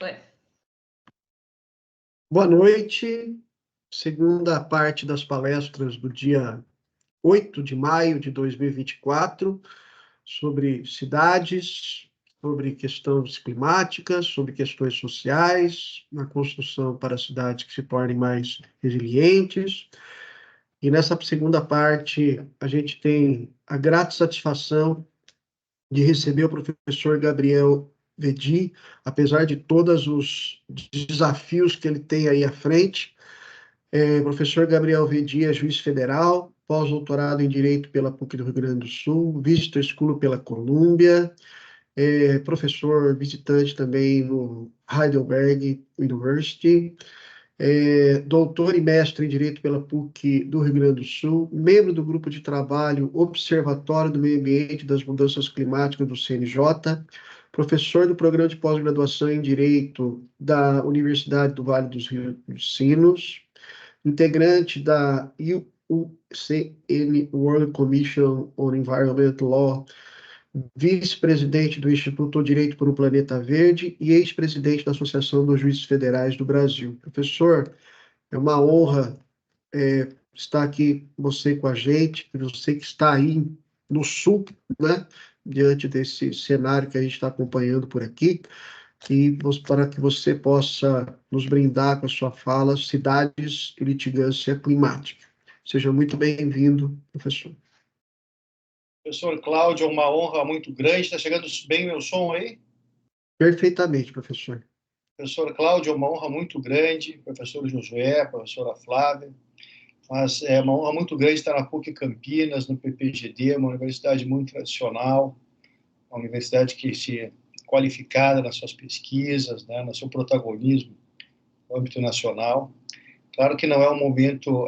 Foi. Boa noite. Segunda parte das palestras do dia 8 de maio de 2024, sobre cidades, sobre questões climáticas, sobre questões sociais, na construção para cidades que se tornem mais resilientes. E nessa segunda parte, a gente tem a grata satisfação de receber o professor Gabriel Vedi, apesar de todos os desafios que ele tem aí à frente. Professor Gabriel Vedi é juiz federal, pós-doutorado em Direito pela PUC do Rio Grande do Sul, Visitor School pela Colômbia, professor visitante também no Heidelberg University, doutor e mestre em Direito pela PUC do Rio Grande do Sul, membro do grupo de trabalho Observatório do Meio Ambiente e das Mudanças Climáticas do CNJ, professor do programa de pós-graduação em Direito da Universidade do Vale dos Sinos, integrante da IUCN World Commission on Environmental Law, vice-presidente do Instituto Direito por um Planeta Verde e ex-presidente da Associação dos Juízes Federais do Brasil. Professor, é uma honra estar aqui você com a gente, você que está aí no Sul, né, diante desse cenário que a gente está acompanhando por aqui, e para que você possa nos brindar com a sua fala, cidades e litigância climática. Seja muito bem-vindo, professor. Professor Cláudio, é uma honra muito grande. Está chegando bem o meu som aí? Perfeitamente, professor. Professor Cláudio, é uma honra muito grande. Professor Josué, professora Flávia. Mas é uma honra muito grande estar na PUC Campinas, no PPGD, uma universidade muito tradicional, uma universidade que se qualificada nas suas pesquisas, né, no seu protagonismo no âmbito nacional. Claro que não é um momento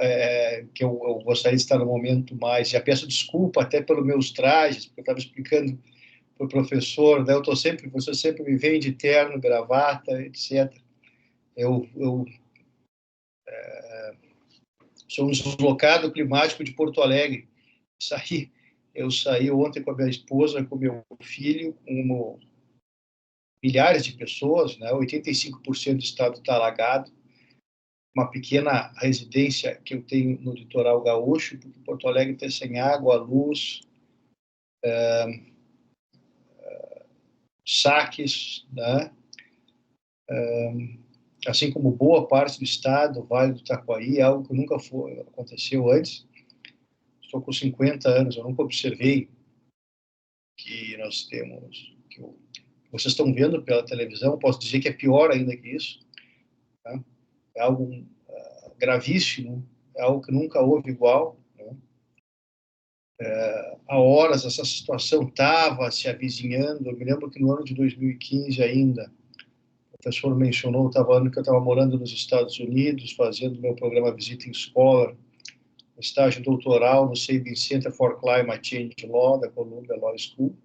que eu gostaria de estar no momento mais... Já peço desculpa até pelos meus trajes, porque eu estava explicando para o professor, né, você sempre me vem de terno, gravata, etc. Eu sou um deslocado climático de Porto Alegre. Eu saí ontem com a minha esposa, com o meu filho, com milhares de pessoas, né, 85% do estado está alagado. Uma pequena residência que eu tenho no litoral gaúcho, porque Porto Alegre está sem água, luz, saques, né? Assim como boa parte do estado, o Vale do Itacoaí, algo que nunca aconteceu antes. Estou com 50 anos, eu nunca observei que nós temos... vocês estão vendo pela televisão, posso dizer que é pior ainda que isso. Tá? É algo gravíssimo, é algo que nunca houve igual. Né? Há horas essa situação estava se avizinhando. Eu me lembro que no ano de 2015 ainda, o professor mencionou, ano que eu estava morando nos Estados Unidos, fazendo meu programa Visiting Scholar, estágio doutoral no Sabin Center for Climate Change Law, da Columbia Law School.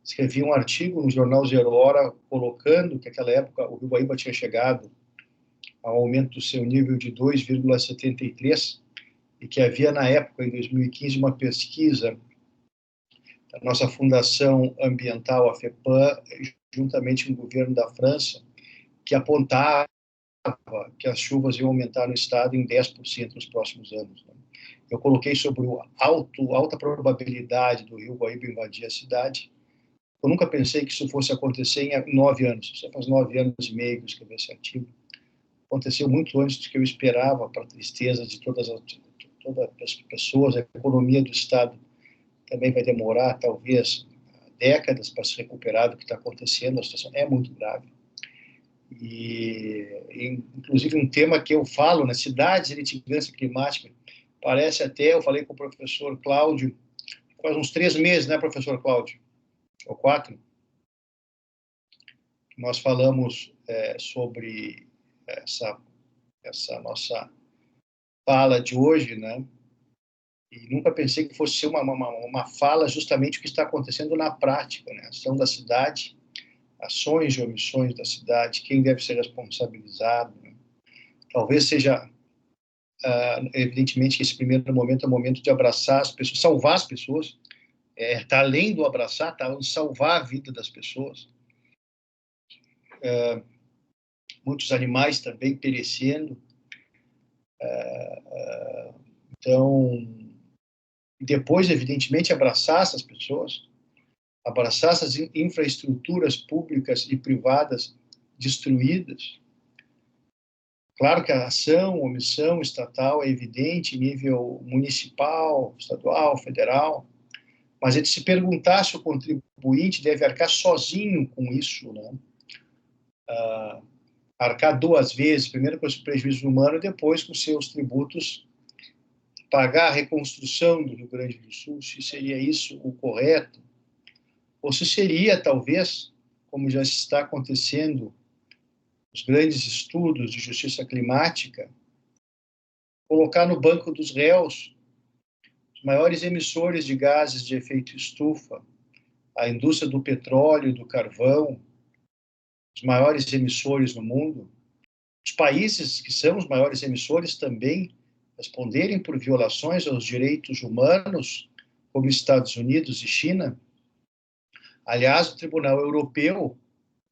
Escrevi um artigo no jornal Zero Hora, colocando que naquela época o Rio Guaíba tinha chegado ao aumento do seu nível de 2,73, e que havia, na época, em 2015, uma pesquisa da nossa Fundação Ambiental, a FEPAM, juntamente com o governo da França, que apontava que as chuvas iam aumentar no estado em 10% nos próximos anos. Né? Eu coloquei sobre a alta probabilidade do Rio Guaíba invadir a cidade. Eu nunca pensei que isso fosse acontecer em 9 anos. Isso faz 9 anos e meio que eu escrevi esse artigo. Aconteceu muito antes do que eu esperava, para a tristeza de todas as pessoas. A economia do estado também vai demorar, talvez, décadas para se recuperar do que está acontecendo. A situação é muito grave. Inclusive, um tema que eu falo, né, cidades e litigância climática, parece até, eu falei com o professor Cláudio, faz uns 3 meses, né, professor Cláudio? Ou 4? Nós falamos sobre essa nossa fala de hoje, né? E nunca pensei que fosse ser uma fala justamente o que está acontecendo na prática, né? A ação da cidade, ações e omissões da cidade, quem deve ser responsabilizado, né? Talvez seja, evidentemente, que esse primeiro momento é o momento de abraçar as pessoas, salvar as pessoas, está além do abraçar, está salvar a vida das pessoas. muitos animais também perecendo. Então, depois, evidentemente, abraçar essas pessoas, abraçar essas infraestruturas públicas e privadas destruídas. Claro que a ação, omissão estatal é evidente em nível municipal, estadual, federal, mas é de se perguntar se o contribuinte deve arcar sozinho com isso, né? Arcar duas vezes, primeiro com esse prejuízo humano e depois com seus tributos, pagar a reconstrução do Rio Grande do Sul, se seria isso o correto, ou se seria, talvez, como já está acontecendo, os grandes estudos de justiça climática, colocar no banco dos réus os maiores emissores de gases de efeito estufa, a indústria do petróleo e do carvão, os maiores emissores no mundo, os países que são os maiores emissores também responderem por violações aos direitos humanos, como Estados Unidos e China. Aliás, o Tribunal Europeu,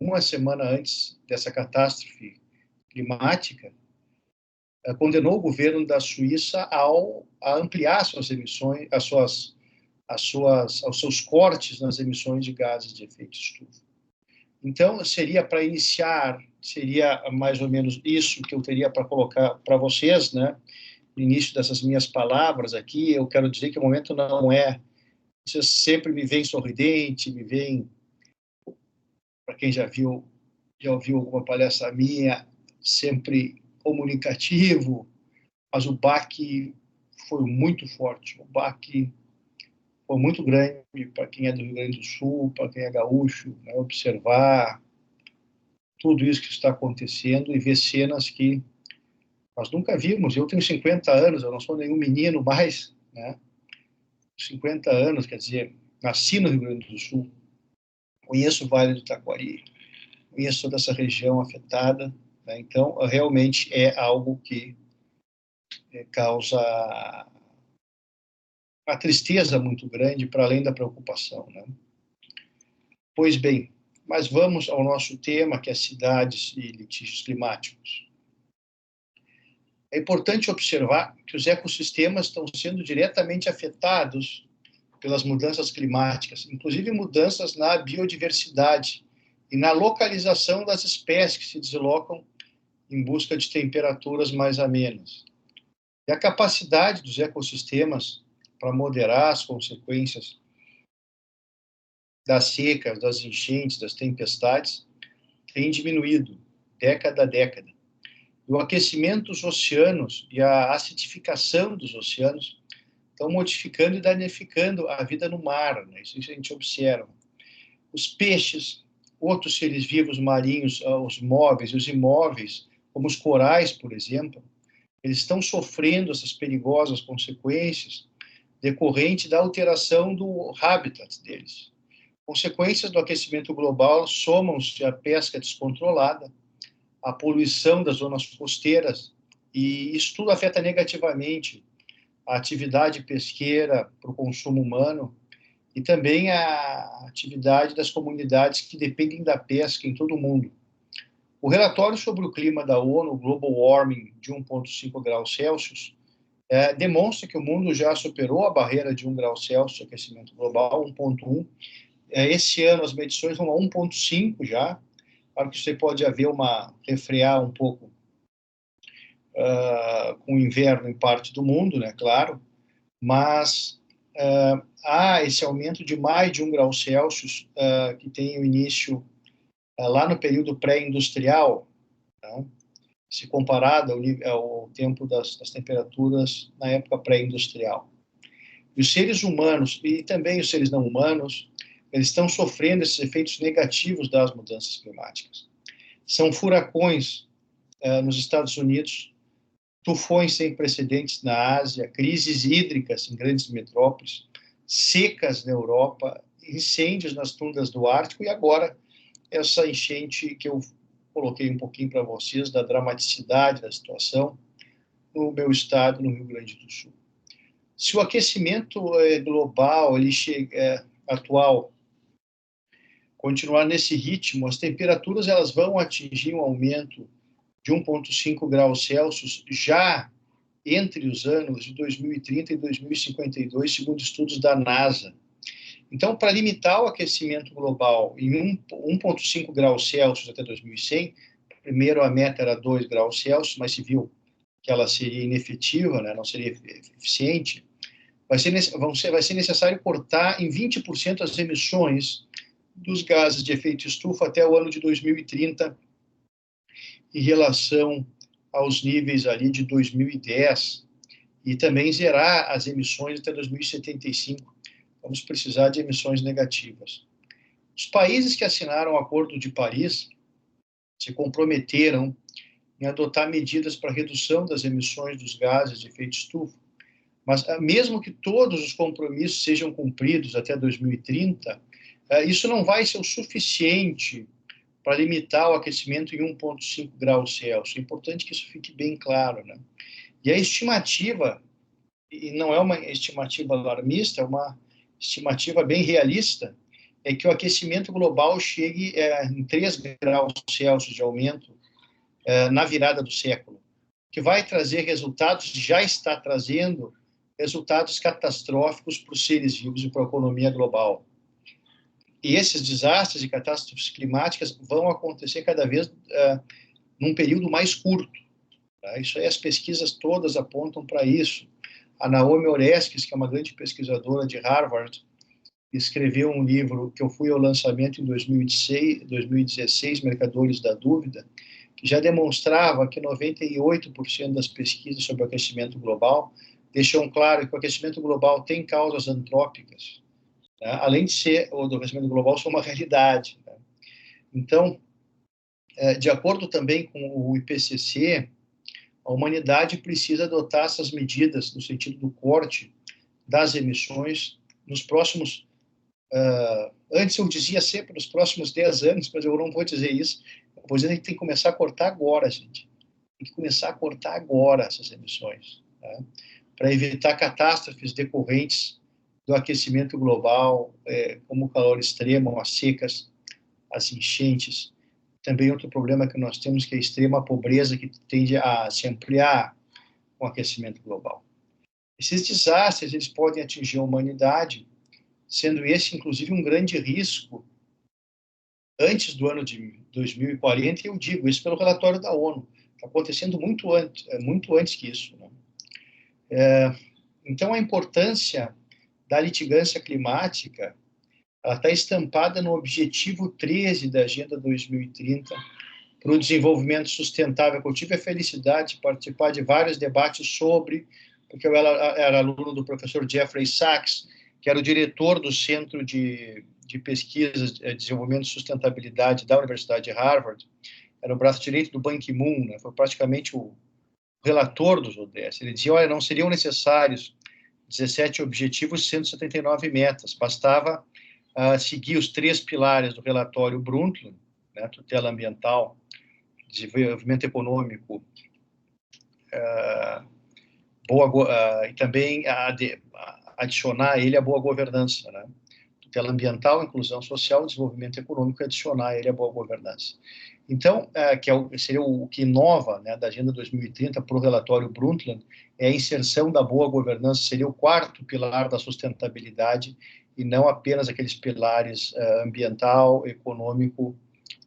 uma semana antes dessa catástrofe climática, condenou o governo da Suíça a ampliar suas emissões, aos seus cortes nas emissões de gases de efeito estufa. Então, seria para iniciar, seria mais ou menos isso que eu teria para colocar para vocês, né? No início dessas minhas palavras aqui, eu quero dizer que o momento não é... Vocês sempre me veem sorridente, me veem... Para quem já ouviu alguma palestra minha, sempre comunicativo, mas o baque foi muito forte, o baque foi muito grande para quem é do Rio Grande do Sul, para quem é gaúcho, né, observar tudo isso que está acontecendo e ver cenas que nós nunca vimos. Eu tenho 50 anos, eu não sou nenhum menino mais, né? 50 anos, quer dizer, nasci no Rio Grande do Sul, conheço o Vale do Taquari, conheço toda essa região afetada, né? Então, realmente é algo que causa uma tristeza muito grande, para além da preocupação, né? Pois bem, mas vamos ao nosso tema, que é cidades e litígios climáticos. É importante observar que os ecossistemas estão sendo diretamente afetados pelas mudanças climáticas, inclusive mudanças na biodiversidade e na localização das espécies que se deslocam em busca de temperaturas mais amenas. E a capacidade dos ecossistemas para moderar as consequências das secas, das enchentes, das tempestades, tem diminuído década a década. O aquecimento dos oceanos e a acidificação dos oceanos estão modificando e danificando a vida no mar, né? Isso a gente observa. Os peixes, outros seres vivos marinhos, os móveis e os imóveis, como os corais, por exemplo, eles estão sofrendo essas perigosas consequências decorrente da alteração do habitat deles. Consequências do aquecimento global somam-se à pesca descontrolada, à poluição das zonas costeiras, e isso tudo afeta negativamente a atividade pesqueira para o consumo humano e também a atividade das comunidades que dependem da pesca em todo o mundo. O relatório sobre o clima da ONU, Global Warming de 1,5 graus Celsius, demonstra que o mundo já superou a barreira de 1 grau Celsius de aquecimento global, 1,1. Esse ano as medições vão a 1,5 já. Claro que você pode refrear um pouco com o inverno em parte do mundo, né, claro, mas há esse aumento de mais de 1 grau Celsius que tem o início lá no período pré-industrial, né, se comparado ao tempo das temperaturas na época pré-industrial. E os seres humanos, e também os seres não humanos, eles estão sofrendo esses efeitos negativos das mudanças climáticas. São furacões nos Estados Unidos, tufões sem precedentes na Ásia, crises hídricas em grandes metrópoles, secas na Europa, incêndios nas tundras do Ártico e agora essa enchente que eu coloquei um pouquinho para vocês da dramaticidade da situação no meu estado, no Rio Grande do Sul. Se o aquecimento global atual continuar nesse ritmo, as temperaturas elas vão atingir um aumento de 1,5 graus Celsius já entre os anos de 2030 e 2052, segundo estudos da NASA. Então, para limitar o aquecimento global em 1,5 graus Celsius até 2100, primeiro a meta era 2 graus Celsius, mas se viu que ela seria inefetiva, né, não seria eficiente, vai ser necessário cortar em 20% as emissões dos gases de efeito estufa até o ano de 2030, em relação aos níveis ali de 2010, e também zerar as emissões até 2075. Vamos precisar de emissões negativas. Os países que assinaram o Acordo de Paris se comprometeram em adotar medidas para redução das emissões dos gases de efeito estufa, mas mesmo que todos os compromissos sejam cumpridos até 2030, isso não vai ser o suficiente para limitar o aquecimento em 1,5 graus Celsius. É importante que isso fique bem claro, né? E a estimativa, e não é uma estimativa alarmista, é uma estimativa bem realista, é que o aquecimento global chegue em 3 graus Celsius de aumento na virada do século, que vai trazer resultados, já está trazendo resultados catastróficos para os seres vivos e para a economia global. E esses desastres e catástrofes climáticas vão acontecer cada vez num período mais curto. Tá? Isso aí, as pesquisas todas apontam para isso. A Naomi Oreskes, que é uma grande pesquisadora de Harvard, escreveu um livro que eu fui ao lançamento em 2016, Mercadores da Dúvida, que já demonstrava que 98% das pesquisas sobre o aquecimento global deixam claro que o aquecimento global tem causas antrópicas, né? Além de ser, o do aquecimento global, ser uma realidade. Né? Então, de acordo também com o IPCC, a humanidade precisa adotar essas medidas no sentido do corte das emissões nos próximos, antes eu dizia sempre nos próximos 10 anos, mas eu não vou dizer isso, eu vou dizer que a gente tem que começar a cortar agora, gente. Tem que começar a cortar agora essas emissões, né? Para evitar catástrofes decorrentes do aquecimento global, como o calor extremo, as secas, as enchentes. Também outro problema que nós temos, que é a extrema pobreza, que tende a se ampliar com o aquecimento global. Esses desastres, eles podem atingir a humanidade, sendo esse, inclusive, um grande risco antes do ano de 2040, e eu digo isso pelo relatório da ONU. Está acontecendo muito antes que isso, né? Então, a importância da litigância climática está estampada no objetivo 13 da Agenda 2030 para o desenvolvimento sustentável. Eu tive a felicidade de participar de vários debates sobre, porque eu era aluno do professor Jeffrey Sachs, que era o diretor do Centro de Pesquisas de Desenvolvimento e Sustentabilidade da Universidade de Harvard, era o braço direito do Ban Ki-moon, né? Foi praticamente o relator dos ODS. Ele dizia, olha, não seriam necessários 17 objetivos e 179 metas, bastava seguir os 3 pilares do relatório Brundtland, né, tutela ambiental, desenvolvimento econômico, e também adicionar a ele a boa governança, né? Tutela ambiental, inclusão social, desenvolvimento econômico, e adicionar a ele a boa governança. Então, seria o que inova, né, da Agenda 2030 para o relatório Brundtland, é a inserção da boa governança, seria o 4º pilar da sustentabilidade, e não apenas aqueles pilares ambiental, econômico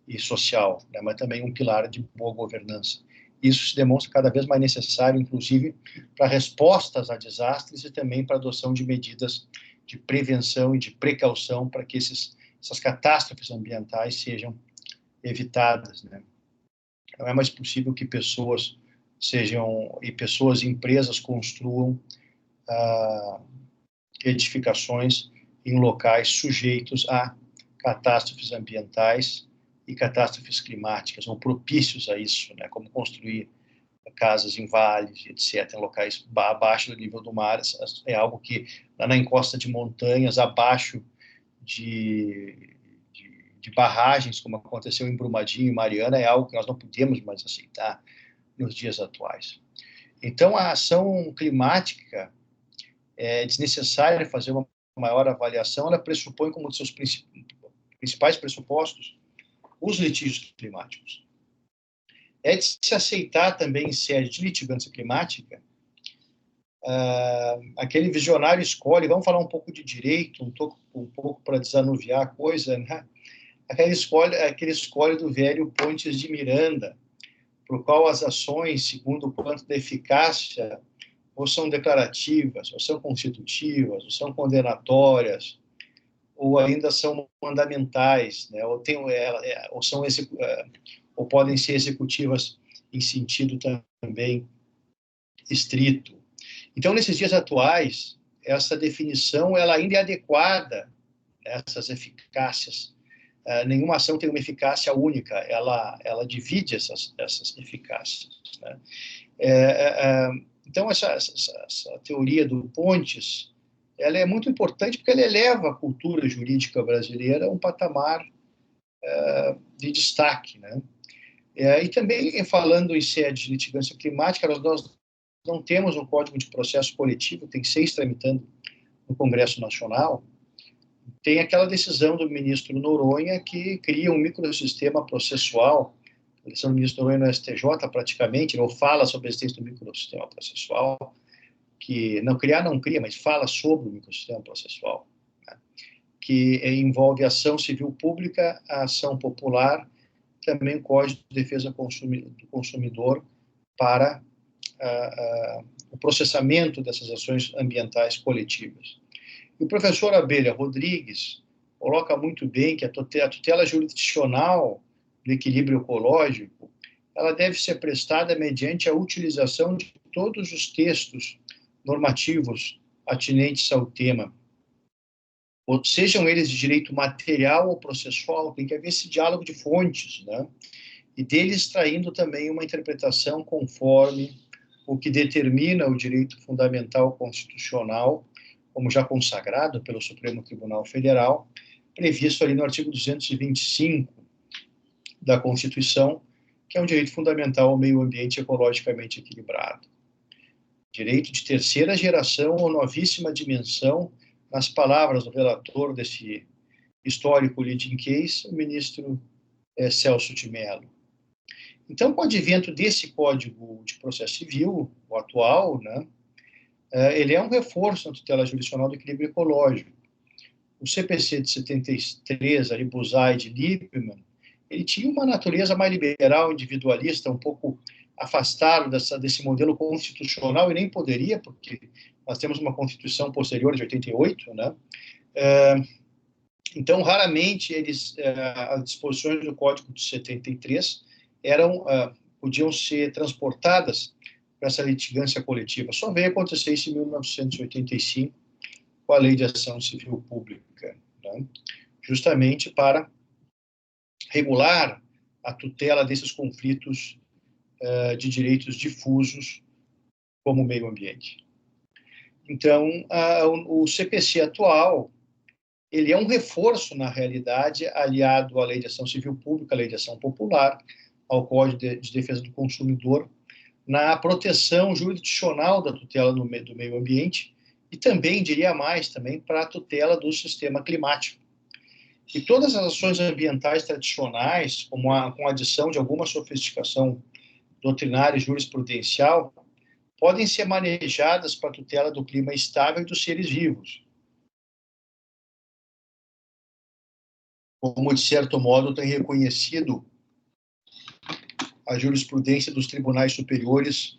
e social, né, mas também um pilar de boa governança. Isso se demonstra cada vez mais necessário, inclusive, para respostas a desastres e também para a adoção de medidas de prevenção e de precaução para que essas catástrofes ambientais sejam evitadas, né? Não é mais possível que pessoas e empresas construam edificações em locais sujeitos a catástrofes ambientais e catástrofes climáticas, ou propícios a isso, né? Como construir casas em vales, etc., em locais abaixo do nível do mar. É algo que, lá na encosta de montanhas, abaixo de barragens, como aconteceu em Brumadinho e Mariana, é algo que nós não podemos mais aceitar nos dias atuais. Então, a ação climática é desnecessário fazer uma maior avaliação, ela pressupõe como seus principais pressupostos os litígios climáticos. é de se aceitar também em sede de litigância climática, aquele visionário escolhe, vamos falar um pouco de direito, um pouco para desanuviar a coisa, né? Aquele escolhe do velho Pontes de Miranda, por qual as ações, segundo o quanto da eficácia, ou são declarativas, ou são constitutivas, ou são condenatórias, ou ainda são mandamentais, né? Ou podem ser executivas em sentido também estrito. Então, nesses dias atuais, essa definição ela ainda é adequada a essas eficácias. Nenhuma ação tem uma eficácia única, ela divide essas eficácias, né? Então, essa teoria do Pontes, ela é muito importante porque ela eleva a cultura jurídica brasileira a um patamar de destaque, né? E também, falando em sede de litigância climática, nós não temos um Código de Processo Coletivo, tem 6 tramitando no Congresso Nacional. Tem aquela decisão do ministro Noronha que cria um microsistema processual, a decisão do ministro Noronha no STJ, praticamente, ou fala sobre a existência do microsistema processual, que não cria, mas fala sobre o microsistema processual, né? Que envolve ação civil pública, a ação popular, também o Código de Defesa do Consumidor para o processamento dessas ações ambientais coletivas. E o professor Abelha Rodrigues coloca muito bem que a tutela jurisdicional do equilíbrio ecológico ela deve ser prestada mediante a utilização de todos os textos normativos atinentes ao tema, ou sejam eles de direito material ou processual, tem que haver esse diálogo de fontes, né? E deles extraindo também uma interpretação conforme o que determina o direito fundamental constitucional, como já consagrado pelo Supremo Tribunal Federal, previsto ali no artigo 225 da Constituição, que é um direito fundamental ao meio ambiente ecologicamente equilibrado. Direito de terceira geração ou novíssima dimensão, nas palavras do relator desse histórico leading case, o ministro Celso de Mello. Então, com o advento desse Código de Processo Civil, o atual, né, ele é um reforço na tutela jurisdicional do equilíbrio ecológico. O CPC de 73, ali, Buzaide e Lippmann, ele tinha uma natureza mais liberal, individualista, um pouco afastado desse modelo constitucional, e nem poderia, porque nós temos uma Constituição posterior de 88, né? Então, raramente, as disposições do Código de 73 podiam ser transportadas para essa litigância coletiva. Só veio acontecer isso em 1985, com a Lei de Ação Civil Pública, né? Justamente para regular a tutela desses conflitos de direitos difusos, como o meio ambiente. Então, o CPC atual, ele é um reforço, na realidade, aliado à Lei de Ação Civil Pública, à Lei de Ação Popular, ao Código de Defesa do Consumidor, na proteção jurisdicional da tutela do meio ambiente e também, diria mais, também para a tutela do sistema climático. E todas as ações ambientais tradicionais, com a adição de alguma sofisticação doutrinária e jurisprudencial, podem ser manejadas para a tutela do clima estável e dos seres vivos, como, de certo modo, tem reconhecido a jurisprudência dos tribunais superiores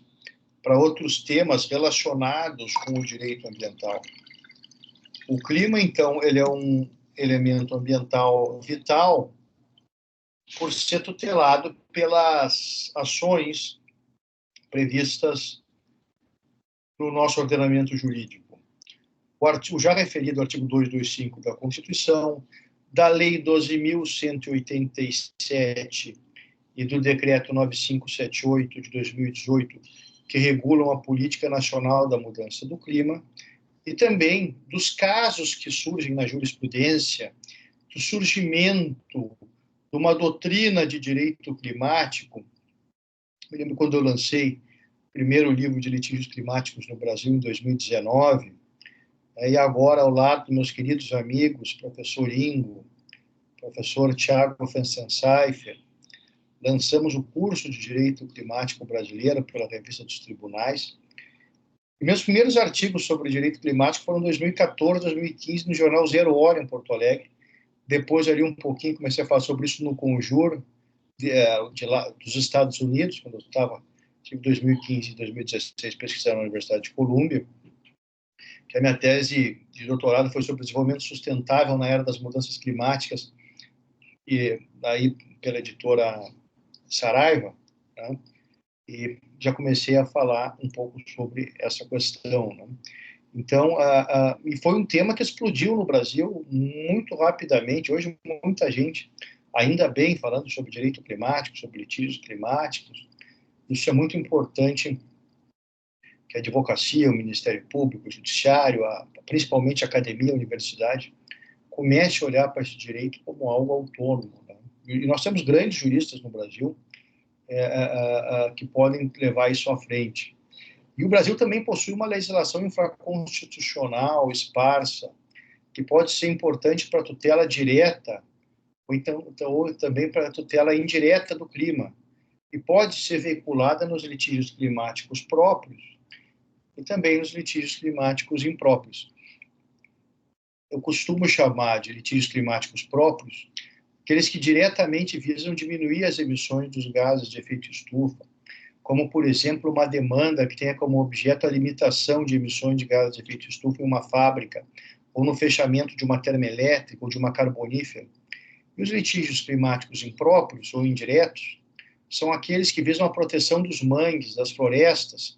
para outros temas relacionados com o direito ambiental. O clima, então, ele é um elemento ambiental vital por ser tutelado pelas ações previstas no nosso ordenamento jurídico. O já referido artigo 225 da Constituição, da Lei 12.187 e do Decreto 9578 de 2018, que regulam a Política Nacional da Mudança do Clima, e também dos casos que surgem na jurisprudência, do surgimento de uma doutrina de direito climático. Me lembro quando eu lancei o primeiro livro de litígios climáticos no Brasil, em 2019, e agora, ao lado dos meus queridos amigos, professor Ingo, professor Tiago Fenstenseifer, lançamos o curso de Direito Climático Brasileiro pela Revista dos Tribunais. E meus primeiros artigos sobre direito climático foram em 2014, 2015, no jornal Zero Hora, em Porto Alegre. Depois, ali um pouquinho, comecei a falar sobre isso no Conjur, dos Estados Unidos, quando eu tive 2015 e 2016 pesquisando na Universidade de Colômbia, que a minha tese de doutorado foi sobre desenvolvimento sustentável na era das mudanças climáticas, e aí pela editora Saraiva, né? E já comecei a falar um pouco sobre essa questão, né? Então, e foi um tema que explodiu no Brasil muito rapidamente. Hoje, muita gente, ainda bem, falando sobre direito climático, sobre litígios climáticos. Isso é muito importante, que a advocacia, o Ministério Público, o Judiciário, principalmente a academia, a universidade, comece a olhar para esse direito como algo autônomo, né? E nós temos grandes juristas no Brasil que podem levar isso à frente. E o Brasil também possui uma legislação infraconstitucional esparsa, que pode ser importante para a tutela direta, ou também para a tutela indireta do clima, e pode ser veiculada nos litígios climáticos próprios e também nos litígios climáticos impróprios. Eu costumo chamar de litígios climáticos próprios aqueles que diretamente visam diminuir as emissões dos gases de efeito estufa, como, por exemplo, uma demanda que tenha como objeto a limitação de emissões de gases de efeito estufa em uma fábrica, ou no fechamento de uma termoelétrica ou de uma carbonífera. E os litígios climáticos impróprios ou indiretos são aqueles que visam a proteção dos mangues, das florestas,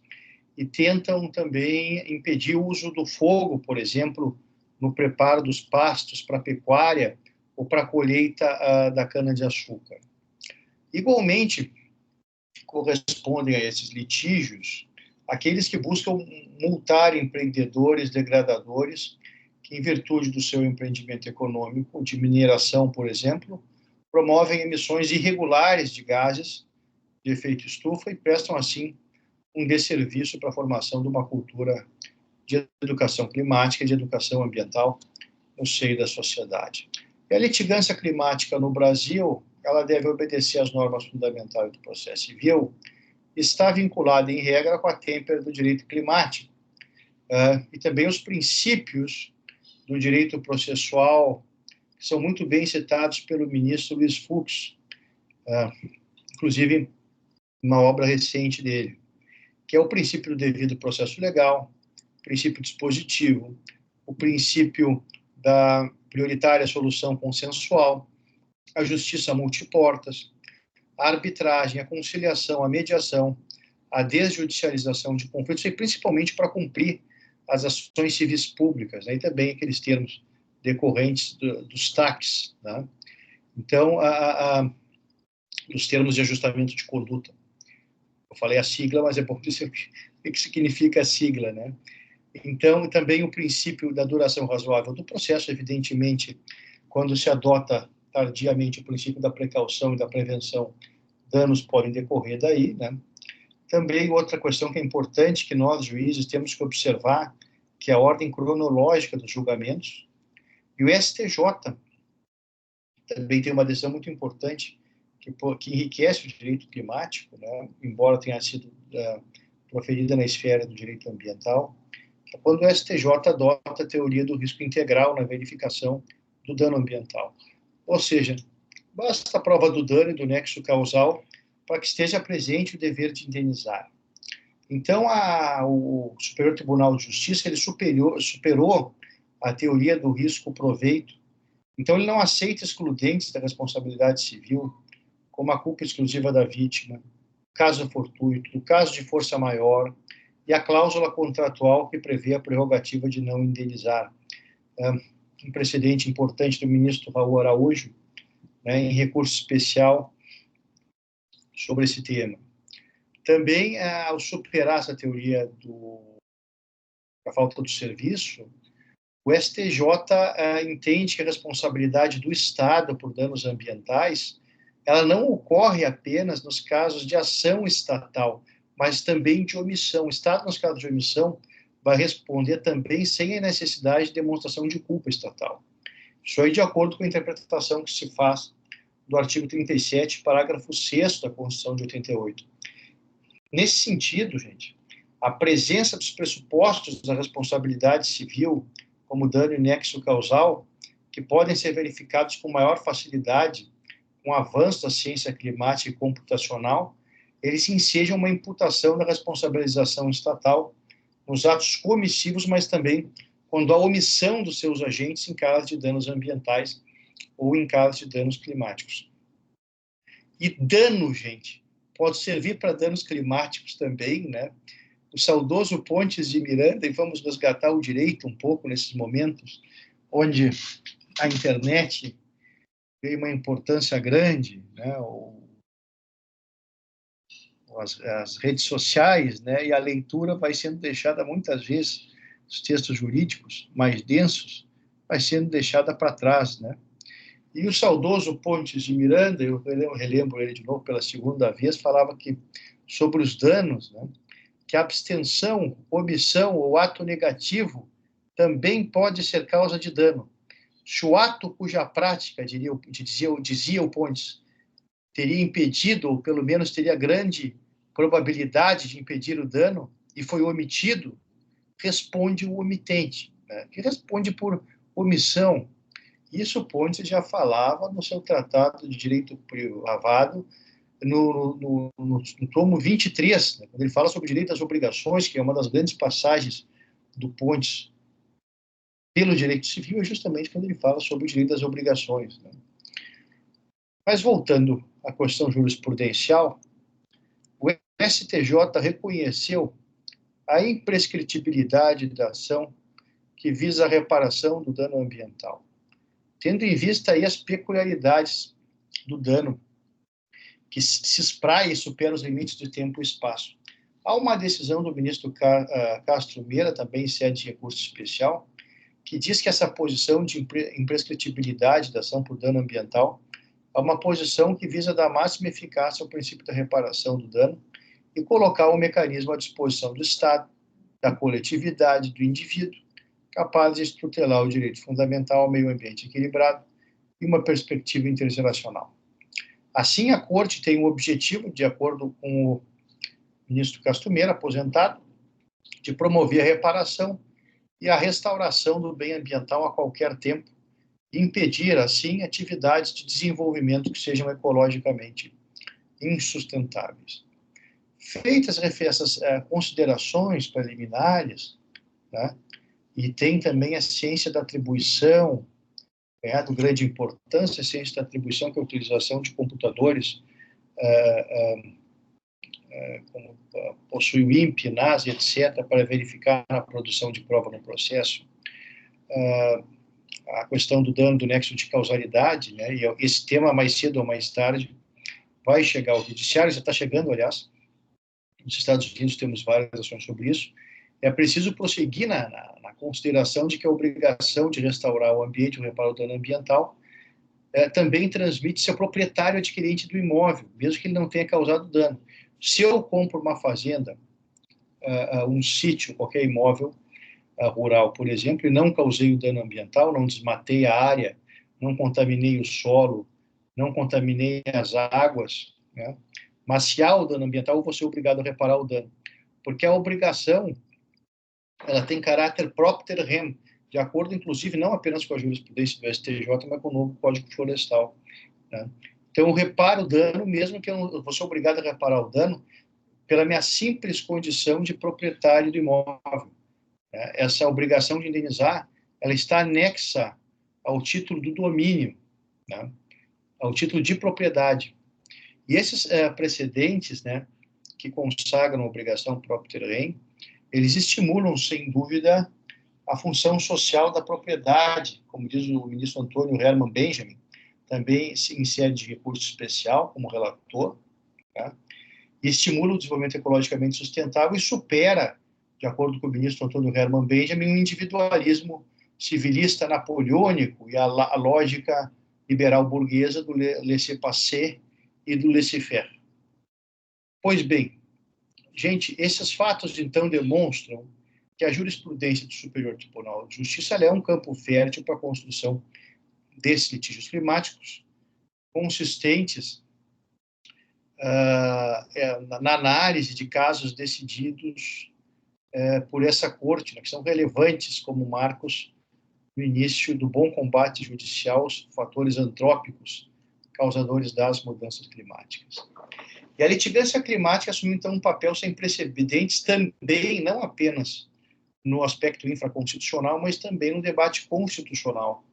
e tentam também impedir o uso do fogo, por exemplo, no preparo dos pastos para a pecuária ou para a colheita da cana-de-açúcar. Igualmente, correspondem a esses litígios aqueles que buscam multar empreendedores degradadores que, em virtude do seu empreendimento econômico de mineração, por exemplo, promovem emissões irregulares de gases de efeito estufa e prestam, assim, um desserviço para a formação de uma cultura de educação climática e de educação ambiental no seio da sociedade. E a litigância climática no Brasil, ela deve obedecer às normas fundamentais do processo civil, está vinculada, em regra, com a têmpera do direito climático, e também os princípios do direito processual, que são muito bem citados pelo ministro Luiz Fux, inclusive uma obra recente dele, que é o princípio do devido processo legal, o princípio dispositivo, o princípio da prioritária solução consensual, a justiça multiportas, a arbitragem, a conciliação, a mediação, a desjudicialização de conflitos, e principalmente para cumprir as ações civis públicas, né? E também aqueles termos decorrentes dos TACs, né? Então, os termos de ajustamento de conduta. Eu falei a sigla, mas é bom dizer o que significa a sigla, né? Então, também o princípio da duração razoável do processo, evidentemente, quando se adota tardiamente o princípio da precaução e da prevenção, danos podem decorrer daí, né? Também outra questão que é importante, que nós, juízes, temos que observar, que é a ordem cronológica dos julgamentos. E o STJ também tem uma decisão muito importante que enriquece o direito climático, né? Embora tenha sido proferida na esfera do direito ambiental, quando o STJ adota a teoria do risco integral na verificação do dano ambiental. Ou seja, basta a prova do dano e do nexo causal para que esteja presente o dever de indenizar. Então, o Superior Tribunal de Justiça ele superou a teoria do risco-proveito. Então, ele não aceita excludentes da responsabilidade civil, como a culpa exclusiva da vítima, caso fortuito, caso de força maior, e a cláusula contratual que prevê a prerrogativa de não indenizar. Um precedente importante do ministro Raul Araújo, né, em recurso especial sobre esse tema. Também, ao superar essa teoria da falta do serviço, o STJ entende que a responsabilidade do Estado por danos ambientais ela não ocorre apenas nos casos de ação estatal, mas também de omissão. O Estado, nos casos de omissão, vai responder também sem a necessidade de demonstração de culpa estatal. Isso aí de acordo com a interpretação que se faz do artigo 37, parágrafo 6º da Constituição de 88. Nesse sentido, gente, a presença dos pressupostos da responsabilidade civil como dano e nexo causal, que podem ser verificados com maior facilidade com o avanço da ciência climática e computacional, eles ensejam uma imputação da responsabilização estatal nos atos comissivos, mas também quando há omissão dos seus agentes em caso de danos ambientais ou em caso de danos climáticos. E dano, gente, pode servir para danos climáticos também, né? O saudoso Pontes de Miranda, e vamos resgatar o direito um pouco nesses momentos, onde a internet tem uma importância grande, né? As redes sociais, né? E a leitura vai sendo deixada muitas vezes, os textos jurídicos mais densos, vai sendo deixada para trás, né? E o saudoso Pontes de Miranda, eu relembro ele de novo pela segunda vez, falava que sobre os danos, né? Que a abstenção, omissão ou ato negativo também pode ser causa de dano. Se o ato cuja prática, dizia o Pontes, teria impedido, ou pelo menos teria grande probabilidade de impedir o dano, e foi omitido, responde o omitente, né? Que responde por omissão. Isso o Pontes já falava no seu Tratado de Direito Privado, no tomo 23, né, quando ele fala sobre o direito às obrigações, que é uma das grandes passagens do Pontes pelo direito civil, é justamente quando ele fala sobre o direito às obrigações, né? Mas voltando à questão jurisprudencial, o STJ reconheceu a imprescritibilidade da ação que visa a reparação do dano ambiental, tendo em vista aí as peculiaridades do dano, que se espraia e supera os limites de tempo e espaço. Há uma decisão do ministro Castro Meira, também em sede de recurso especial, que diz que essa posição de imprescritibilidade da ação por dano ambiental é uma posição que visa dar máxima eficácia ao princípio da reparação do dano e colocar o mecanismo à disposição do Estado, da coletividade, do indivíduo, capaz de tutelar o direito fundamental ao meio ambiente equilibrado e uma perspectiva intergeracional. Assim, a Corte tem o objetivo, de acordo com o ministro Castro Meira, aposentado, de promover a reparação e a restauração do bem ambiental a qualquer tempo e impedir, assim, atividades de desenvolvimento que sejam ecologicamente insustentáveis. Feitas essas considerações preliminares, né, e tem também a ciência da atribuição, de grande importância, a ciência da atribuição, que é a utilização de computadores, como possui o INPE, NAS, etc., para verificar a produção de prova no processo, a questão do dano do nexo de causalidade, né, e esse tema, mais cedo ou mais tarde, vai chegar ao judiciário, já está chegando, aliás. Nos Estados Unidos temos várias ações sobre isso. É preciso prosseguir na consideração de que a obrigação de restaurar o ambiente, o reparo do dano ambiental, também transmite-se ao proprietário adquirente do imóvel, mesmo que ele não tenha causado dano. Se eu compro uma fazenda, um sítio, qualquer imóvel rural, por exemplo, e não causei o dano ambiental, não desmatei a área, não contaminei o solo, não contaminei as águas, né? Mas se há o dano ambiental, eu vou ser obrigado a reparar o dano. Porque a obrigação, ela tem caráter propter rem, de acordo, inclusive, não apenas com a jurisprudência do STJ, mas com o novo Código Florestal, né? Então, eu reparo o dano, mesmo que eu vou ser obrigado a reparar o dano, pela minha simples condição de proprietário do imóvel. Essa obrigação de indenizar, ela está anexa ao título do domínio, né? Ao título de propriedade. E esses precedentes, né, que consagram a obrigação propter rem, eles estimulam, sem dúvida, a função social da propriedade, como diz o ministro Antônio Hermann Benjamin, também em sede de recurso especial, como relator, tá? E estimula o desenvolvimento ecologicamente sustentável e supera, de acordo com o ministro Antônio Hermann Benjamin, o individualismo civilista napoleônico e a lógica liberal burguesa do laissez-passer e do laissez-faire. Pois bem, gente, esses fatos, então, demonstram que a jurisprudência do Superior Tribunal de Justiça é um campo fértil para a construção desses litígios climáticos, consistentes na análise de casos decididos por essa corte, né, que são relevantes como marcos no início do bom combate judicial aos fatores antrópicos causadores das mudanças climáticas. E a litigância climática assumiu, então, um papel sem precedentes também, não apenas no aspecto infraconstitucional, mas também no debate constitucional.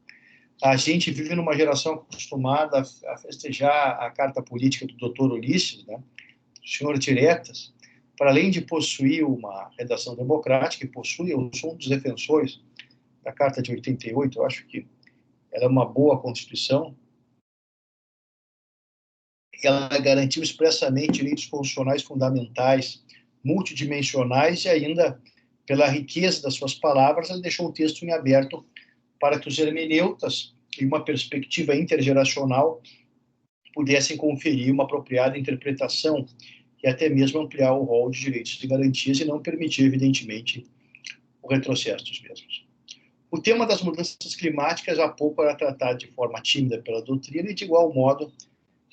A gente vive numa geração acostumada a festejar a carta política do Dr. Ulisses, né, do senhor Diretas, para além de possuir uma redação democrática, e possui, eu sou um dos defensores da Carta de 88, eu acho que ela é uma boa Constituição, ela garantiu expressamente direitos constitucionais fundamentais, multidimensionais, e ainda, pela riqueza das suas palavras, ela deixou o texto em aberto para que os hermeneutas, em uma perspectiva intergeracional, pudessem conferir uma apropriada interpretação e até mesmo ampliar o rol de direitos e garantias e não permitir, evidentemente, o retrocesso dos mesmos. O tema das mudanças climáticas há pouco era tratado de forma tímida pela doutrina e, de igual modo,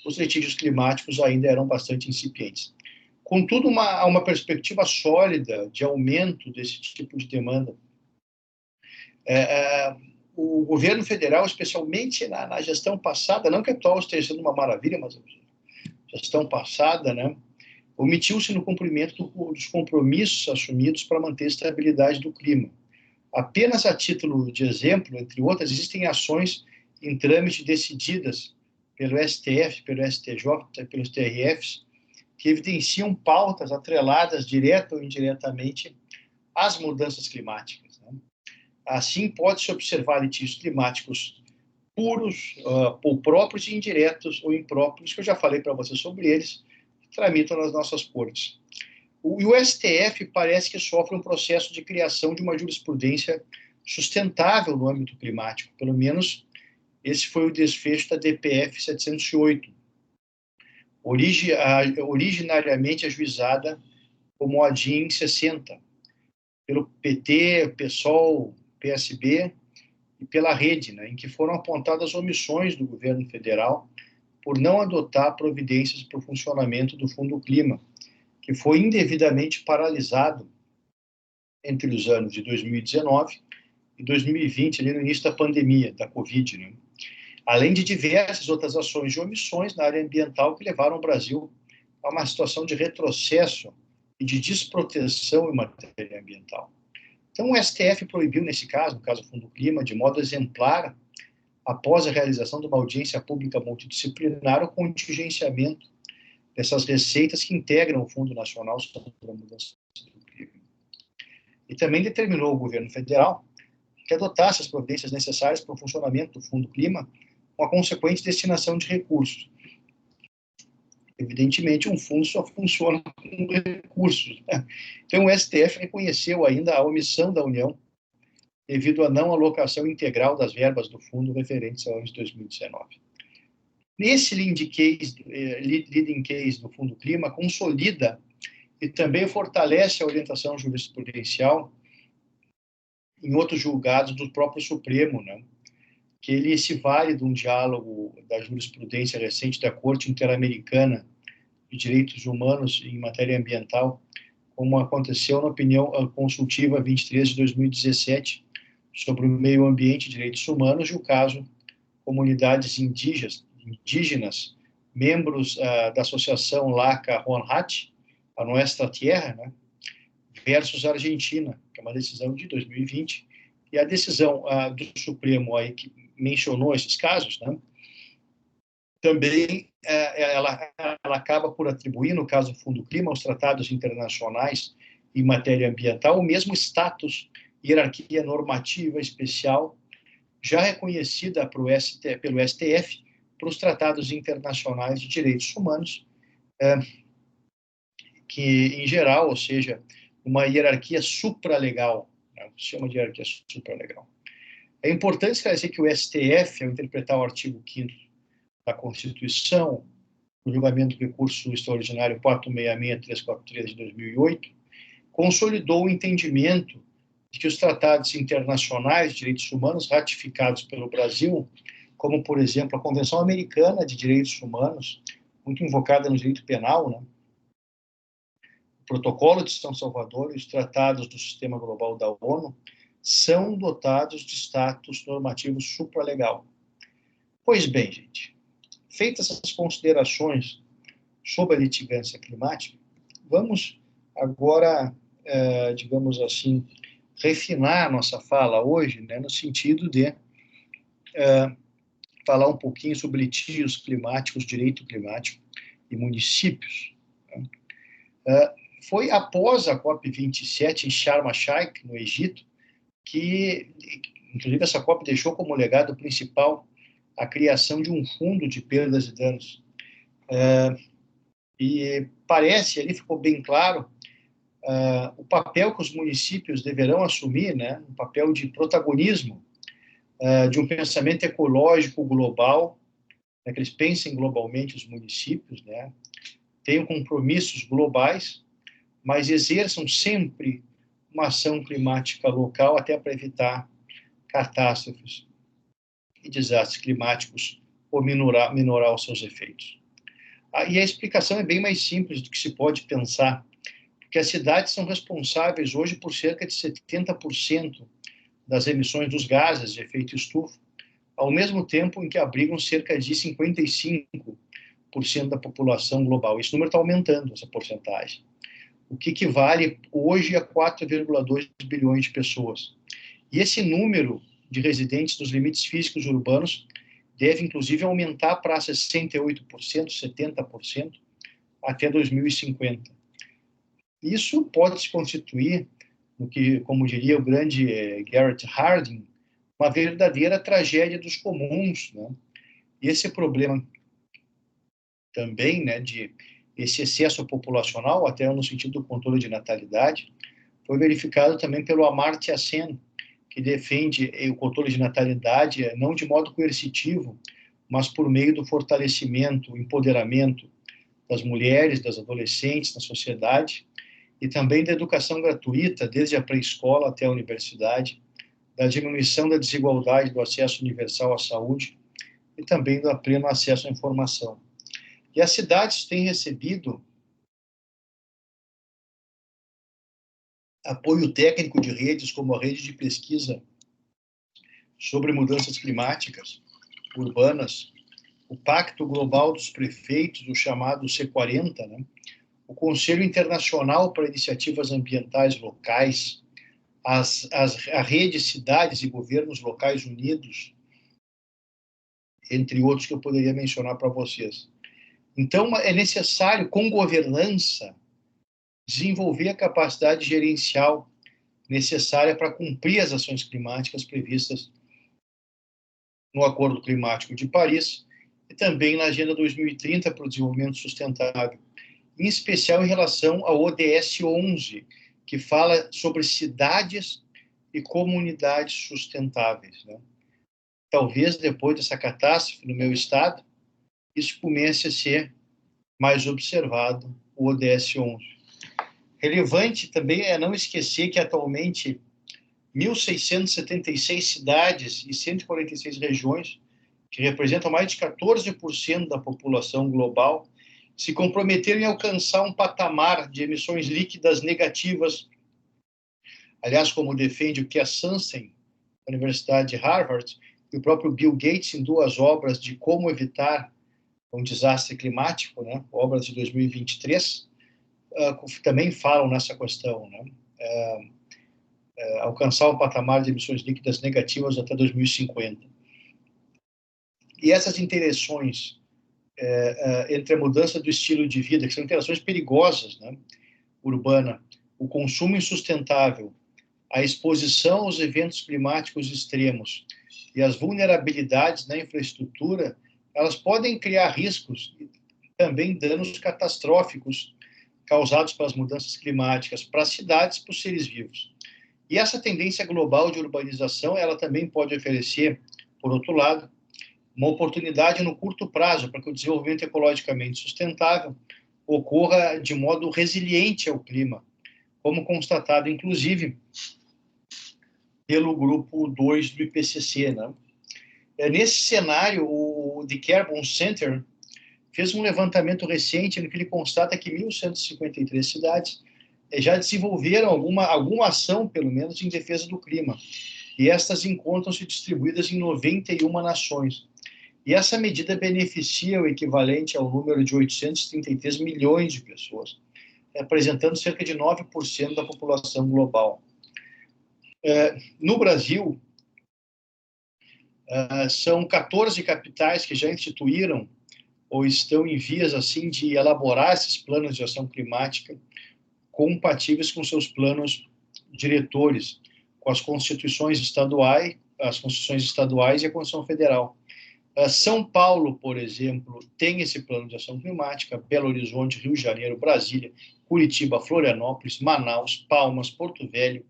os litígios climáticos ainda eram bastante incipientes. Contudo, há uma perspectiva sólida de aumento desse tipo de demanda. O governo federal, especialmente na gestão passada, não que a atual esteja sendo uma maravilha, mas a gestão passada, né, omitiu-se no cumprimento dos compromissos assumidos para manter a estabilidade do clima. Apenas a título de exemplo, entre outras, existem ações em trâmite decididas pelo STF, pelo STJ, pelos TRFs, que evidenciam pautas atreladas, direta ou indiretamente, às mudanças climáticas, né? Assim, pode-se observar litígios climáticos puros, ou próprios e indiretos ou impróprios, que eu já falei para você sobre eles, que tramitam nas nossas cortes. E o STF parece que sofre um processo de criação de uma jurisprudência sustentável no âmbito climático, pelo menos esse foi o desfecho da DPF 708, originariamente ajuizada como a DIN 60, pelo PT, PSOL, PSB e pela Rede, né, em que foram apontadas omissões do governo federal por não adotar providências para o funcionamento do Fundo Clima, que foi indevidamente paralisado entre os anos de 2019 e 2020, ali no início da pandemia, da Covid, né? Além de diversas outras ações de omissões na área ambiental que levaram o Brasil a uma situação de retrocesso e de desproteção em matéria ambiental. Então, o STF proibiu, nesse caso, no caso do Fundo Clima, de modo exemplar, após a realização de uma audiência pública multidisciplinar, o contingenciamento dessas receitas que integram o Fundo Nacional sobre a Mudança do Clima. E também determinou o governo federal que adotasse as providências necessárias para o funcionamento do Fundo Clima, com a consequente destinação de recursos. Evidentemente, um fundo só funciona com recursos, né? Então, o STF reconheceu ainda a omissão da União devido à não alocação integral das verbas do fundo referentes ao ano de 2019. Nesse leading case do Fundo Clima, consolida e também fortalece a orientação jurisprudencial em outros julgados do próprio Supremo, né, que ele se vale de um diálogo da jurisprudência recente da Corte Interamericana de Direitos Humanos em matéria ambiental, como aconteceu na opinião consultiva 23 de 2017 sobre o meio ambiente e direitos humanos, e o caso comunidades indígenas membros da associação LACA RONHAT, a Nuestra Tierra, né, versus a Argentina, que é uma decisão de 2020, e a decisão do Supremo aí que mencionou esses casos, né, também ela acaba por atribuir, no caso do Fundo Clima, aos tratados internacionais em matéria ambiental o mesmo status, hierarquia normativa especial já reconhecida pelo STF para os tratados internacionais de direitos humanos, que, em geral, ou seja, uma hierarquia supralegal, né, se chama de hierarquia supralegal. É importante esclarecer que o STF, ao interpretar o artigo 5º da Constituição, no julgamento do recurso extraordinário 466-343 de 2008, consolidou o entendimento de que os tratados internacionais de direitos humanos ratificados pelo Brasil como, por exemplo, a Convenção Americana de Direitos Humanos, muito invocada no direito penal, né? O Protocolo de São Salvador e os tratados do Sistema Global da ONU são dotados de status normativo supralegal. Pois bem, gente, feitas essas considerações sobre a litigância climática, vamos agora, digamos assim, refinar nossa fala hoje, né, no sentido de falar um pouquinho sobre litígios climáticos, direito climático e municípios. Foi após a COP27 em Sharm el-Sheikh, no Egito, que, inclusive, essa COP deixou como legado principal a criação de um fundo de perdas e danos. E parece, ali ficou bem claro, o papel que os municípios deverão assumir, né, um papel de protagonismo de um pensamento ecológico global, né, que eles pensem globalmente os municípios, né, tenham compromissos globais, mas exerçam sempre uma ação climática local até para evitar catástrofes e desastres climáticos ou minorar os seus efeitos. E a explicação é bem mais simples do que se pode pensar, porque as cidades são responsáveis hoje por cerca de 70% das emissões dos gases de efeito estufa, ao mesmo tempo em que abrigam cerca de 55% da população global. Esse número está aumentando, essa porcentagem, o que equivale hoje a 4,2 bilhões de pessoas. E esse número de residentes dos limites físicos urbanos deve, inclusive, aumentar para 68%, 70% até 2050. Isso pode se constituir no que, como diria o grande Garrett Hardin, uma verdadeira tragédia dos comuns, né? E esse problema também, né, de esse excesso populacional, até no sentido do controle de natalidade, foi verificado também pelo Amartya Sen, que defende o controle de natalidade não de modo coercitivo, mas por meio do fortalecimento, empoderamento das mulheres, das adolescentes na sociedade, e também da educação gratuita, desde a pré-escola até a universidade, da diminuição da desigualdade do acesso universal à saúde e também do pleno acesso à informação. E as cidades têm recebido apoio técnico de redes como a rede de pesquisa sobre mudanças climáticas urbanas, o Pacto Global dos Prefeitos, o chamado C40, né? O Conselho Internacional para Iniciativas Ambientais Locais, a Rede Cidades e Governos Locais Unidos, entre outros que eu poderia mencionar para vocês. Então, é necessário, com governança, desenvolver a capacidade gerencial necessária para cumprir as ações climáticas previstas no Acordo Climático de Paris e também na Agenda 2030 para o Desenvolvimento Sustentável, em especial em relação ao ODS 11, que fala sobre cidades e comunidades sustentáveis, né? Talvez depois dessa catástrofe no meu estado, isso comece a ser mais observado, o ODS 11. Relevante também é não esquecer que atualmente 1.676 cidades e 146 regiões, que representam mais de 14% da população global, se comprometeram em alcançar um patamar de emissões líquidas negativas. Aliás, como defende o Kees Sunstein, da Universidade de Harvard, e o próprio Bill Gates em 2 obras de como evitar um desastre climático, né, obras de 2023, também falam nessa questão, né, alcançar o patamar de emissões líquidas negativas até 2050. E essas interações entre a mudança do estilo de vida, que são interações perigosas, né, urbana, o consumo insustentável, a exposição aos eventos climáticos extremos e as vulnerabilidades na infraestrutura, elas podem criar riscos e também danos catastróficos causados pelas mudanças climáticas para as cidades e para os seres vivos. E essa tendência global de urbanização, ela também pode oferecer, por outro lado, uma oportunidade no curto prazo para que o desenvolvimento ecologicamente sustentável ocorra de modo resiliente ao clima, como constatado, inclusive, pelo grupo 2 do IPCC, né? Nesse cenário, o The Carbon Center fez um levantamento recente no que ele constata que 1.153 cidades já desenvolveram alguma ação, pelo menos, em defesa do clima. E estas encontram-se distribuídas em 91 nações. E essa medida beneficia o equivalente ao número de 833 milhões de pessoas, representando cerca de 9% da população global. No Brasil, são 14 capitais que já instituíram ou estão em vias assim de elaborar esses planos de ação climática compatíveis com seus planos diretores, com as constituições estaduais e a Constituição Federal. São Paulo, por exemplo, tem esse plano de ação climática, Belo Horizonte, Rio de Janeiro, Brasília, Curitiba, Florianópolis, Manaus, Palmas, Porto Velho,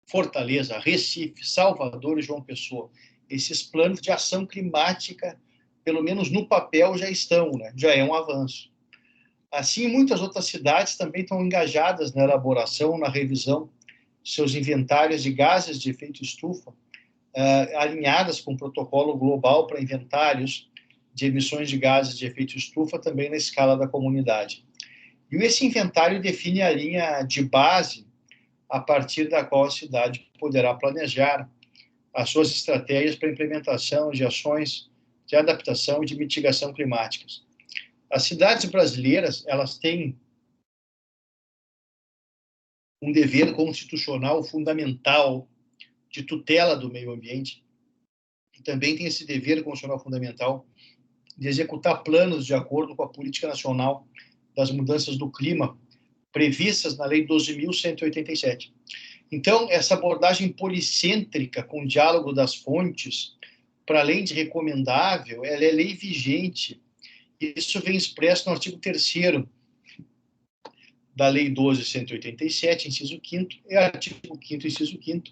Fortaleza, Recife, Salvador e João Pessoa. Esses planos de ação climática, pelo menos no papel, já estão, né? Já é um avanço. Assim, muitas outras cidades também estão engajadas na elaboração, na revisão de seus inventários de gases de efeito estufa, alinhadas com o protocolo global para inventários de emissões de gases de efeito estufa, também na escala da comunidade. E esse inventário define a linha de base a partir da qual a cidade poderá planejar as suas estratégias para implementação de ações de adaptação e de mitigação climáticas. As cidades brasileiras, elas têm um dever constitucional fundamental de tutela do meio ambiente, e também tem esse dever constitucional fundamental de executar planos de acordo com a política nacional das mudanças do clima, previstas na Lei 12.187. Então, essa abordagem policêntrica com o diálogo das fontes, para além de recomendável, ela é lei vigente. Isso vem expresso no artigo 3º da Lei 12.187, inciso 5º, e artigo 5º, inciso 5º,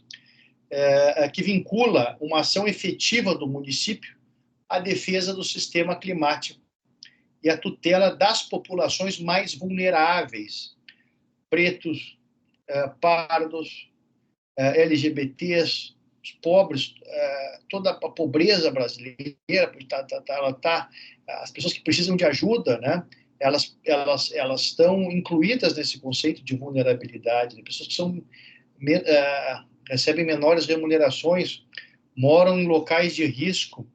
que vincula uma ação efetiva do município à defesa do sistema climático e à tutela das populações mais vulneráveis, pretos, pardos, LGBTs, os pobres, toda a pobreza brasileira, as pessoas que precisam de ajuda, né? Elas estão incluídas nesse conceito de vulnerabilidade, né? Pessoas que recebem menores remunerações, moram em locais de risco,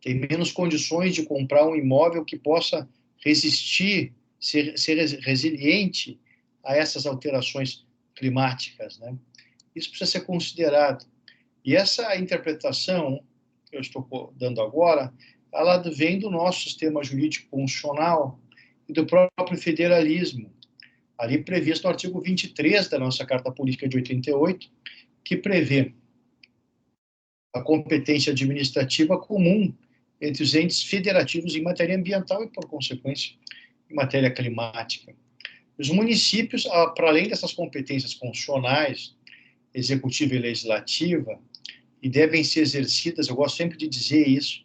têm menos condições de comprar um imóvel que possa resistir, ser resiliente a essas alterações climáticas, né? Isso precisa ser considerado. E essa interpretação que eu estou dando agora, ela vem do nosso sistema jurídico constitucional e do próprio federalismo, ali previsto no artigo 23 da nossa Carta Política de 88, que prevê a competência administrativa comum entre os entes federativos em matéria ambiental e, por consequência, em matéria climática. Os municípios, para além dessas competências constitucionais, executiva e legislativa, e devem ser exercidas, eu gosto sempre de dizer isso,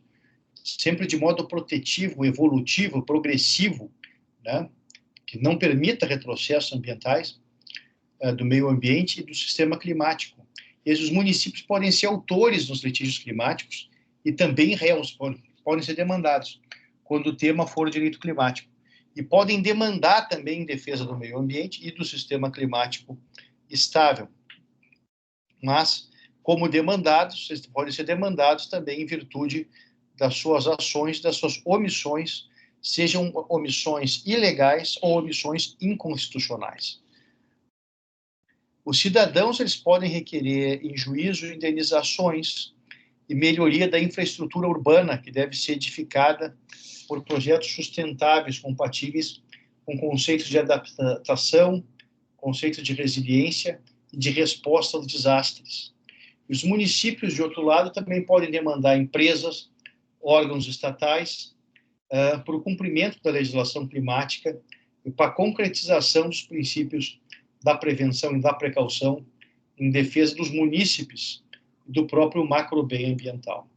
sempre de modo protetivo, evolutivo, progressivo, né? Que não permita retrocessos ambientais do meio ambiente e do sistema climático. E os municípios podem ser autores nos litígios climáticos e também réus, podem ser demandados, quando o tema for direito climático. E podem demandar também em defesa do meio ambiente e do sistema climático estável. Mas, como demandados, eles podem ser demandados também em virtude das suas ações, das suas omissões, sejam omissões ilegais ou omissões inconstitucionais. Os cidadãos, eles podem requerer em juízo indenizações e melhoria da infraestrutura urbana, que deve ser edificada por projetos sustentáveis, compatíveis com conceitos de adaptação, conceitos de resiliência e de resposta aos desastres. Os municípios, de outro lado, também podem demandar empresas, órgãos estatais, para o cumprimento da legislação climática e para a concretização dos princípios da prevenção e da precaução em defesa dos munícipes e do próprio macro-bem ambiental.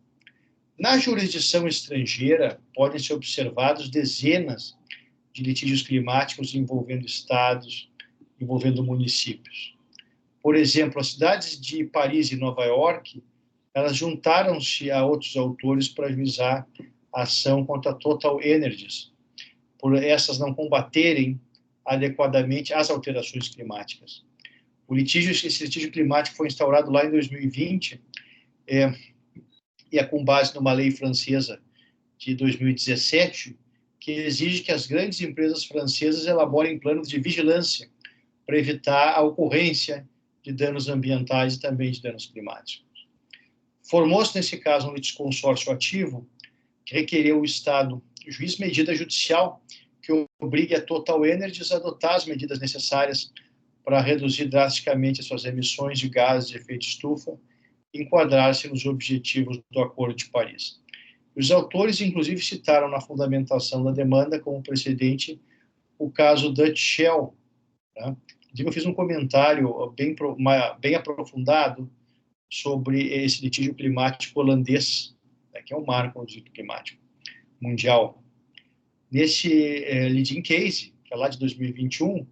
Na jurisdição estrangeira, podem ser observados dezenas de litígios climáticos envolvendo estados, envolvendo municípios. Por exemplo, as cidades de Paris e Nova York, elas juntaram-se a outros autores para ajuizar a ação contra a Total Energies, por essas não combaterem adequadamente as alterações climáticas. Esse litígio climático foi instaurado lá em 2020, e é com base numa lei francesa de 2017, que exige que as grandes empresas francesas elaborem planos de vigilância para evitar a ocorrência de danos ambientais e também de danos climáticos. Formou-se, nesse caso, um litisconsórcio ativo que requereu o Estado, juiz medida judicial, que obrigue a Total Energies a adotar as medidas necessárias para reduzir drasticamente as suas emissões de gases de efeito estufa e enquadrar-se nos objetivos do Acordo de Paris. Os autores, inclusive, citaram na fundamentação da demanda como precedente o caso Dutch Shell. Tá? Eu fiz um comentário bem aprofundado sobre esse litígio climático holandês, né, que é um marco no litígio climático mundial. Nesse leading case, que é lá de 2021, o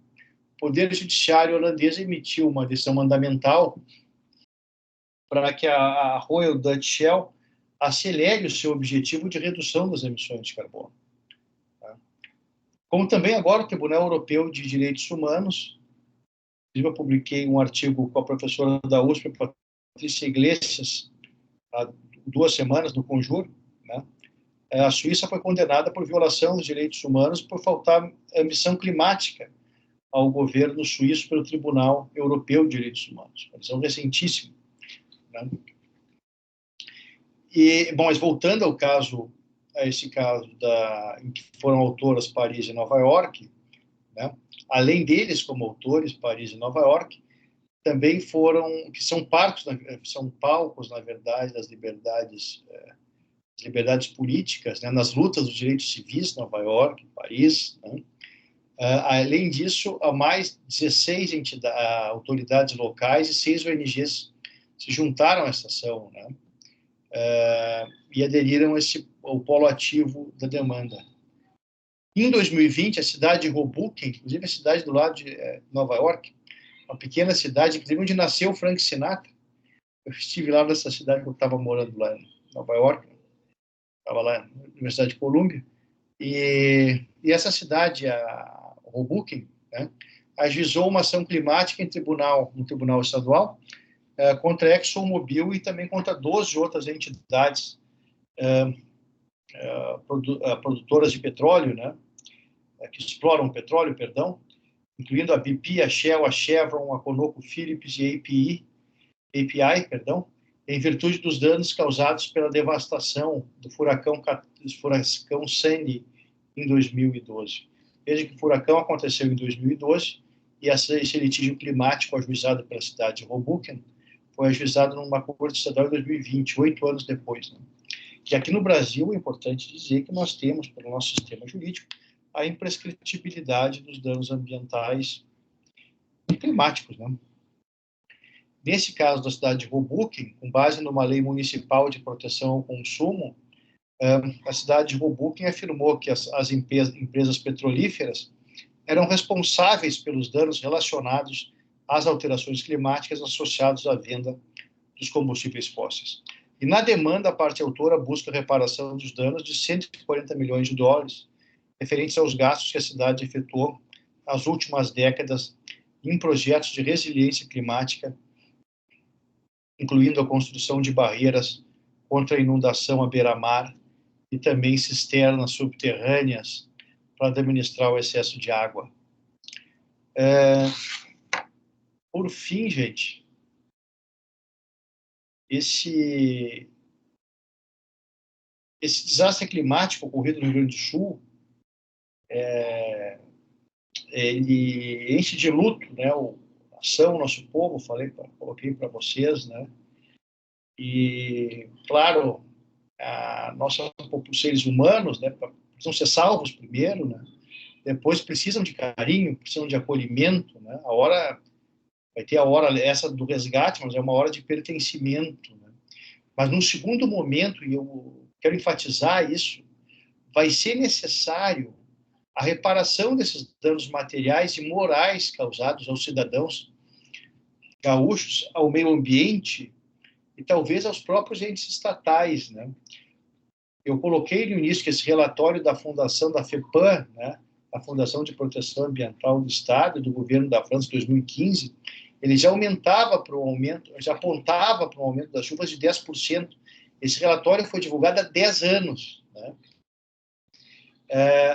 Poder Judiciário holandês emitiu uma decisão mandamental para que a Royal Dutch Shell acelere o seu objetivo de redução das emissões de carbono. Tá? Como também agora o Tribunal Europeu de Direitos Humanos, eu publiquei um artigo com a professora da USP, Patrícia Iglesias, há 2 semanas, no Conjuro, né? A Suíça foi condenada por violação dos direitos humanos por faltar ambição climática ao governo suíço pelo Tribunal Europeu de Direitos Humanos. Uma decisão recentíssima. Né? Mas voltando ao caso, a esse caso em que foram autoras Paris e Nova York, né? Além deles como autores, Paris e Nova York, também que são palcos, na verdade, das liberdades políticas, né? Nas lutas dos direitos civis, Nova York, Paris. Né? Além disso, há mais 16 autoridades locais e 6 ONGs se juntaram a essa ação, né? E aderiram ao polo ativo da demanda. Em 2020, a cidade de Hoboken, inclusive a cidade do lado de Nova York, uma pequena cidade, inclusive onde nasceu Frank Sinatra. Eu estive lá nessa cidade que eu estava morando lá em Nova York, estava lá na Universidade de Columbia, e essa cidade, a Hoboken, né, ajuizou uma ação climática no tribunal estadual, contra a ExxonMobil e também contra 12 outras entidades produtoras de petróleo, né, que exploram petróleo, incluindo a BP, a Shell, a Chevron, a ConocoPhillips e a API, em virtude dos danos causados pela devastação do furacão Sandy em 2012. Veja que o furacão aconteceu em 2012 e esse litígio climático ajuizado pela cidade de Hoboken foi ajuizado numa corte estadual em 2020, 8 anos depois. Né? E aqui no Brasil é importante dizer que nós temos, pelo nosso sistema jurídico, a imprescritibilidade dos danos ambientais e climáticos. Né? Nesse caso da cidade de Hoboken, com base numa lei municipal de proteção ao consumo, a cidade de Hoboken afirmou que as empresas petrolíferas eram responsáveis pelos danos relacionados às alterações climáticas associados à venda dos combustíveis fósseis. E na demanda, a parte autora busca reparação dos danos de 140 milhões de dólares, referentes aos gastos que a cidade efetuou nas últimas décadas em projetos de resiliência climática, incluindo a construção de barreiras contra a inundação à beira-mar e também cisternas subterrâneas para administrar o excesso de água. Por fim, gente, esse desastre climático ocorrido no Rio Grande do Sul, ele enche de luto, né, a ação, o nosso povo, coloquei para vocês, né, e, claro, os seres humanos, né, precisam ser salvos primeiro, né, depois precisam de carinho, precisam de acolhimento, né, vai ter a hora essa do resgate, mas é uma hora de pertencimento, né, mas num segundo momento, e eu quero enfatizar isso, vai ser necessário a reparação desses danos materiais e morais causados aos cidadãos gaúchos, ao meio ambiente e talvez aos próprios entes estatais, né? Eu coloquei no início que esse relatório da fundação da FEPAM, né, a Fundação de Proteção Ambiental do Estado e do Governo da França, 2015, ele já aumentava para o aumento, já apontava para o aumento das chuvas de 10%. Esse relatório foi divulgado há 10 anos, né?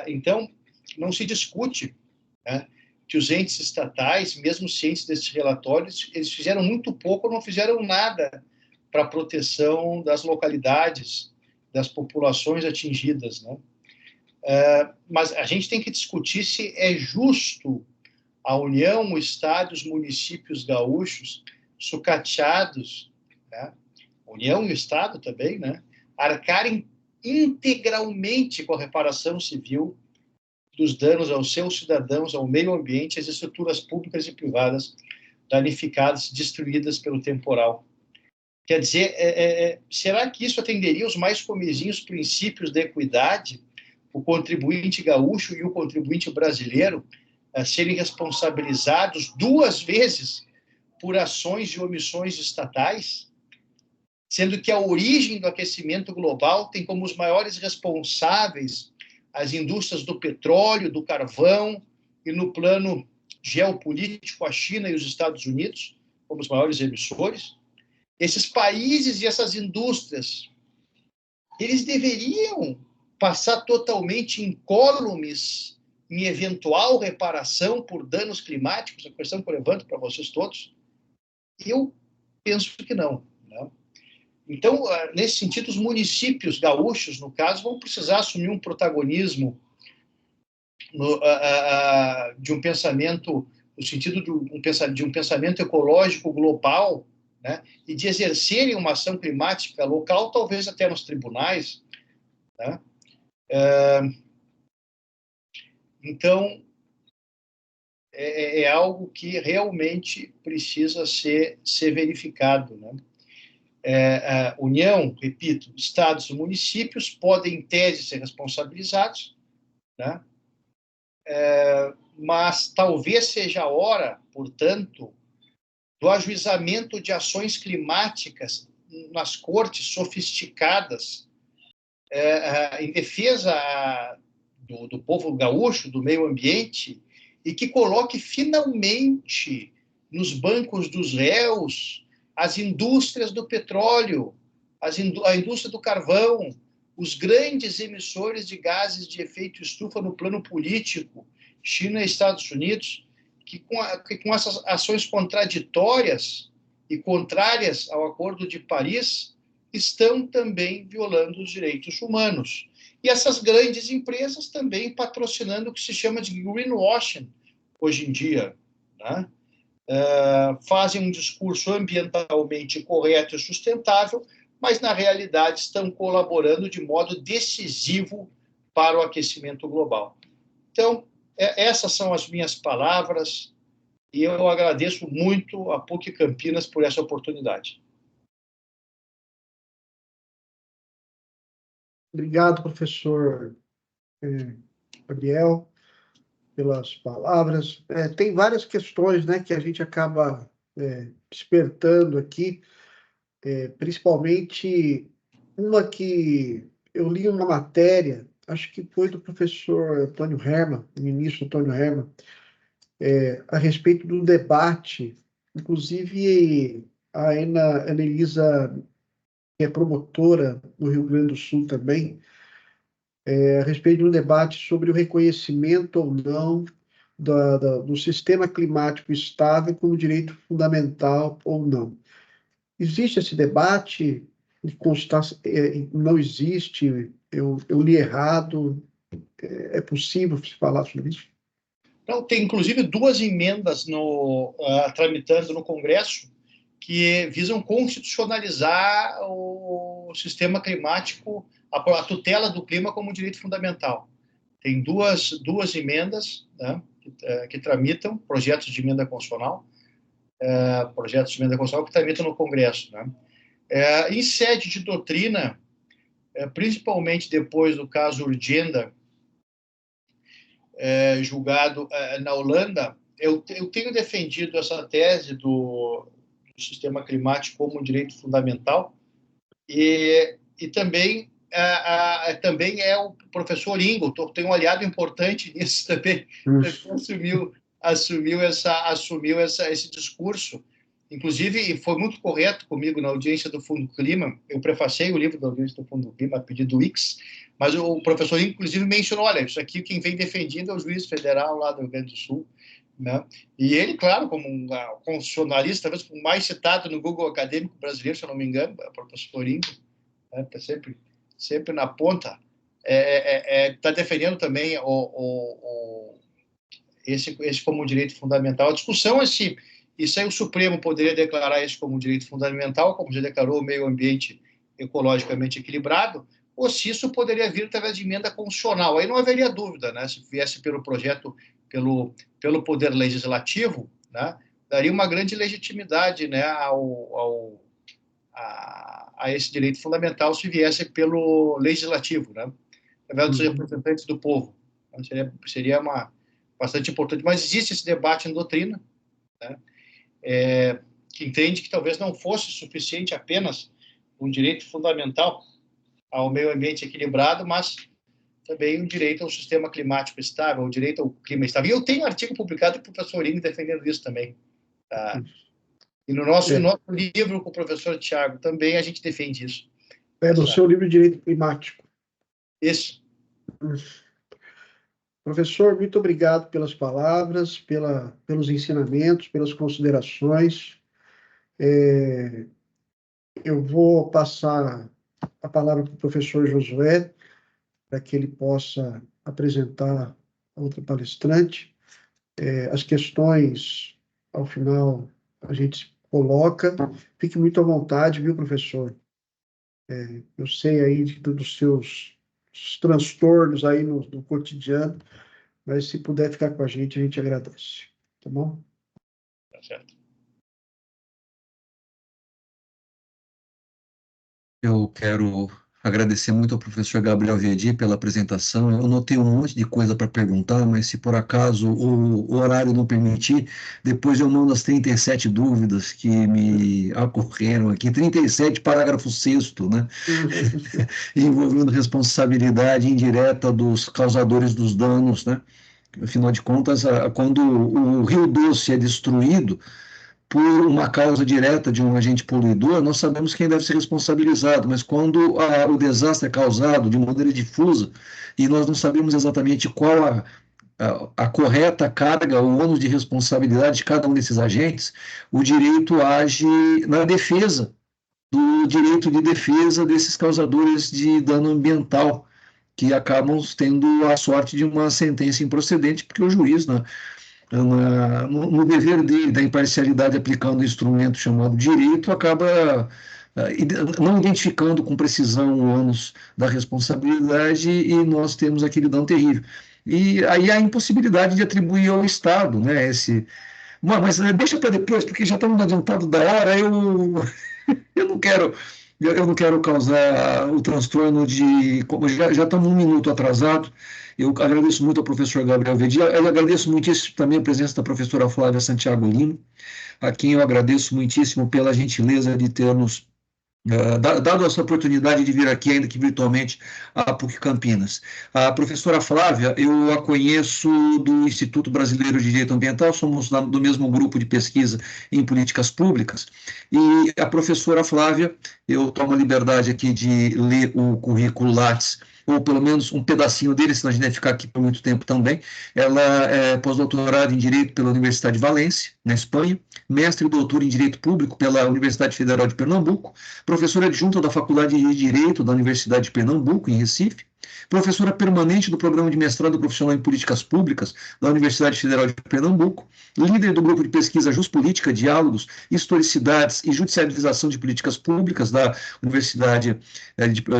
Então, não se discute, né, que os entes estatais, mesmo cientes desses relatórios, eles fizeram muito pouco ou não fizeram nada para a proteção das localidades, das populações atingidas, né? Mas a gente tem que discutir se é justo a União, o Estado, os municípios gaúchos, sucateados, né? A União e o Estado também, né, arcarem integralmente com a reparação civil dos danos aos seus cidadãos, ao meio ambiente, às estruturas públicas e privadas danificadas, destruídas pelo temporal. Quer dizer, será que isso atenderia os mais comezinhos princípios da equidade, o contribuinte gaúcho e o contribuinte brasileiro a serem responsabilizados 2 vezes por ações e omissões estatais, sendo que a origem do aquecimento global tem como os maiores responsáveis as indústrias do petróleo, do carvão, e no plano geopolítico a China e os Estados Unidos como os maiores emissores. Esses países e essas indústrias, eles deveriam passar totalmente incólumes em eventual reparação por danos climáticos, a questão que eu levanto para vocês todos? Eu penso que não, né? Então, nesse sentido, os municípios gaúchos, no caso, vão precisar assumir um protagonismo de um pensamento, no sentido de um pensamento ecológico global, né, e de exercerem uma ação climática local, talvez até nos tribunais, né? Então, é algo que realmente precisa ser verificado, né? União, repito, estados e municípios podem, em tese, ser responsabilizados, né? Mas talvez seja a hora, portanto, do ajuizamento de ações climáticas nas cortes sofisticadas, em defesa do povo gaúcho, do meio ambiente, e que coloque finalmente nos bancos dos réus as indústrias do petróleo, a indústria do carvão, os grandes emissores de gases de efeito estufa no plano político, China e Estados Unidos, que com essas ações contraditórias e contrárias ao Acordo de Paris, estão também violando os direitos humanos. E essas grandes empresas também patrocinando o que se chama de greenwashing hoje em dia, né? Fazem um discurso ambientalmente correto e sustentável, mas na realidade estão colaborando de modo decisivo para o aquecimento global. Então, essas são as minhas palavras e eu agradeço muito a PUC Campinas por essa oportunidade. Obrigado, professor Gabriel, pelas palavras. Tem várias questões, né, que a gente acaba despertando aqui, principalmente uma que eu li uma matéria, acho que foi do professor Antônio Herman, ministro Antônio Herman, a respeito do debate, inclusive a Ana Elisa, que é promotora no Rio Grande do Sul também, a respeito de um debate sobre o reconhecimento ou não do sistema climático estável como direito fundamental ou não. Existe esse debate? Não existe? Eu li errado? É possível se falar sobre isso? Então, tem inclusive 2 emendas tramitando no Congresso que visam constitucionalizar o sistema climático, a tutela do clima como direito fundamental. Tem duas emendas, né, que tramitam, projetos de emenda constitucional, que tramitam no Congresso, né? Em sede de doutrina, principalmente depois do caso Urgenda, julgado na Holanda, eu tenho defendido essa tese do sistema climático como um direito fundamental, e também é o professor Ingo, tem um aliado importante nisso também, assumiu esse discurso. Inclusive, foi muito correto comigo na audiência do Fundo Clima. Eu prefacei o livro da audiência do Fundo Clima a pedido do X, mas o professor Ingo, inclusive, mencionou, olha, isso aqui quem vem defendendo é o juiz federal lá do Rio Grande do Sul, né? E ele, claro, como um constitucionalista, talvez o mais citado no Google Acadêmico Brasileiro, se eu não me engano, é o professor Ingo, né? Tá sempre na ponta, está defendendo também esse como um direito fundamental. A discussão é se isso aí o Supremo poderia declarar isso como um direito fundamental, como já declarou o meio ambiente ecologicamente equilibrado, ou se isso poderia vir através de emenda constitucional. Aí não haveria dúvida, né? Se viesse pelo projeto, pelo Poder Legislativo, né? Daria uma grande legitimidade, né, a esse direito fundamental se viesse pelo Legislativo, né? Através dos representantes do povo. Então, seria bastante importante. Mas existe esse debate em doutrina, né? Que entende que talvez não fosse suficiente apenas um direito fundamental ao meio ambiente equilibrado, mas também o direito ao sistema climático estável, o direito ao clima estável. E eu tenho um artigo publicado do professor Ingo defendendo isso também. Tá? E no nosso livro com o professor Tiago também a gente defende isso. No seu livro de Direito Climático. Isso. Professor, muito obrigado pelas palavras, pelos ensinamentos, pelas considerações. Eu vou passar a palavra para o professor Josué, para que ele possa apresentar a outra palestrante. As questões, ao final, a gente coloca. Fique muito à vontade, viu, professor? Eu sei aí dos seus transtornos aí no cotidiano, mas se puder ficar com a gente agradece. Tá bom? Tá certo. Eu quero agradecer muito ao professor Gabriel Viedi pela apresentação. Eu notei um monte de coisa para perguntar, mas se por acaso o horário não permitir, depois eu mando as 37 dúvidas que me ocorreram aqui. 37, parágrafo 6º, né? Envolvendo responsabilidade indireta dos causadores dos danos, né? Afinal de contas, quando o Rio Doce é destruído por uma causa direta de um agente poluidor, nós sabemos quem deve ser responsabilizado, mas quando o desastre é causado de maneira difusa e nós não sabemos exatamente qual a correta carga, o ônus de responsabilidade de cada um desses agentes, o direito age na defesa do direito de defesa desses causadores de dano ambiental, que acabam tendo a sorte de uma sentença improcedente, porque o juiz, no dever dele, da imparcialidade aplicando o instrumento chamado direito, acaba não identificando com precisão o ônus da responsabilidade e nós temos aquele dano terrível. E aí a impossibilidade de atribuir ao Estado, né, mas deixa para depois, porque já estamos adiantados da hora, eu não quero... Eu não quero causar o transtorno de... Já estamos 1 minuto atrasado. Eu agradeço muito ao professor Gabriel Viedi. Eu agradeço muitíssimo também a presença da professora Flávia Santiago Lima, a quem eu agradeço muitíssimo pela gentileza de ter nos dado essa oportunidade de vir aqui, ainda que virtualmente, à PUC Campinas. A professora Flávia, eu a conheço do Instituto Brasileiro de Direito Ambiental, somos do mesmo grupo de pesquisa em políticas públicas, e a professora Flávia, eu tomo a liberdade aqui de ler o currículo Lattes, ou pelo menos um pedacinho dele, senão a gente vai ficar aqui por muito tempo também. Ela é pós-doutorada em Direito pela Universidade de Valência, na Espanha, mestre e doutor em Direito Público pela Universidade Federal de Pernambuco, professora adjunta da Faculdade de Direito da Universidade de Pernambuco, em Recife, professora permanente do Programa de Mestrado Profissional em Políticas Públicas da Universidade Federal de Pernambuco, líder do grupo de pesquisa Juspolítica, Diálogos, Historicidades e Judicialização de Políticas Públicas da Universidade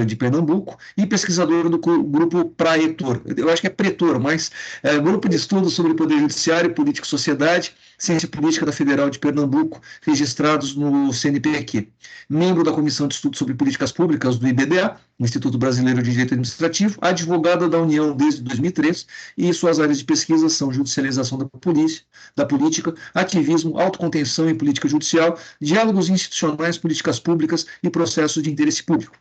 de Pernambuco e pesquisadora do grupo Praetor, eu acho que é Pretor, mas Grupo de Estudos sobre Poder Judiciário, Política e Sociedade, Ciência Política da Federal de Pernambuco, registrados no CNPq. Membro da Comissão de Estudos sobre Políticas Públicas do IBDA, Instituto Brasileiro de Direito Administrativo, advogada da União desde 2003, e suas áreas de pesquisa são judicialização da política, ativismo, autocontenção e política judicial, diálogos institucionais, políticas públicas e processos de interesse público.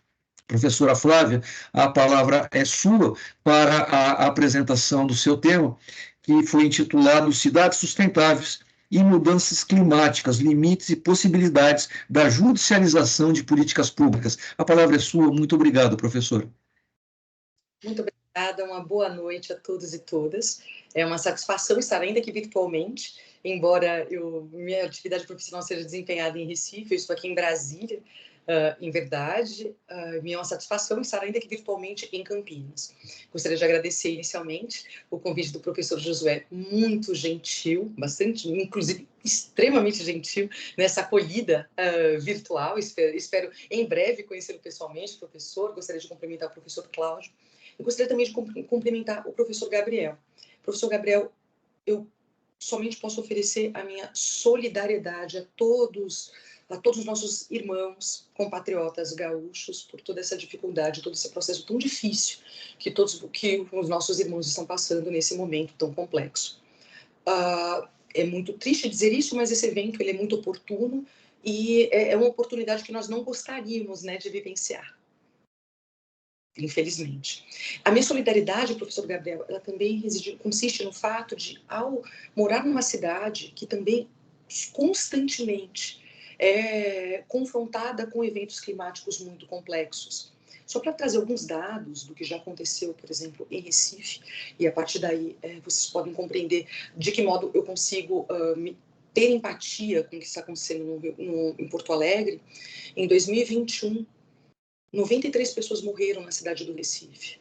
Professora Flávia, a palavra é sua para a apresentação do seu tema, que foi intitulado Cidades Sustentáveis e Mudanças Climáticas, Limites e Possibilidades da Judicialização de Políticas Públicas. A palavra é sua. Muito obrigado, professor. Muito obrigada, uma boa noite a todos e todas. É uma satisfação estar ainda aqui virtualmente, embora minha atividade profissional seja desempenhada em Recife, eu estou aqui em Brasília, em verdade, me é uma satisfação estar ainda aqui virtualmente em Campinas. Gostaria de agradecer inicialmente o convite do professor Josué, muito gentil, bastante, inclusive extremamente gentil, nessa acolhida virtual. Espero em breve conhecê-lo pessoalmente, professor. Gostaria de cumprimentar o professor Cláudio. Eu gostaria também de cumprimentar o professor Gabriel. Professor Gabriel, eu somente posso oferecer a minha solidariedade a todos os nossos irmãos, compatriotas gaúchos, por toda essa dificuldade, todo esse processo tão difícil que os nossos irmãos estão passando nesse momento tão complexo. É muito triste dizer isso, mas esse evento ele é muito oportuno e é uma oportunidade que nós não gostaríamos, né, de vivenciar, infelizmente. A minha solidariedade, professor Gabriel, ela também consiste no fato de, ao morar numa cidade que também constantemente é confrontada com eventos climáticos muito complexos. Só para trazer alguns dados do que já aconteceu, por exemplo, em Recife, e a partir daí vocês podem compreender de que modo eu consigo ter empatia com o que está acontecendo em Porto Alegre. Em 2021, 93 pessoas morreram na cidade do Recife,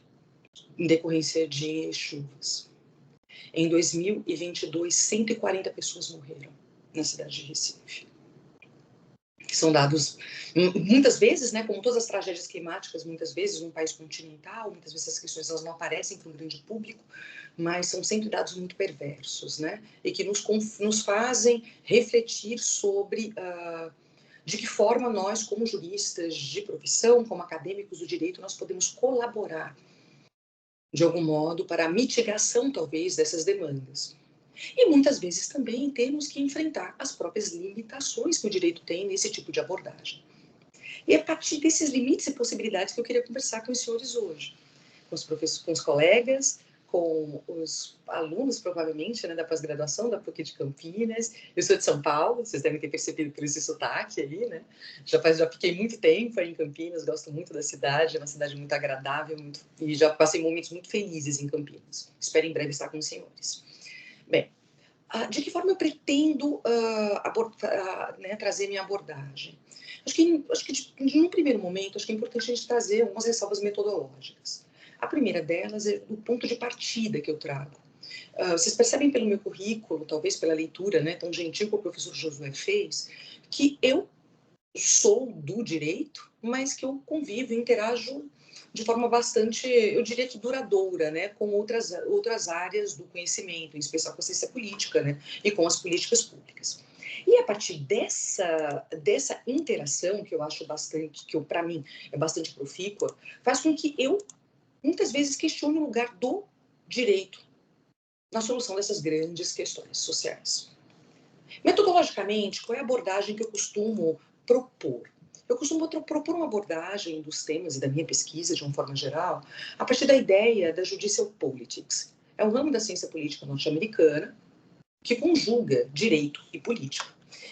em decorrência de chuvas. Em 2022, 140 pessoas morreram na cidade de Recife. Que são dados, muitas vezes, né, como todas as tragédias climáticas, muitas vezes num país continental, muitas vezes essas questões elas não aparecem para um grande público, mas são sempre dados muito perversos, né, e que nos fazem refletir sobre de que forma nós, como juristas de profissão, como acadêmicos do direito, nós podemos colaborar, de algum modo, para a mitigação, talvez, dessas demandas. E muitas vezes também temos que enfrentar as próprias limitações que o direito tem nesse tipo de abordagem. E é a partir desses limites e possibilidades que eu queria conversar com os senhores hoje, com os professores, com os colegas, com os alunos, provavelmente, né, da pós-graduação da PUC de Campinas. Eu sou de São Paulo, vocês devem ter percebido por esse sotaque aí, né? Já fiquei muito tempo aí em Campinas, gosto muito da cidade, é uma cidade muito agradável, e já passei momentos muito felizes em Campinas. Espero em breve estar com os senhores. Bem, de que forma eu pretendo né, trazer minha abordagem? Acho que num primeiro momento, acho que é importante a gente trazer algumas ressalvas metodológicas. A primeira delas é o ponto de partida que eu trago. Vocês percebem pelo meu currículo, talvez pela leitura, né, tão gentil que o professor Josué fez, que eu sou do direito, mas que eu convivo e interajo de forma bastante, eu diria que duradoura, né, com outras áreas do conhecimento, em especial com a ciência política, né, e com as políticas públicas. E a partir dessa interação, que eu acho bastante, que para mim é bastante profícua, faz com que eu, muitas vezes, questione o lugar do direito na solução dessas grandes questões sociais. Metodologicamente, qual é a abordagem que eu costumo propor? Eu costumo propor uma abordagem dos temas e da minha pesquisa, de uma forma geral, a partir da ideia da judicial politics. É um ramo da ciência política norte-americana que conjuga direito e política,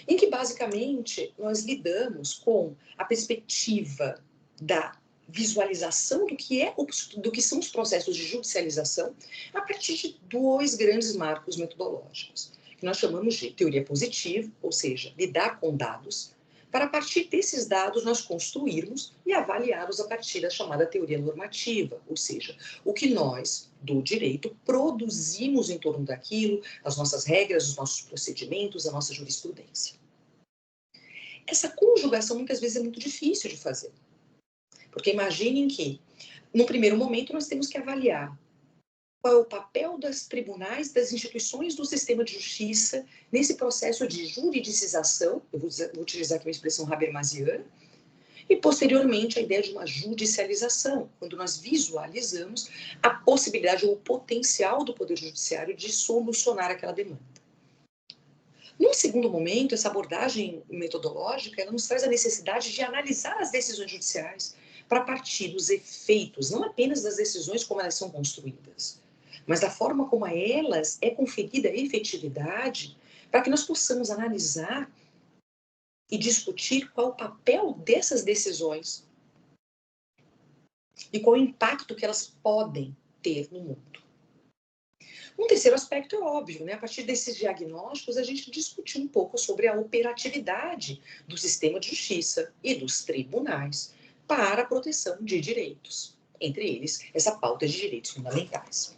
em que, basicamente, nós lidamos com a perspectiva da visualização do que são os processos de judicialização a partir de dois grandes marcos metodológicos, que nós chamamos de teoria positiva, ou seja, lidar com dados, para a partir desses dados nós construirmos e avaliarmos a partir da chamada teoria normativa, ou seja, o que nós, do direito, produzimos em torno daquilo, as nossas regras, os nossos procedimentos, a nossa jurisprudência. Essa conjugação muitas vezes é muito difícil de fazer, porque imaginem que, no primeiro momento, nós temos que avaliar qual é o papel dos tribunais, das instituições do sistema de justiça nesse processo de juridicização, eu vou utilizar aqui uma expressão habermasiana, e posteriormente a ideia de uma judicialização, quando nós visualizamos a possibilidade ou o potencial do Poder Judiciário de solucionar aquela demanda. Num segundo momento, essa abordagem metodológica, ela nos traz a necessidade de analisar as decisões judiciais para partir dos efeitos, não apenas das decisões como elas são construídas, mas da forma como a elas é conferida efetividade, para que nós possamos analisar e discutir qual o papel dessas decisões e qual o impacto que elas podem ter no mundo. Um terceiro aspecto é óbvio, né? A partir desses diagnósticos, a gente discutiu um pouco sobre a operatividade do sistema de justiça e dos tribunais para a proteção de direitos, entre eles essa pauta de direitos fundamentais.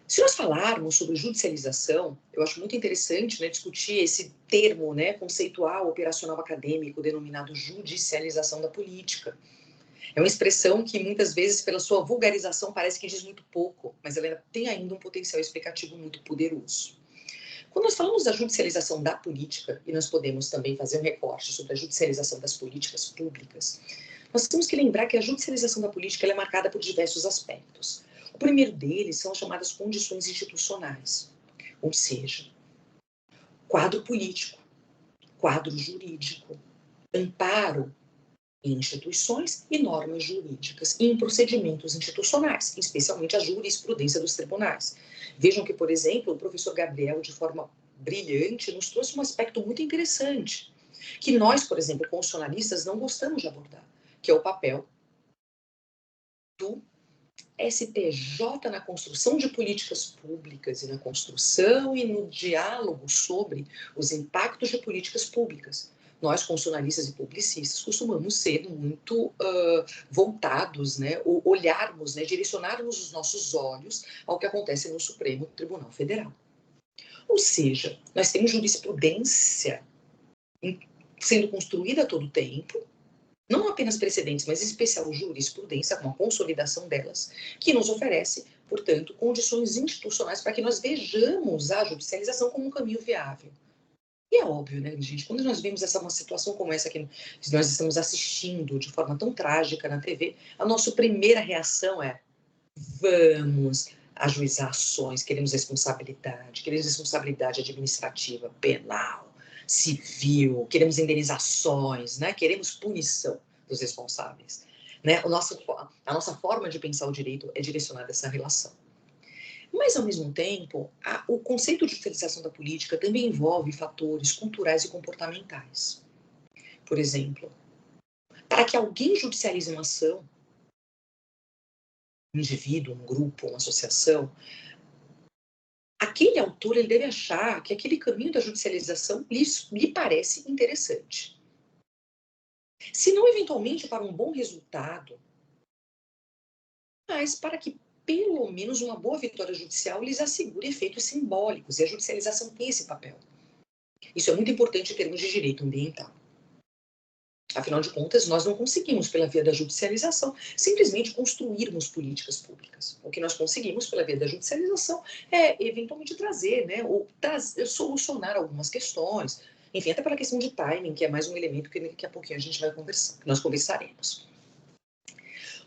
Se nós falarmos sobre judicialização, eu acho muito interessante, né, discutir esse termo, né, conceitual, operacional acadêmico, denominado judicialização da política. É uma expressão que muitas vezes, pela sua vulgarização, parece que diz muito pouco, mas ela tem ainda um potencial explicativo muito poderoso. Quando nós falamos da judicialização da política, e nós podemos também fazer um recorte sobre a judicialização das políticas públicas, nós temos que lembrar que a judicialização da política ela é marcada por diversos aspectos. O primeiro deles são as chamadas condições institucionais, ou seja, quadro político, quadro jurídico, amparo em instituições e normas jurídicas e em procedimentos institucionais, especialmente a jurisprudência dos tribunais. Vejam que, por exemplo, o professor Gabriel, de forma brilhante, nos trouxe um aspecto muito interessante, que nós, por exemplo, constitucionalistas, não gostamos de abordar, que é o papel do STJ na construção de políticas públicas e na construção e no diálogo sobre os impactos de políticas públicas. Nós, constitucionalistas e publicistas, costumamos ser muito voltados, né, ou olharmos, né, direcionarmos os nossos olhos ao que acontece no Supremo Tribunal Federal. Ou seja, nós temos jurisprudência sendo construída a todo tempo, não apenas precedentes, mas em especial jurisprudência, com a consolidação delas, que nos oferece, portanto, condições institucionais para que nós vejamos a judicialização como um caminho viável. E é óbvio, né, gente, quando nós vemos uma situação como essa que nós estamos assistindo de forma tão trágica na TV, a nossa primeira reação é: vamos ajuizar ações, queremos responsabilidade administrativa, penal, civil, queremos indenizações, né? Queremos punição dos responsáveis. Né? A nossa forma de pensar o direito é direcionada a essa relação. Mas, ao mesmo tempo, o conceito de judicialização da política também envolve fatores culturais e comportamentais. Por exemplo, para que alguém judicialize uma ação, um indivíduo, um grupo, uma associação, aquele autor ele deve achar que aquele caminho da judicialização lhe parece interessante. Se não eventualmente para um bom resultado, mas para que pelo menos uma boa vitória judicial lhes assegure efeitos simbólicos, e a judicialização tem esse papel. Isso é muito importante em termos de direito ambiental. Afinal de contas, nós não conseguimos, pela via da judicialização, simplesmente construirmos políticas públicas. O que nós conseguimos, pela via da judicialização, é, eventualmente, trazer, né, ou solucionar algumas questões, enfim, até pela questão de timing, que é mais um elemento que daqui a pouquinho a gente vai conversar, que nós conversaremos.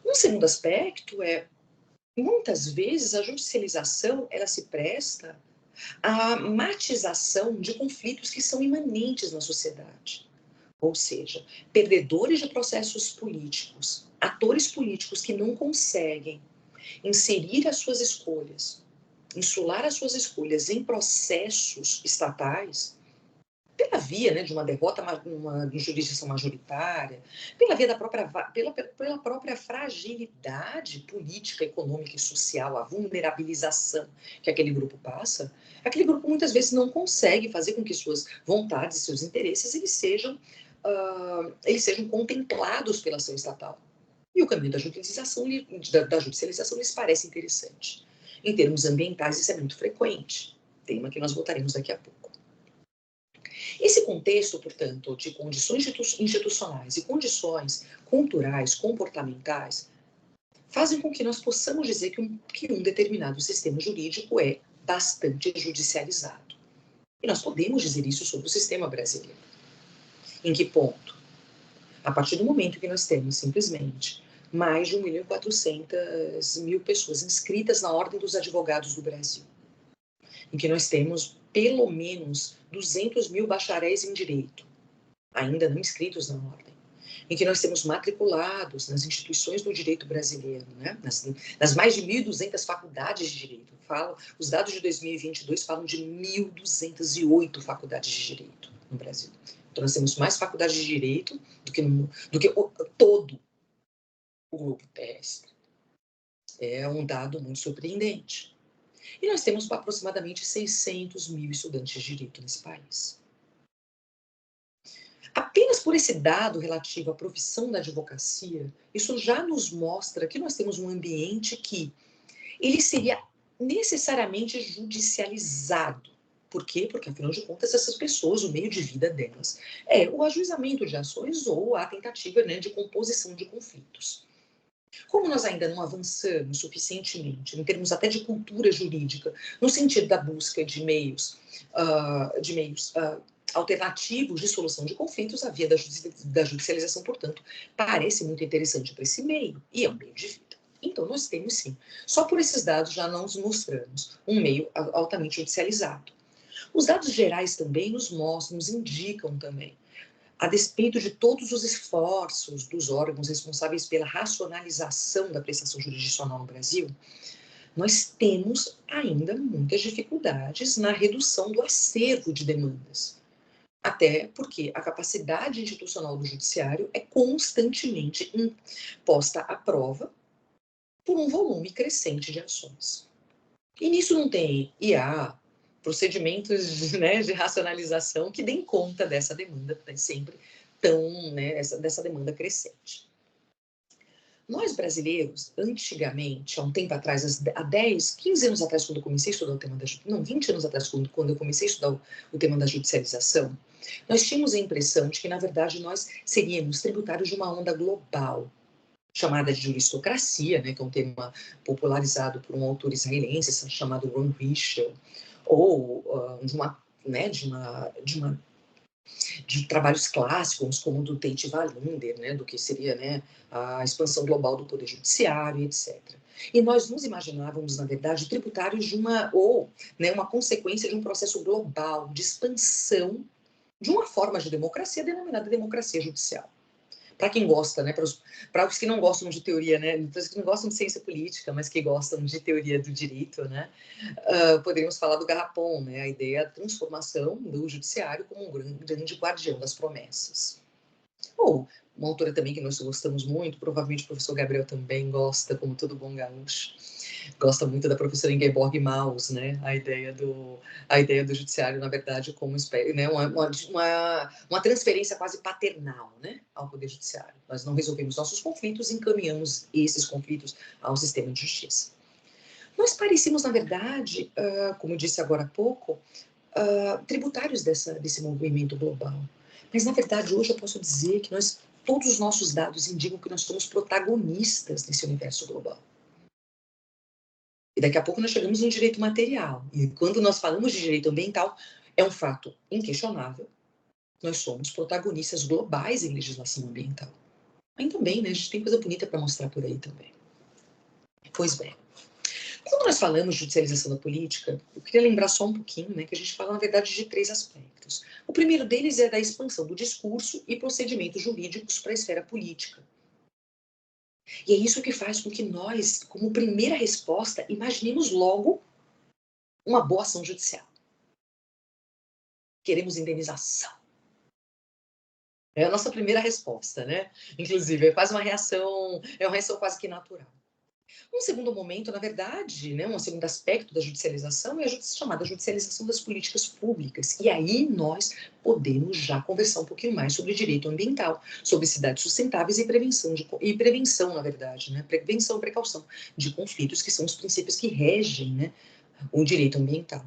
Um segundo aspecto é, muitas vezes, a judicialização, ela se presta à matização de conflitos que são imanentes na sociedade. Ou seja, perdedores de processos políticos, atores políticos que não conseguem inserir as suas escolhas, insular as suas escolhas em processos estatais, pela via, né, de uma derrota de jurisdição majoritária, pela via pela própria fragilidade política, econômica e social, a vulnerabilização que aquele grupo passa, aquele grupo muitas vezes não consegue fazer com que suas vontades e seus interesses eles sejam contemplados pela ação estatal. E o caminho da judicialização lhes parece interessante. Em termos ambientais, isso é muito frequente, tema que nós voltaremos daqui a pouco. Esse contexto, portanto, de condições institucionais e condições culturais, comportamentais, fazem com que nós possamos dizer que um determinado sistema jurídico é bastante judicializado. E nós podemos dizer isso sobre o sistema brasileiro. Em que ponto? A partir do momento que nós temos, simplesmente, mais de 1.400.000 pessoas inscritas na Ordem dos Advogados do Brasil, em que nós temos, pelo menos, 200.000 bacharéis em direito, ainda não inscritos na Ordem, em que nós temos matriculados nas instituições do direito brasileiro, né? nas mais de 1.200 faculdades de direito. Os dados de 2022 falam de 1.208 faculdades de direito no Brasil. Então, nós temos mais faculdades de direito do que todo o globo terrestre. É um dado muito surpreendente. E nós temos aproximadamente 600.000 estudantes de direito nesse país. Apenas por esse dado relativo à profissão da advocacia, isso já nos mostra que nós temos um ambiente que ele seria necessariamente judicializado. Por quê? Porque, afinal de contas, essas pessoas, o meio de vida delas é o ajuizamento de ações ou a tentativa, né, de composição de conflitos. Como nós ainda não avançamos suficientemente, em termos até de cultura jurídica, no sentido da busca de meios alternativos de solução de conflitos, a via da judicialização, portanto, parece muito interessante para esse meio, e é um meio de vida. Então, nós temos sim, só por esses dados já nos mostramos um meio altamente judicializado. Os dados gerais também nos mostram, nos indicam também, a despeito de todos os esforços dos órgãos responsáveis pela racionalização da prestação jurisdicional no Brasil, nós temos ainda muitas dificuldades na redução do acervo de demandas. Até porque a capacidade institucional do judiciário é constantemente posta à prova por um volume crescente de ações. E nisso não tem IA, procedimentos, né, de racionalização que deem conta dessa demanda, sempre tão, né, dessa demanda crescente. Nós brasileiros, antigamente, há um tempo atrás, há 10, 15 anos atrás, quando eu comecei a estudar o tema da judicialização, não, 20 anos atrás, quando eu comecei a estudar o tema da judicialização, nós tínhamos a impressão de que, na verdade, nós seríamos tributários de uma onda global, chamada de juristocracia, né, que é um tema popularizado por um autor israelense chamado Ron Heschel, ou de trabalhos clássicos, como o do Tate Wallander, né, do que seria, né, a expansão global do poder judiciário, etc. E nós nos imaginávamos, na verdade, tributários de uma consequência de um processo global de expansão de uma forma de democracia denominada democracia judicial. Para quem gosta, né, para os que não gostam de teoria, né, para os que não gostam de ciência política, mas que gostam de teoria do direito, né, poderíamos falar do Garrapon, né, a ideia da transformação do judiciário como um grande guardião das promessas. Ou uma autora também que nós gostamos muito, provavelmente o professor Gabriel também gosta, como todo bom gaúcho, gosta muito da professora Ingeborg Maus, né, a ideia do judiciário, na verdade, como né, uma transferência quase paternal, né, ao poder judiciário. Nós não resolvemos nossos conflitos, encaminhamos esses conflitos ao sistema de justiça. Nós parecemos, na verdade, como eu disse agora há pouco, tributários desse movimento global. Mas, na verdade, hoje eu posso dizer que todos os nossos dados indicam que nós somos protagonistas desse universo global. E daqui a pouco nós chegamos no direito material. E quando nós falamos de direito ambiental, é um fato inquestionável. Nós somos protagonistas globais em legislação ambiental. Mas também, né, a gente tem coisa bonita para mostrar por aí também. Pois bem, quando nós falamos de judicialização da política, eu queria lembrar só um pouquinho, né, que a gente fala, na verdade, de 3 aspectos. O primeiro deles é da expansão do discurso e procedimentos jurídicos para a esfera política. E é isso que faz com que nós, como primeira resposta, imaginemos logo uma boa ação judicial. Queremos indenização. É a nossa primeira resposta, né? Inclusive, é quase uma reação quase que natural. Um segundo momento, na verdade, né, um segundo aspecto da judicialização é a chamada judicialização das políticas públicas. E aí nós podemos já conversar um pouquinho mais sobre direito ambiental, sobre cidades sustentáveis e prevenção, na verdade, né, prevenção e precaução de conflitos, que são os princípios que regem, né, o direito ambiental.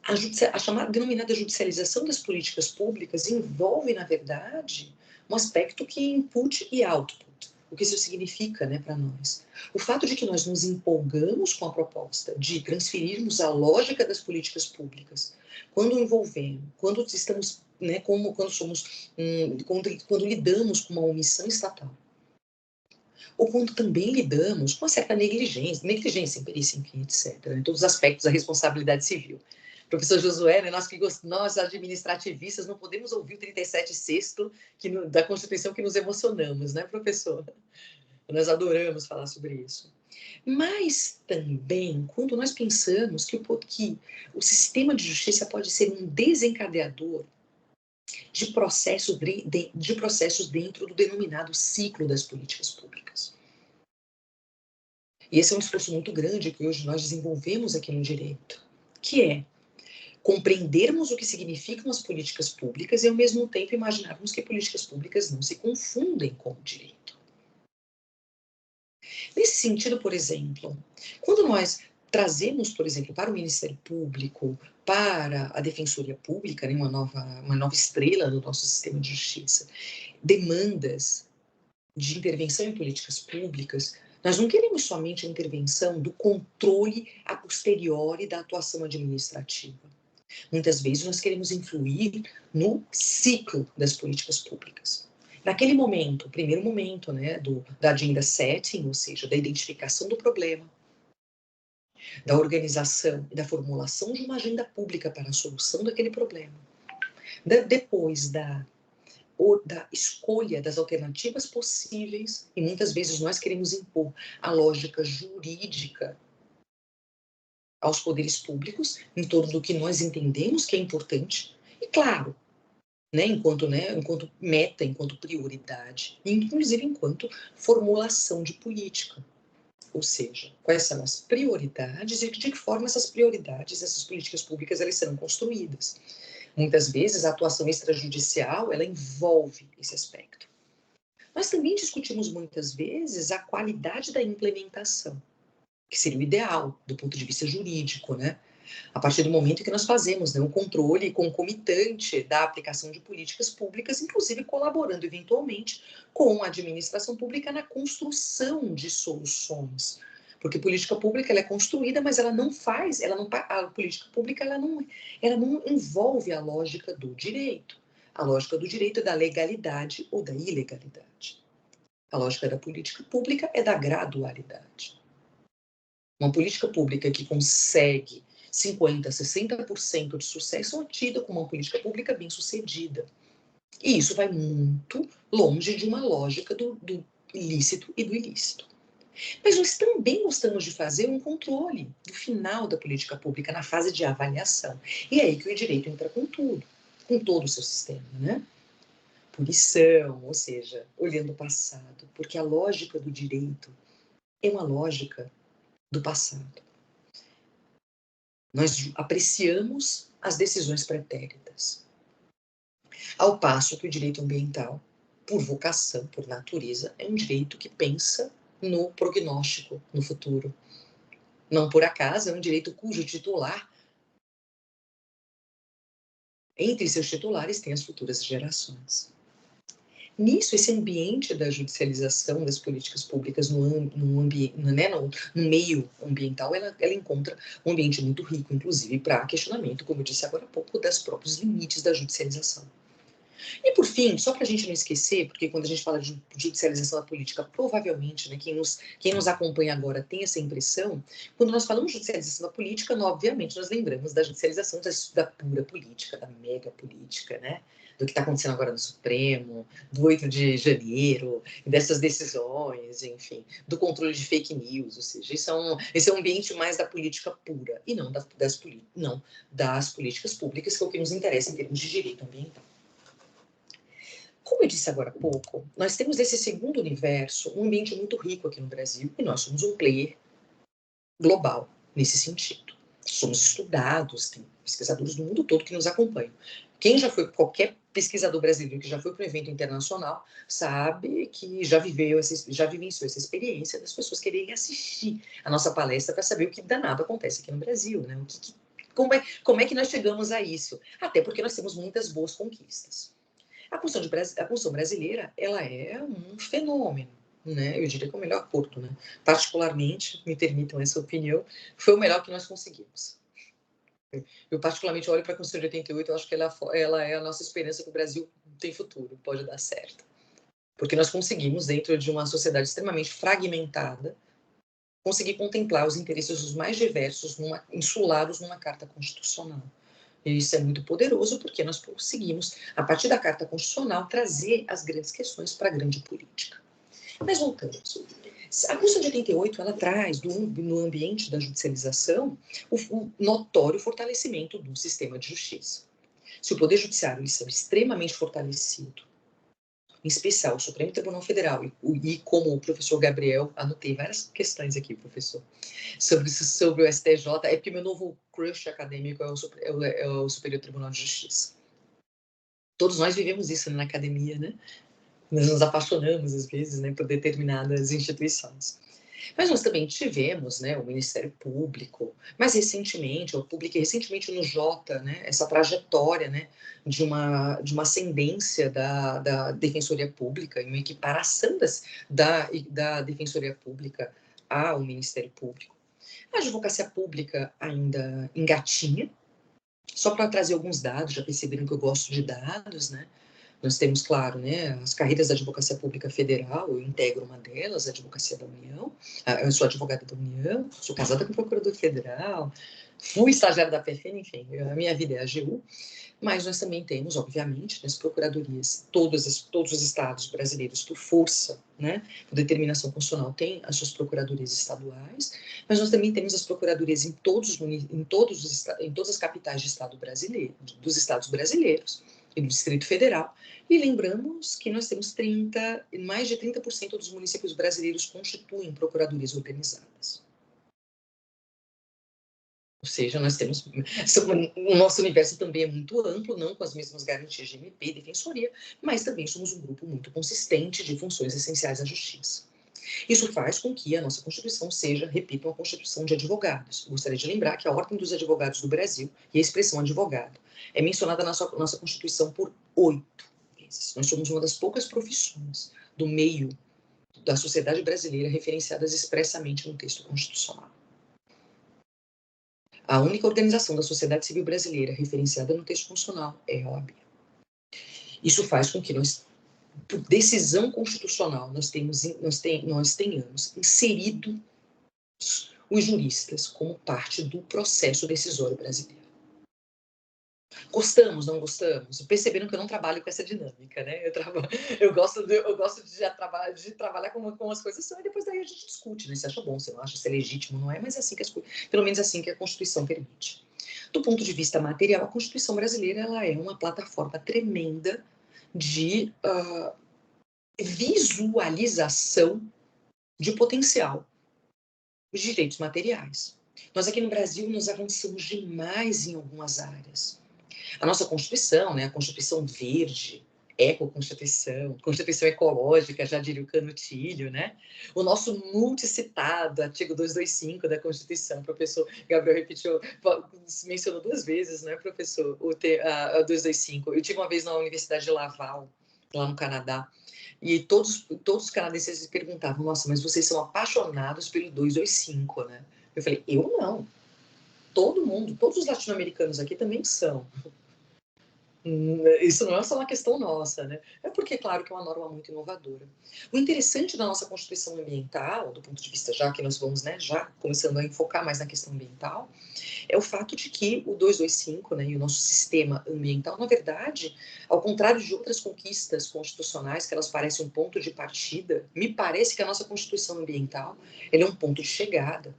A chamada denominada judicialização das políticas públicas envolve, na verdade, um aspecto que é input e output. o que isso significa, né, para nós. O fato de que nós nos empolgamos com a proposta de transferirmos a lógica das políticas públicas, quando envolvemos, quando estamos, né, quando somos, quando lidamos com uma omissão estatal, ou quando também lidamos com uma certa negligência, imperícia, enfim, etc., em todos os aspectos da responsabilidade civil. Professor Josué, né, nós administrativistas não podemos ouvir o 37º da Constituição que nos emocionamos, né, professor? Nós adoramos falar sobre isso. Mas também, quando nós pensamos que o sistema de justiça pode ser um desencadeador de processos dentro do denominado ciclo das políticas públicas. E esse é um esforço muito grande que hoje nós desenvolvemos aqui no direito, que é compreendermos o que significam as políticas públicas e, ao mesmo tempo, imaginarmos que políticas públicas não se confundem com o direito. Nesse sentido, por exemplo, quando nós trazemos, por exemplo, para o Ministério Público, para a Defensoria Pública, né, uma nova estrela do nosso sistema de justiça, demandas de intervenção em políticas públicas, nós não queremos somente a intervenção do controle a posteriori da atuação administrativa. Muitas vezes nós queremos influir no ciclo das políticas públicas. Naquele momento, o primeiro momento, né, da agenda setting, ou seja, da identificação do problema, da organização e da formulação de uma agenda pública para a solução daquele problema. Depois da escolha das alternativas possíveis, e muitas vezes nós queremos impor a lógica jurídica aos poderes públicos, em torno do que nós entendemos que é importante, e claro, enquanto meta, enquanto prioridade, inclusive enquanto formulação de política. Ou seja, quais são as prioridades e de que forma essas prioridades, essas políticas públicas, elas serão construídas. Muitas vezes a atuação extrajudicial, ela envolve esse aspecto. Nós também discutimos muitas vezes a qualidade da implementação, que seria o ideal do ponto de vista jurídico, né? A partir do momento que nós fazemos, né, um controle concomitante da aplicação de políticas públicas, inclusive colaborando eventualmente com a administração pública na construção de soluções. Porque política pública ela é construída, mas ela não faz, a política pública ela não envolve a lógica do direito. A lógica do direito é da legalidade ou da ilegalidade. A lógica da política pública é da gradualidade. Uma política pública que consegue 50%, 60% de sucesso é tida como uma política pública bem-sucedida. E isso vai muito longe de uma lógica do ilícito e do ilícito. Mas nós também gostamos de fazer um controle do final da política pública na fase de avaliação. E é aí que o direito entra com tudo, com todo o seu sistema, né? Punição, ou seja, olhando o passado, porque a lógica do direito é uma lógica do passado. Nós apreciamos as decisões pretéritas. Ao passo que o direito ambiental, por vocação, por natureza, é um direito que pensa no prognóstico, no futuro. Não por acaso, é um direito cujo titular, entre seus titulares, tem as futuras gerações. Nisso, esse ambiente da judicialização das políticas públicas no meio ambiental, ela encontra um ambiente muito rico, inclusive para questionamento, como eu disse agora há pouco, dos próprios limites da judicialização. E, por fim, só para a gente não esquecer, porque quando a gente fala de judicialização da política, provavelmente, né, quem nos acompanha agora tem essa impressão, quando nós falamos de judicialização da política, obviamente nós lembramos da judicialização da pura política, da mega política, né? Do que está acontecendo agora no Supremo, do 8 de janeiro, dessas decisões, enfim, do controle de fake news, ou seja, esse é um ambiente mais da política pura, e não das políticas públicas, que é o que nos interessa em termos de direito ambiental. Como eu disse agora há pouco, nós temos esse segundo universo, um ambiente muito rico aqui no Brasil, e nós somos um player global nesse sentido. Somos estudados, tem pesquisadores do mundo todo que nos acompanham. Qualquer pesquisador brasileiro que já foi para um evento internacional sabe que já vivenciou essa experiência das pessoas quererem assistir a nossa palestra para saber o que danado acontece aqui no Brasil, né? Como é que nós chegamos a isso? Até porque nós temos muitas boas conquistas. A Constituição brasileira, ela é um fenômeno, né? Eu diria que é o melhor acordo, né? Particularmente, me permitam essa opinião, foi o melhor que nós conseguimos. Eu particularmente olho para a Constituição de 88, eu acho que ela é a nossa esperança que o Brasil tem futuro, pode dar certo. Porque nós conseguimos, dentro de uma sociedade extremamente fragmentada, conseguir contemplar os interesses os mais diversos insulados numa Carta Constitucional. E isso é muito poderoso porque nós conseguimos, a partir da Carta Constitucional, trazer as grandes questões para a grande política. Mas voltamos. A Constituição de 88, ela traz, no ambiente da judicialização, o notório fortalecimento do sistema de justiça. Se o Poder Judiciário é extremamente fortalecido, em especial o Supremo Tribunal Federal, e como o professor Gabriel, anotei várias questões aqui, professor, sobre o STJ, é porque meu novo crush acadêmico é o Superior Tribunal de Justiça. Todos nós vivemos isso na academia, né? Nós nos apaixonamos, às vezes, né, por determinadas instituições. Mas nós também tivemos, né, o Ministério Público, mais recentemente, eu publiquei recentemente no Jota, né, essa trajetória, né, de uma ascendência da Defensoria Pública, uma equiparação da Defensoria Pública ao Ministério Público. A advocacia pública ainda engatinha, só para trazer alguns dados, já perceberam que eu gosto de dados, né? Nós temos, claro, né, as carreiras da Advocacia Pública Federal, eu integro uma delas, a Advocacia da União, eu sou advogada da União, sou casada com o Procurador Federal, fui estagiária da PFN, enfim, a minha vida é a AGU, mas nós também temos, obviamente, as procuradorias, todos os estados brasileiros, por força, né, por determinação constitucional, têm as suas procuradorias estaduais, mas nós também temos as procuradorias em todas as capitais de estado brasileiro, dos estados brasileiros, e do Distrito Federal, e lembramos que nós temos mais de 30% dos municípios brasileiros constituem procuradorias organizadas. Ou seja, nós temos... O nosso universo também é muito amplo, não com as mesmas garantias de MP e defensoria, mas também somos um grupo muito consistente de funções essenciais à justiça. Isso faz com que a nossa Constituição seja, repito, uma Constituição de advogados. Gostaria de lembrar que a Ordem dos Advogados do Brasil e a expressão advogado é mencionada na nossa Constituição por 8 vezes. Nós somos uma das poucas profissões do meio da sociedade brasileira referenciadas expressamente no texto constitucional. A única organização da sociedade civil brasileira referenciada no texto constitucional é a OAB. Isso faz com que nós, por decisão constitucional, nós tenhamos inserido os juristas como parte do processo decisório brasileiro. Gostamos, não gostamos? Perceberam que eu não trabalho com essa dinâmica, né? Eu gosto de trabalhar como as coisas são, e depois daí a gente discute, né? Se acha bom, se não acha, se é legítimo, não é, mas é assim que pelo menos assim que a Constituição permite. Do ponto de vista material, a Constituição brasileira ela é uma plataforma tremenda de visualização de potencial dos direitos materiais. Nós aqui no Brasil nos avançamos demais em algumas áreas. A nossa Constituição, né, a Constituição Verde, Ecoconstituição, Constituição Ecológica, já diria o Canutilho, né? O nosso multicitado artigo 225 da Constituição, o professor Gabriel repetiu, mencionou 2 vezes, né, professor, a 225. Eu tive uma vez na Universidade de Laval, lá no Canadá, e todos os canadenses me perguntavam, nossa, mas vocês são apaixonados pelo 225, né? Eu falei, eu não. Todo mundo, todos os latino-americanos aqui também são. Isso não é só uma questão nossa, né? É porque, claro, que é uma norma muito inovadora. O interessante da nossa Constituição Ambiental, do ponto de vista, já que nós vamos, né, já começando a enfocar mais na questão ambiental, é o fato de que o 225, né, e o nosso sistema ambiental, na verdade, ao contrário de outras conquistas constitucionais, que elas parecem um ponto de partida, me parece que a nossa Constituição Ambiental, ela é um ponto de chegada.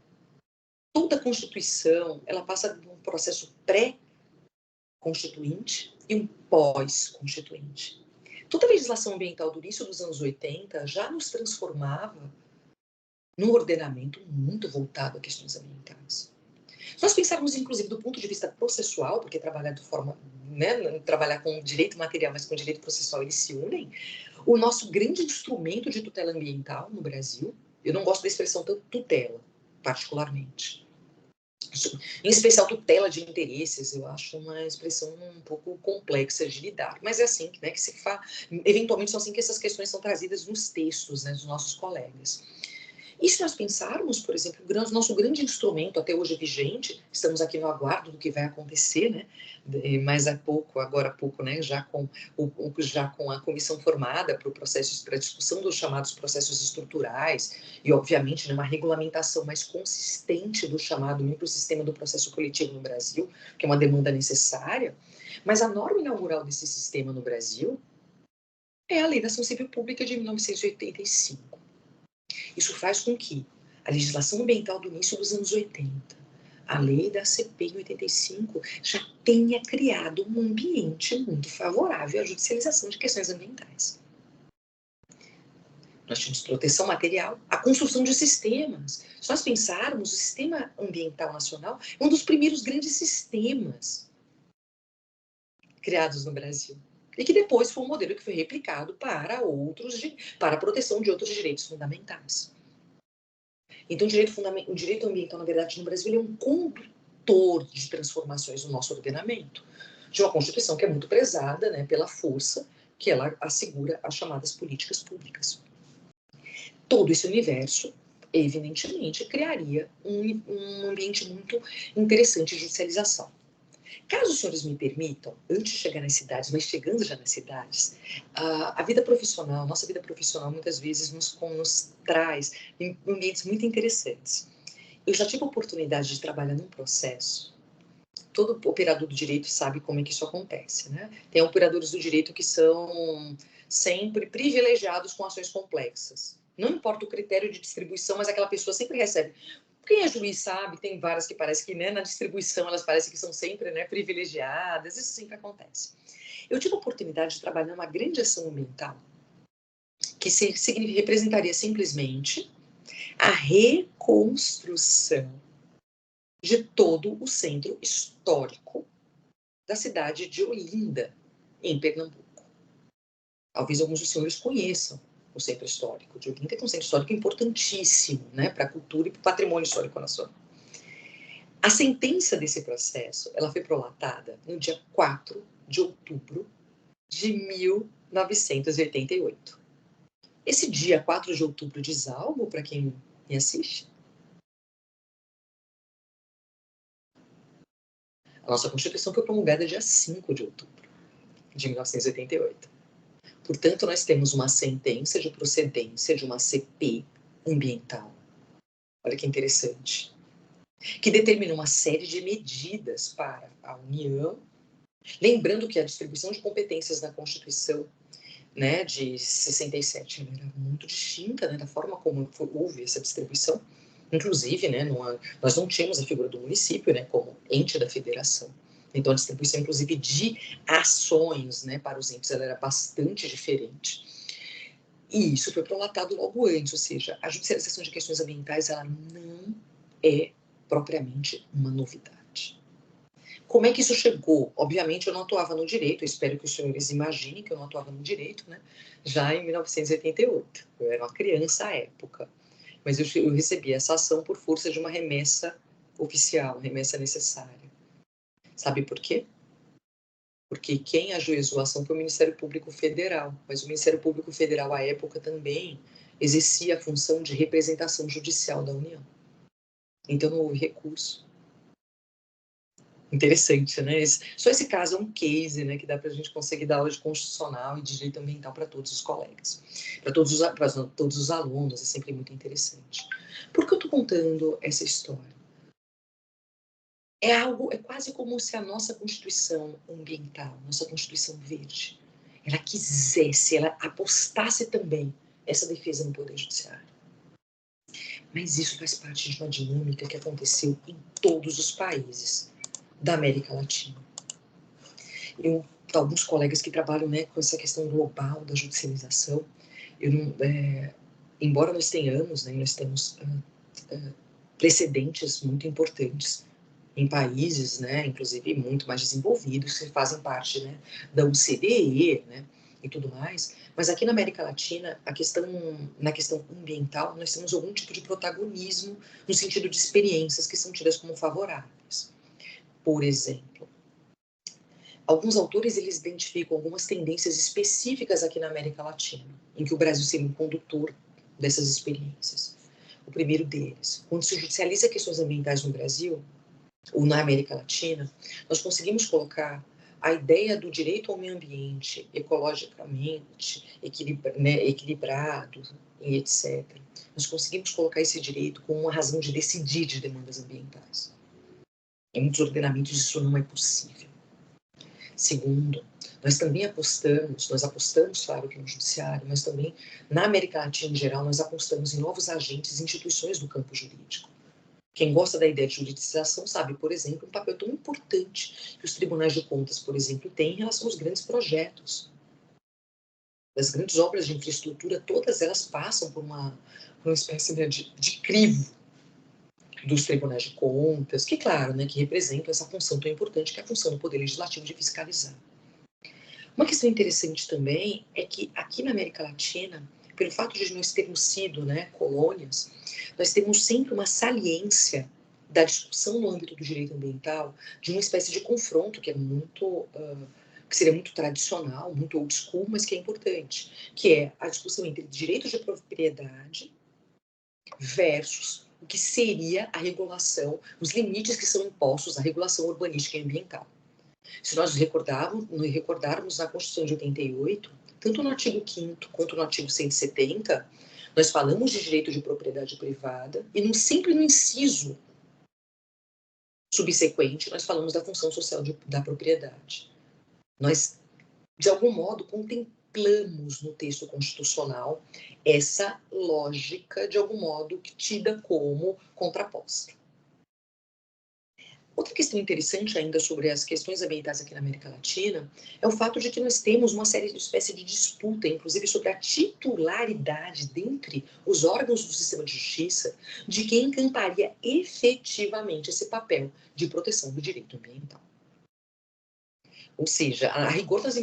Toda Constituição, ela passa por um processo pré-constituinte e um pós-constituinte. Toda a legislação ambiental do início dos anos 80 já nos transformava num ordenamento muito voltado a questões ambientais. Se nós pensarmos, inclusive, do ponto de vista processual, porque trabalhar de forma, né, trabalhar com direito material, mas com direito processual, eles se unem, o nosso grande instrumento de tutela ambiental no Brasil, eu não gosto da expressão tutela, particularmente. Em especial tutela de interesses, eu acho uma expressão um pouco complexa de lidar, mas é assim, né, que se faz, eventualmente são assim que essas questões são trazidas nos textos, né, dos nossos colegas. E se nós pensarmos, por exemplo, o nosso grande instrumento até hoje vigente, estamos aqui no aguardo do que vai acontecer, né? Mais agora há pouco, né? Já com a comissão formada para o processo, para a discussão dos chamados processos estruturais e, obviamente, né, uma regulamentação mais consistente do chamado microsistema do processo coletivo no Brasil, que é uma demanda necessária. Mas a norma inaugural desse sistema no Brasil é a Lei da Ação Civil Pública de 1985. Isso faz com que a legislação ambiental do início dos anos 80, a lei da ACP em 85, já tenha criado um ambiente muito favorável à judicialização de questões ambientais. Nós tínhamos proteção material, a construção de sistemas. Se nós pensarmos, o Sistema Ambiental Nacional é um dos primeiros grandes sistemas criados no Brasil. E que depois foi um modelo que foi replicado para a proteção de outros direitos fundamentais. Então, o direito ambiental, na verdade, no Brasil, ele é um condutor de transformações no nosso ordenamento, de uma Constituição que é muito prezada, né, pela força que ela assegura às chamadas políticas públicas. Todo esse universo, evidentemente, criaria um ambiente muito interessante de judicialização. Caso os senhores me permitam, antes de chegar nas cidades, mas chegando já nas cidades, a vida profissional, nossa vida profissional, muitas vezes nos traz em ambientes muito interessantes. Eu já tive a oportunidade de trabalhar num processo, todo operador do direito sabe como é que isso acontece, né? Tem operadores do direito que são sempre privilegiados com ações complexas. Não importa o critério de distribuição, mas aquela pessoa sempre recebe. Quem é juiz sabe, tem várias que parece que, né, na distribuição elas parecem que são sempre, né, privilegiadas, isso sempre acontece. Eu tive a oportunidade de trabalhar numa grande ação ambiental que representaria simplesmente a reconstrução de todo o centro histórico da cidade de Olinda, em Pernambuco. Talvez alguns dos senhores conheçam o centro histórico de Olinda, que é um centro histórico importantíssimo, né, para a cultura e para o patrimônio histórico nacional. A sentença desse processo, ela foi prolatada no dia 4 de outubro de 1988. Esse dia 4 de outubro diz algo para quem me assiste? A nossa Constituição foi promulgada dia 5 de outubro de 1988. Portanto, nós temos uma sentença de procedência de uma CP ambiental. Olha que interessante. Que determina uma série de medidas para a União. Lembrando que a distribuição de competências na Constituição, né, de 67 era muito distinta, né, da forma como houve essa distribuição. Inclusive, né, nós não tínhamos a figura do município, né, como ente da federação. Então, a distribuição, inclusive, de ações, né, para os entes, ela era bastante diferente. E isso foi prolatado logo antes, ou seja, a judicialização de questões ambientais, ela não é propriamente uma novidade. Como é que isso chegou? Obviamente, eu não atuava no direito, eu espero que os senhores imaginem que eu não atuava no direito, né, já em 1988. Eu era uma criança à época. Mas eu recebi essa ação por força de uma remessa oficial, remessa necessária. Sabe por quê? Porque quem ajuizou a ação foi o Ministério Público Federal, mas o Ministério Público Federal, à época, também exercia a função de representação judicial da União. Então, não houve recurso. Interessante, né? Só esse caso é um case, né, que dá para a gente conseguir dar aula de constitucional e de direito ambiental para todos os colegas, para todos os alunos, é sempre muito interessante. Por que eu estou contando essa história? É quase como se a nossa Constituição ambiental, nossa Constituição verde, ela quisesse, ela apostasse também essa defesa no Poder Judiciário. Mas isso faz parte de uma dinâmica que aconteceu em todos os países da América Latina. Alguns colegas que trabalham, né, com essa questão global da judicialização, embora nós tenhamos, né, nós temos precedentes muito importantes em países, né, inclusive muito mais desenvolvidos, que fazem parte, né, da OCDE, né, e tudo mais, mas aqui na América Latina, na questão ambiental, nós temos algum tipo de protagonismo no sentido de experiências que são tidas como favoráveis. Por exemplo, alguns autores eles identificam algumas tendências específicas aqui na América Latina, em que o Brasil seria um condutor dessas experiências. O primeiro deles, quando se judicializa questões ambientais no Brasil, ou na América Latina, nós conseguimos colocar a ideia do direito ao meio ambiente ecologicamente equilibrado e etc. Nós conseguimos colocar esse direito como uma razão de decidir de demandas ambientais. Em muitos ordenamentos isso não é possível. Segundo, nós apostamos, claro que no judiciário, mas também na América Latina em geral, nós apostamos em novos agentes e instituições do campo jurídico. Quem gosta da ideia de juridização sabe, por exemplo, um papel tão importante que os tribunais de contas, por exemplo, têm em relação aos grandes projetos. As grandes obras de infraestrutura, todas elas passam por uma espécie de crivo dos tribunais de contas, que, claro, que representam essa função tão importante que é a função do Poder Legislativo de fiscalizar. Uma questão interessante também é que aqui na América Latina, pelo fato de nós termos sido colônias, nós temos sempre uma saliência da discussão no âmbito do direito ambiental, de uma espécie de confronto que que seria muito tradicional, muito old school, mas que é importante, que é a discussão entre direitos de propriedade versus o que seria a regulação, os limites que são impostos à regulação urbanística e ambiental. Se nós nos recordarmos na Constituição de 88, tanto no artigo 5º quanto no artigo 170, nós falamos de direito de propriedade privada e no inciso subsequente nós falamos da função social da propriedade. Nós, de algum modo, contemplamos no texto constitucional essa lógica, de algum modo, tida como contraposta. Outra questão interessante ainda sobre as questões ambientais aqui na América Latina é o fato de que nós temos uma espécie de disputa, inclusive sobre a titularidade dentre os órgãos do sistema de justiça de quem encamparia efetivamente esse papel de proteção do direito ambiental. Ou seja, a rigor nós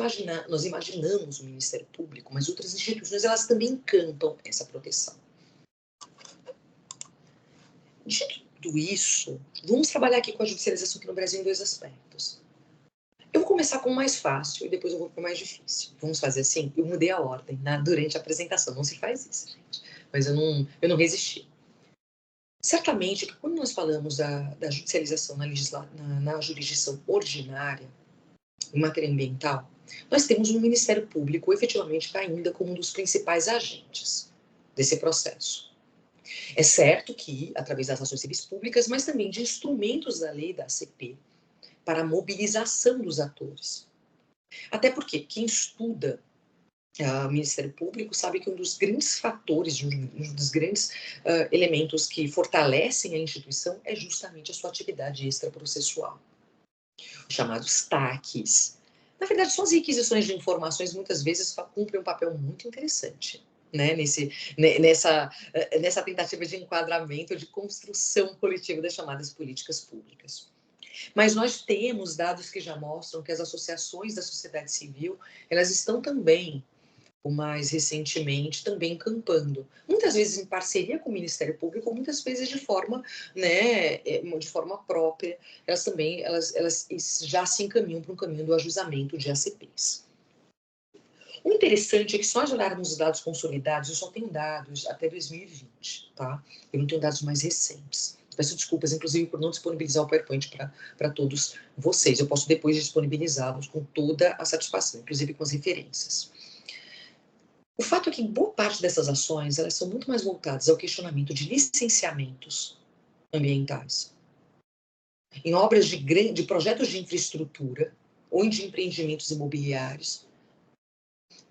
imaginamos o Ministério Público, mas outras instituições elas também encampam essa proteção. Dito tudo isso, vamos trabalhar aqui com a judicialização aqui no Brasil em dois aspectos. Eu vou começar com o mais fácil e depois eu vou para o mais difícil. Vamos fazer assim? Eu mudei a ordem durante a apresentação, não se faz isso, gente. Mas eu não resisti. Certamente que quando nós falamos da judicialização na jurisdição ordinária, em matéria ambiental, nós temos um Ministério Público efetivamente ainda como um dos principais agentes desse processo. É certo que, através das ações civis públicas, mas também de instrumentos da lei da ACP, para a mobilização dos atores. Até porque quem estuda o Ministério Público sabe que um dos grandes fatores, um dos grandes elementos que fortalecem a instituição é justamente a sua atividade extraprocessual. Os chamados TACs. Na verdade, são as requisições de informações, muitas vezes cumprem um papel muito interessante. Nessa tentativa de enquadramento, de construção coletiva das chamadas políticas públicas. Mas nós temos dados que já mostram que as associações da sociedade civil, elas estão também, mais recentemente, também encampando. Muitas vezes em parceria com o Ministério Público, muitas vezes de forma própria, elas já se encaminham para um caminho do ajuizamento de ACPs. O interessante é que se nós olharmos os dados consolidados, eu só tenho dados até 2020, tá? Eu não tenho dados mais recentes. Peço desculpas, inclusive, por não disponibilizar o PowerPoint para todos vocês. Eu posso depois disponibilizá-los com toda a satisfação, inclusive com as referências. O fato é que boa parte dessas ações, elas são muito mais voltadas ao questionamento de licenciamentos ambientais, em obras de projetos de infraestrutura ou de empreendimentos imobiliários.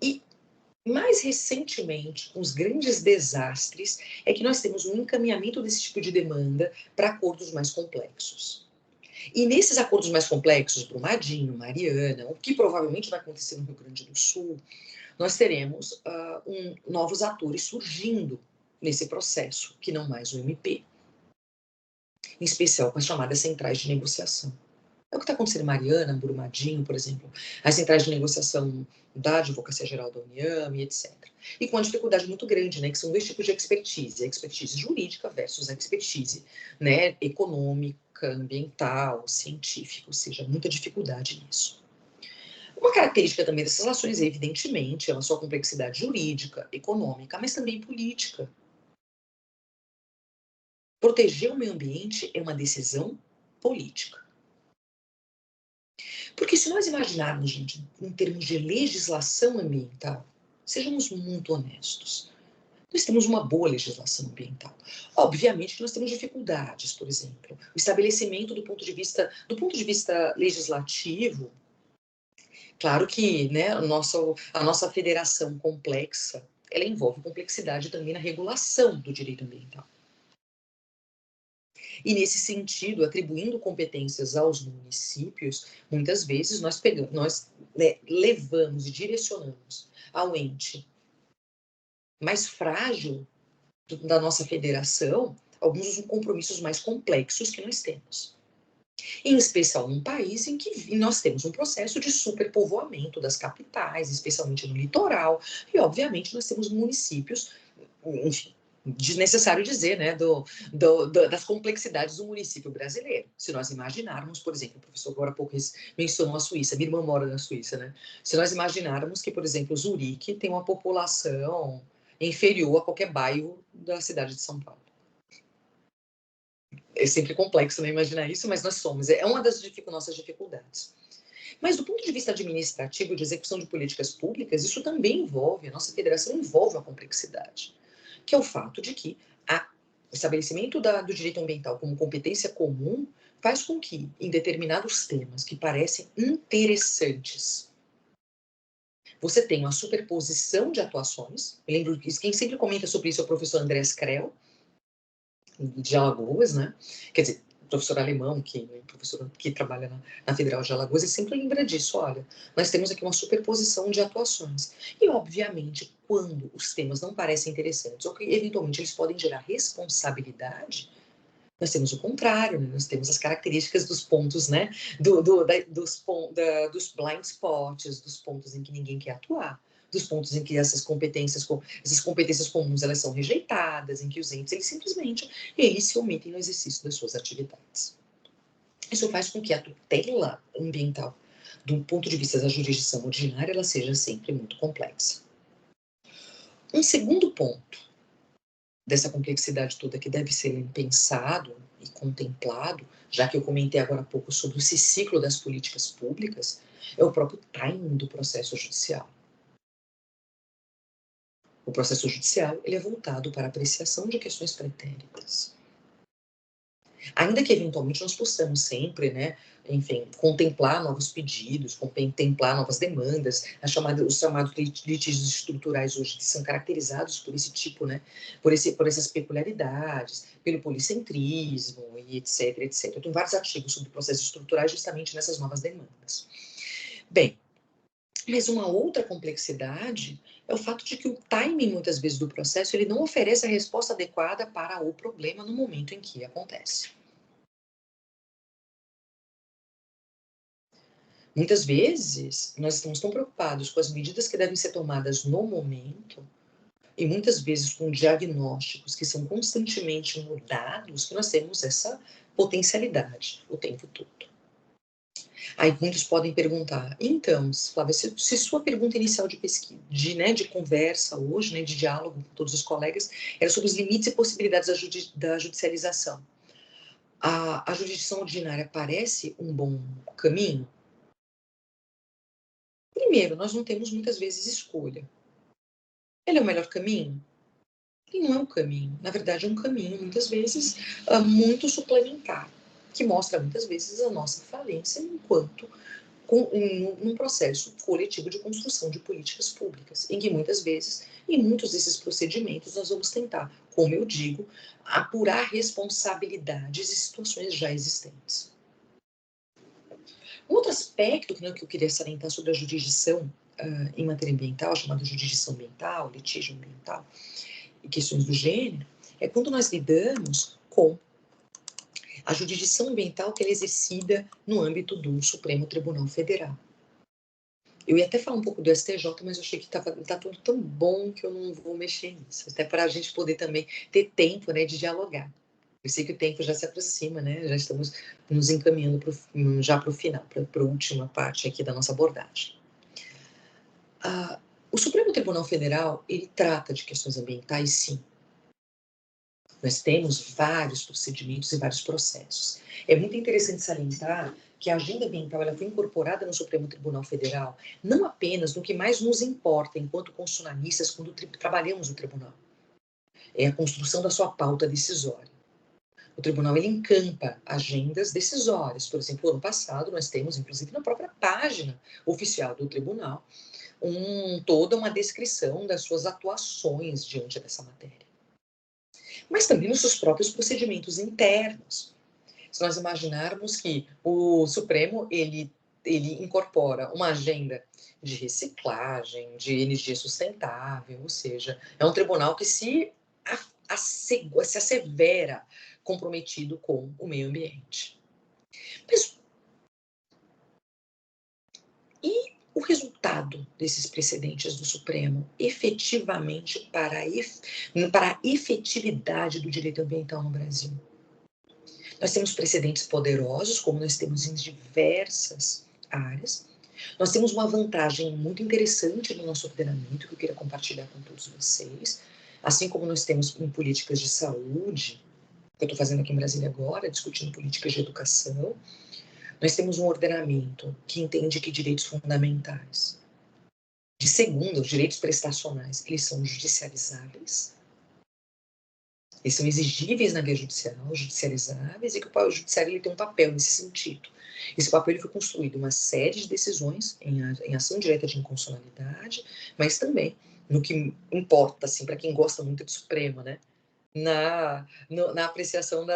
E, mais recentemente, com os grandes desastres, é que nós temos um encaminhamento desse tipo de demanda para acordos mais complexos. E nesses acordos mais complexos, Brumadinho, Mariana, o que provavelmente vai acontecer no Rio Grande do Sul, nós teremos novos atores surgindo nesse processo, que não mais o MP, em especial com as chamadas centrais de negociação. É o que está acontecendo em Mariana, Brumadinho, por exemplo, as centrais de negociação da Advocacia Geral da União e etc. E com uma dificuldade muito grande, né, que são dois tipos de expertise, a expertise jurídica versus a expertise, né, econômica, ambiental, científica, ou seja, muita dificuldade nisso. Uma característica também dessas relações é, evidentemente, a sua complexidade jurídica, econômica, mas também política. Proteger o meio ambiente é uma decisão política. Porque se nós imaginarmos, gente, em termos de legislação ambiental, sejamos muito honestos, nós temos uma boa legislação ambiental. Obviamente que nós temos dificuldades, por exemplo, o estabelecimento do ponto de vista legislativo. Claro que, né, a nossa federação complexa, ela envolve complexidade também na regulação do direito ambiental. E, nesse sentido, atribuindo competências aos municípios, muitas vezes nós levamos e direcionamos ao ente mais frágil da nossa federação alguns dos compromissos mais complexos que nós temos. Em especial num país em que nós temos um processo de superpovoamento das capitais, especialmente no litoral, e, obviamente, nós temos municípios, enfim, desnecessário dizer, né, das complexidades do município brasileiro. Se nós imaginarmos, por exemplo, o professor agora há pouco mencionou a Suíça, minha irmã mora na Suíça, né? Se nós imaginarmos que, por exemplo, Zurique tem uma população inferior a qualquer bairro da cidade de São Paulo. É sempre complexo, né, imaginar isso, mas nós somos. É uma das nossas dificuldades. Mas do ponto de vista administrativo, de execução de políticas públicas, isso também envolve, a nossa federação envolve uma complexidade, que é o fato de que o estabelecimento do direito ambiental como competência comum faz com que, em determinados temas que parecem interessantes, você tenha uma superposição de atuações. Eu lembro que quem sempre comenta sobre isso é o professor Andrés Krell, de Alagoas, né? Quer dizer, professor alemão, professor que trabalha na Federal de Alagoas, ele sempre lembra disso. Olha, nós temos aqui uma superposição de atuações. E, obviamente, quando os temas não parecem interessantes, ou que eventualmente eles podem gerar responsabilidade, nós temos o contrário, né? Nós temos as características dos pontos, né? Dos blind spots, dos pontos em que ninguém quer atuar, dos pontos em que essas competências comuns elas são rejeitadas, em que os entes eles se omitem no exercício das suas atividades. Isso faz com que a tutela ambiental, do ponto de vista da jurisdição ordinária, ela seja sempre muito complexa. Um segundo ponto dessa complexidade toda que deve ser pensado e contemplado, já que eu comentei agora há pouco sobre esse ciclo das políticas públicas, é o próprio timing do processo judicial. O processo judicial ele é voltado para a apreciação de questões pretéritas. Ainda que, eventualmente, nós possamos sempre, né, enfim, contemplar novos pedidos, contemplar novas demandas, os chamados litígios estruturais hoje que são caracterizados por esse tipo, né, por essas peculiaridades, pelo policentrismo e etc, etc. Eu tenho vários artigos sobre processos estruturais justamente nessas novas demandas. Bem, mas uma outra complexidade é o fato de que o timing, muitas vezes, do processo, ele não oferece a resposta adequada para o problema no momento em que acontece. Muitas vezes, nós estamos tão preocupados com as medidas que devem ser tomadas no momento, e muitas vezes com diagnósticos que são constantemente mudados, que nós temos essa potencialidade o tempo todo. Aí muitos podem perguntar, então, Flávia, se sua pergunta inicial de pesquisa, de conversa hoje, né, de diálogo com todos os colegas, era sobre os limites e possibilidades da judicialização, a jurisdição ordinária parece um bom caminho? Primeiro, nós não temos muitas vezes escolha. Ele é o melhor caminho? Ele não é um caminho. Na verdade, é um caminho, muitas vezes, muito suplementar, que mostra, muitas vezes, a nossa falência enquanto num processo coletivo de construção de políticas públicas, em que muitas vezes, em muitos desses procedimentos, nós vamos tentar, como eu digo, apurar responsabilidades e situações já existentes. Um outro aspecto que eu queria salientar sobre a jurisdição em matéria ambiental, chamada jurisdição ambiental, litígio ambiental e questões do gênero, é quando nós lidamos com a jurisdição ambiental que ela é exercida no âmbito do Supremo Tribunal Federal. Eu ia até falar um pouco do STJ, mas eu achei que tá tudo tão bom que eu não vou mexer nisso, até para a gente poder também ter tempo, né, de dialogar. Eu sei que o tempo já se aproxima, né? Já estamos nos encaminhando já para o final, para a última parte aqui da nossa abordagem. O Supremo Tribunal Federal, ele trata de questões ambientais, sim. Nós temos vários procedimentos e vários processos. É muito interessante salientar que a agenda ambiental ela foi incorporada no Supremo Tribunal Federal, não apenas no que mais nos importa enquanto constitucionalistas quando trabalhamos no tribunal. É a construção da sua pauta decisória. O tribunal ele encampa agendas decisórias. Por exemplo, ano passado nós temos, inclusive na própria página oficial do tribunal, toda uma descrição das suas atuações diante dessa matéria. Mas também nos seus próprios procedimentos internos. Se nós imaginarmos que o Supremo ele incorpora uma agenda de reciclagem, de energia sustentável, ou seja, é um tribunal que se assevera comprometido com o meio ambiente. Mas, e o resultado desses precedentes do Supremo, efetivamente, para a efetividade do direito ambiental no Brasil? Nós temos precedentes poderosos, como nós temos em diversas áreas. Nós temos uma vantagem muito interessante no nosso ordenamento, que eu queria compartilhar com todos vocês. Assim como nós temos em políticas de saúde, que eu estou fazendo aqui em Brasília agora, discutindo políticas de educação, nós temos um ordenamento que entende que direitos fundamentais, de segunda, os direitos prestacionais, eles são judicializáveis, eles são exigíveis na via judicial, judicializáveis, e que o judiciário ele tem um papel nesse sentido. Esse papel ele foi construído uma série de decisões em ação direta de inconstitucionalidade, mas também no que importa, assim, para quem gosta muito do Supremo, né? Na apreciação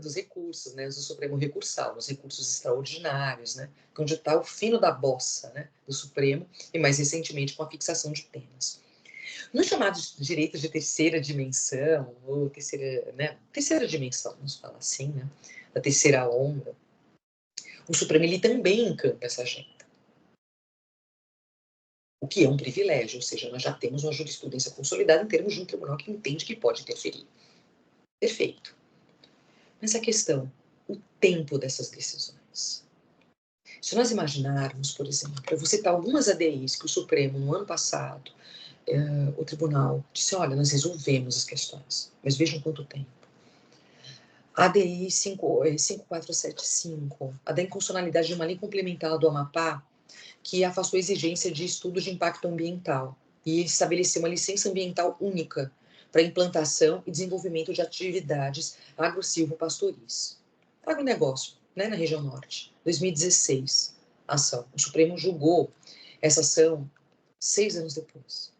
dos recursos, né? Do Supremo recursal, dos recursos extraordinários, né? Onde está o fino da bossa, né? Do Supremo, e mais recentemente com a fixação de penas. Nos chamados direitos de terceira dimensão, ou terceira dimensão, vamos falar assim, né? Da terceira onda, o Supremo ele também encampa essa agenda. O que é um privilégio, ou seja, nós já temos uma jurisprudência consolidada em termos de um tribunal que entende que pode interferir. Perfeito. Mas a questão, o tempo dessas decisões. Se nós imaginarmos, por exemplo, eu vou citar algumas ADIs que o Supremo, no ano passado, o tribunal disse, olha, nós resolvemos as questões, mas vejam quanto tempo. A ADI 5475, a da inconstitucionalidade de uma lei complementar do Amapá, que afastou a exigência de estudo de impacto ambiental e estabeleceu uma licença ambiental única para implantação e desenvolvimento de atividades agro-silvo-pastoris. Agronegócio, né, na região norte. 2016, ação. O Supremo julgou essa ação 6 anos depois.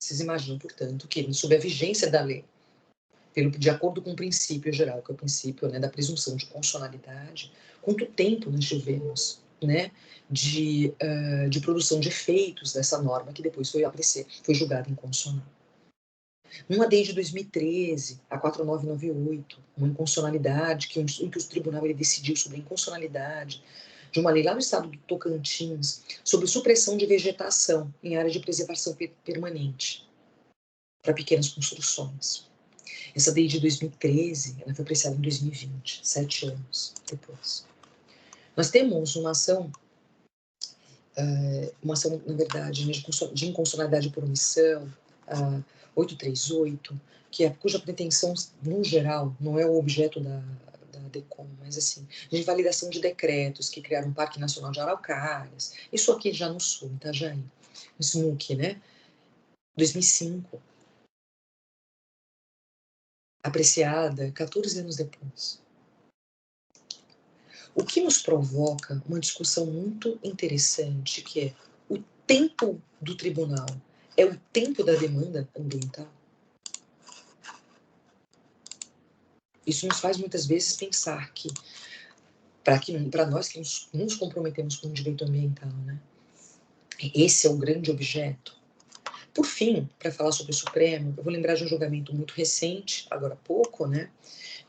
Vocês imaginam, portanto, que sob a vigência da lei, de acordo com o princípio geral, que é o princípio, né, da presunção de constitucionalidade, quanto tempo nós tivemos, né, de produção de efeitos dessa norma que depois foi julgada inconstitucional. Numa lei de 2013, a 4998, uma inconstitucionalidade em que o tribunal ele decidiu sobre a inconstitucionalidade de uma lei lá no estado do Tocantins sobre supressão de vegetação em área de preservação permanente para pequenas construções. Essa lei de 2013, ela foi apreciada em 2020, 7 anos depois. Nós temos uma ação, na verdade, de inconstitucionalidade por omissão, 838, cuja pretensão, no geral, não é o objeto da DECOM, mas assim, de validação de decretos que criaram o Parque Nacional de Araucárias, isso aqui já no sul, em Itajaí, no SNUC, né? 2005. Apreciada 14 anos depois. O que nos provoca uma discussão muito interessante, que é o tempo do tribunal é o tempo da demanda ambiental? Isso nos faz muitas vezes pensar que, para nós que nos comprometemos com o direito ambiental, né, esse é o grande objeto. Por fim, para falar sobre o Supremo, eu vou lembrar de um julgamento muito recente, agora há pouco, né,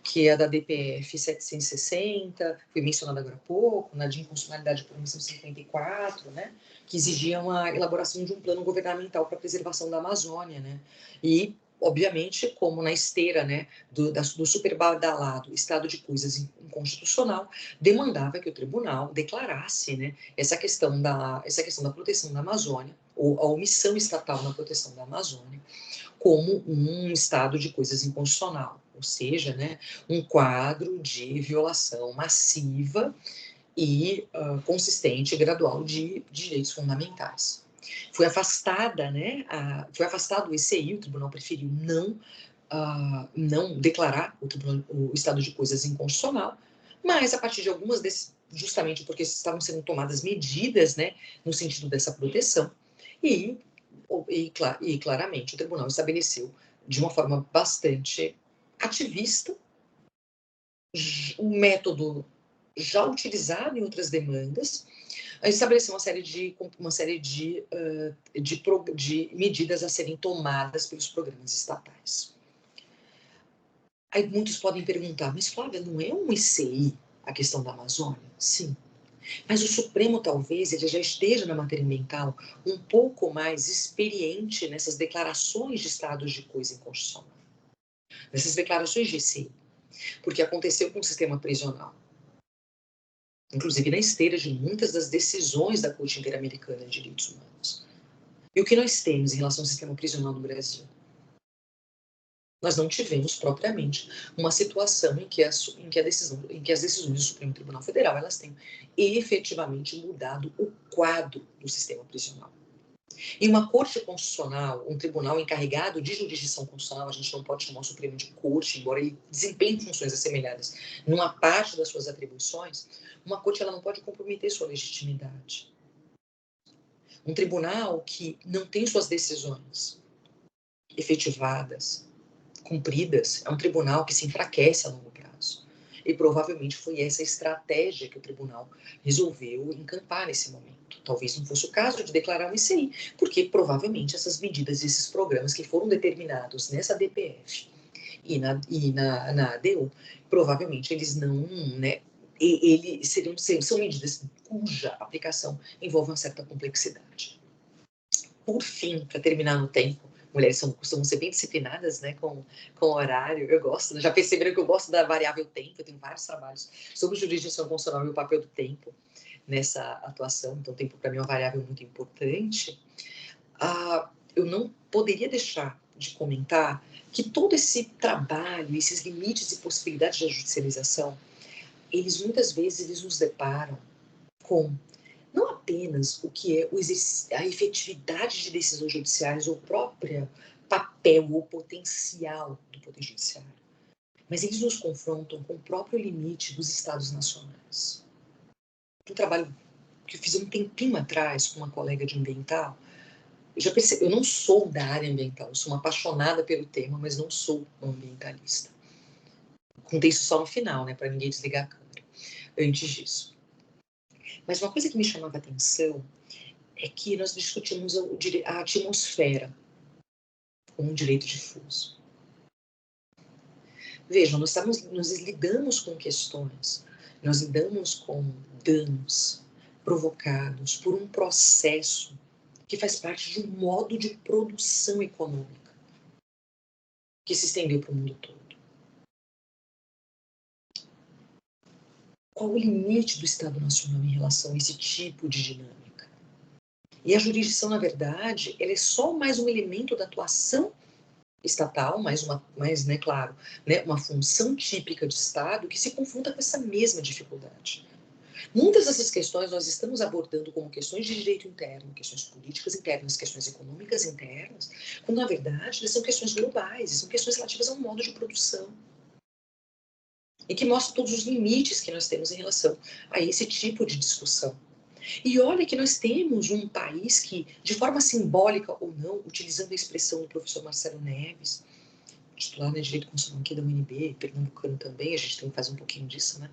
que é a da DPF 760, foi mencionada agora há pouco, na de inconstitucionalidade por omissão 54, né, que exigiam a elaboração de um plano governamental para a preservação da Amazônia, né, e, obviamente, como na esteira, né, do superbadalado estado de coisas inconstitucional, demandava que o tribunal declarasse, né, essa questão da proteção da Amazônia, ou a omissão estatal na proteção da Amazônia, como um estado de coisas inconstitucional, ou seja, né, um quadro de violação massiva e consistente e gradual de direitos fundamentais. Foi afastada, né, foi afastado o ECI, o tribunal preferiu não declarar o estado de coisas inconstitucional, mas a partir de algumas justamente porque estavam sendo tomadas medidas, né, no sentido dessa proteção, e claramente o tribunal estabeleceu de uma forma bastante ativista um método já utilizado em outras demandas, estabeleceu uma série de medidas a serem tomadas pelos programas estatais. Aí muitos podem perguntar, mas Flávia, não é um ICI a questão da Amazônia? Sim. Mas o Supremo, talvez, ele já esteja na matéria ambiental um pouco mais experiente nessas declarações de estados de coisa inconstitucional, nessas declarações de ICI, porque aconteceu com o sistema prisional, inclusive na esteira de muitas das decisões da Corte Interamericana de Direitos Humanos. E o que nós temos em relação ao sistema prisional do Brasil? Nós não tivemos propriamente uma situação em que as decisões do Supremo Tribunal Federal elas tenham efetivamente mudado o quadro do sistema prisional. Em uma corte constitucional, um tribunal encarregado de jurisdição constitucional, a gente não pode chamar o Supremo de corte, embora ele desempenhe funções assemelhadas numa parte das suas atribuições, uma corte ela não pode comprometer sua legitimidade. Um tribunal que não tem suas decisões efetivadas, cumpridas, é um tribunal que se enfraquece a longo prazo. E provavelmente foi essa estratégia que o tribunal resolveu encampar nesse momento. Talvez não fosse o caso de declarar um ICI, porque provavelmente essas medidas, esses programas que foram determinados nessa DPF e na ADU, provavelmente eles não, né, são medidas cuja aplicação envolve uma certa complexidade. Por fim, para terminar no tempo, mulheres costumam ser bem disciplinadas, né, com o horário. Eu gosto, já perceberam que eu gosto da variável tempo. Eu tenho vários trabalhos sobre jurisdição constitucional e o papel do tempo nessa atuação. Então, o tempo para mim é uma variável muito importante. Eu não poderia deixar de comentar que todo esse trabalho, esses limites e possibilidades de judicialização, eles muitas vezes eles nos deparam com não apenas o que é a efetividade de decisões judiciais ou o próprio papel ou potencial do Poder Judiciário, mas eles nos confrontam com o próprio limite dos Estados nacionais. Um trabalho que eu fiz um tempinho atrás com uma colega de ambiental, eu já percebi, eu não sou da área ambiental, eu sou uma apaixonada pelo tema, mas não sou uma ambientalista. Contei isso só no final, né, para ninguém desligar a câmera. Antes disso. Mas uma coisa que me chamava a atenção é que nós discutimos a atmosfera como um direito difuso. Vejam, nós lidamos com questões, nós lidamos com danos provocados por um processo que faz parte de um modo de produção econômica que se estendeu para o mundo todo. Qual o limite do Estado Nacional em relação a esse tipo de dinâmica? E a jurisdição, na verdade, ela é só mais um elemento da atuação estatal, né, claro, né, uma função típica de Estado que se confronta com essa mesma dificuldade. Muitas dessas questões nós estamos abordando como questões de direito interno, questões políticas internas, questões econômicas internas, quando, na verdade, elas são questões globais, são questões relativas a um modo de produção. E que mostra todos os limites que nós temos em relação a esse tipo de discussão. E olha que nós temos um país que, de forma simbólica ou não, utilizando a expressão do professor Marcelo Neves, titular de Direito Constitucional aqui da UNB, pernambucano também, a gente tem que fazer um pouquinho disso, né?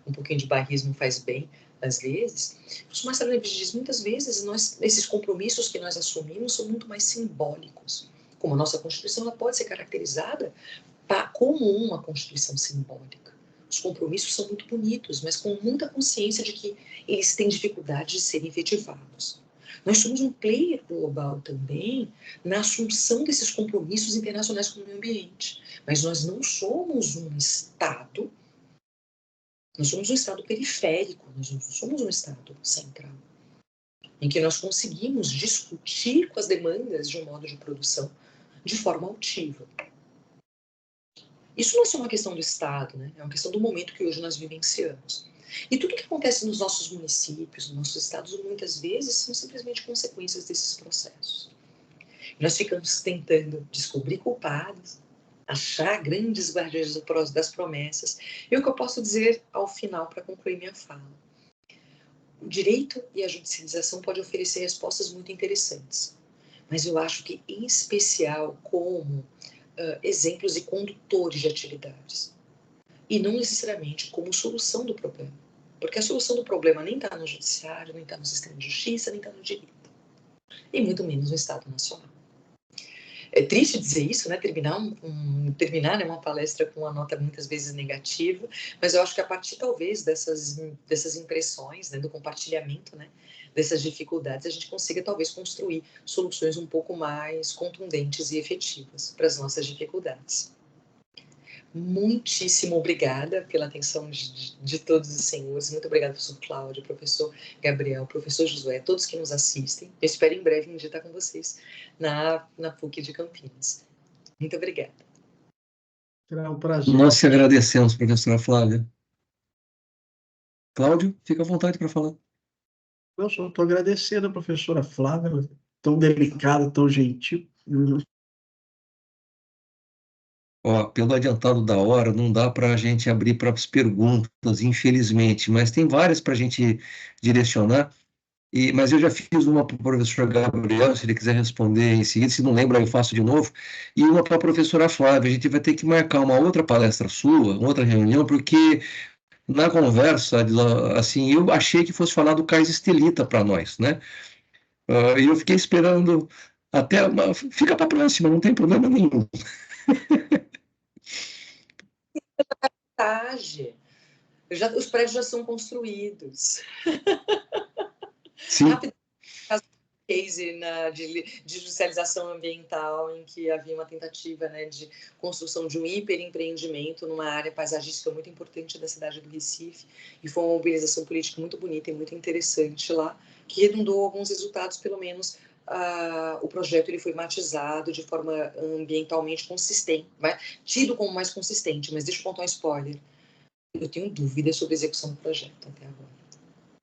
Um pouquinho de bairrismo faz bem, às vezes. O professor Marcelo Neves diz, muitas vezes, esses compromissos que nós assumimos são muito mais simbólicos. Como a nossa Constituição ela pode ser caracterizada como uma Constituição simbólica. Os compromissos são muito bonitos, mas com muita consciência de que eles têm dificuldade de serem efetivados. Nós somos um player global também na assunção desses compromissos internacionais com o meio ambiente, mas nós não somos um Estado, nós somos um Estado periférico, nós não somos um Estado central, em que nós conseguimos discutir com as demandas de um modo de produção de forma altiva. Isso não é só uma questão do Estado, né? É uma questão do momento que hoje nós vivenciamos. E tudo que acontece nos nossos municípios, nos nossos estados, muitas vezes são simplesmente consequências desses processos. Nós ficamos tentando descobrir culpados, achar grandes guardiões das promessas. E o que eu posso dizer ao final, para concluir minha fala? O direito e a judicialização podem oferecer respostas muito interessantes, mas eu acho que, em especial, como exemplos e condutores de atividades, e não necessariamente como solução do problema, porque a solução do problema nem está no judiciário, nem está no sistema de justiça, nem está no direito, e muito menos no Estado Nacional. É triste dizer isso, né? Terminar né, uma palestra com uma nota muitas vezes negativa, mas eu acho que a partir talvez dessas impressões, né, do compartilhamento, né, dessas dificuldades, a gente consiga talvez construir soluções um pouco mais contundentes e efetivas para as nossas dificuldades. Muitíssimo obrigada pela atenção de todos os senhores. Muito obrigada, professor Cláudio, professor Gabriel, professor Josué, todos que nos assistem. Eu espero em breve um dia estar com vocês na PUC de Campinas. Muito obrigada. Será um prazer. Nós que agradecemos, professora Flávia. Cláudio, fica à vontade para falar. Eu só estou agradecendo a professora Flávia, tão delicada, tão gentil. Ó, pelo adiantado da hora, não dá para a gente abrir para as perguntas, infelizmente, mas tem várias para a gente direcionar. Mas eu já fiz uma para o professor Gabriel, se ele quiser responder em seguida, se não lembra, eu faço de novo, e uma para a professora Flávia. A gente vai ter que marcar uma outra palestra sua, uma outra reunião, porque na conversa, assim, eu achei que fosse falar do Cais Estelita para nós, né? E eu fiquei esperando até. Fica para a próxima, não tem problema nenhum. Os prédios já são construídos. Sim. Rápido, case de judicialização ambiental, em que havia uma tentativa, né, de construção de um hiperempreendimento numa área paisagística muito importante da cidade do Recife, e foi uma mobilização política muito bonita e muito interessante lá, que redundou alguns resultados, pelo menos. O projeto ele foi matizado de forma ambientalmente consistente, tido como mais consistente, mas deixa eu contar um spoiler. Eu tenho dúvidas sobre a execução do projeto até agora.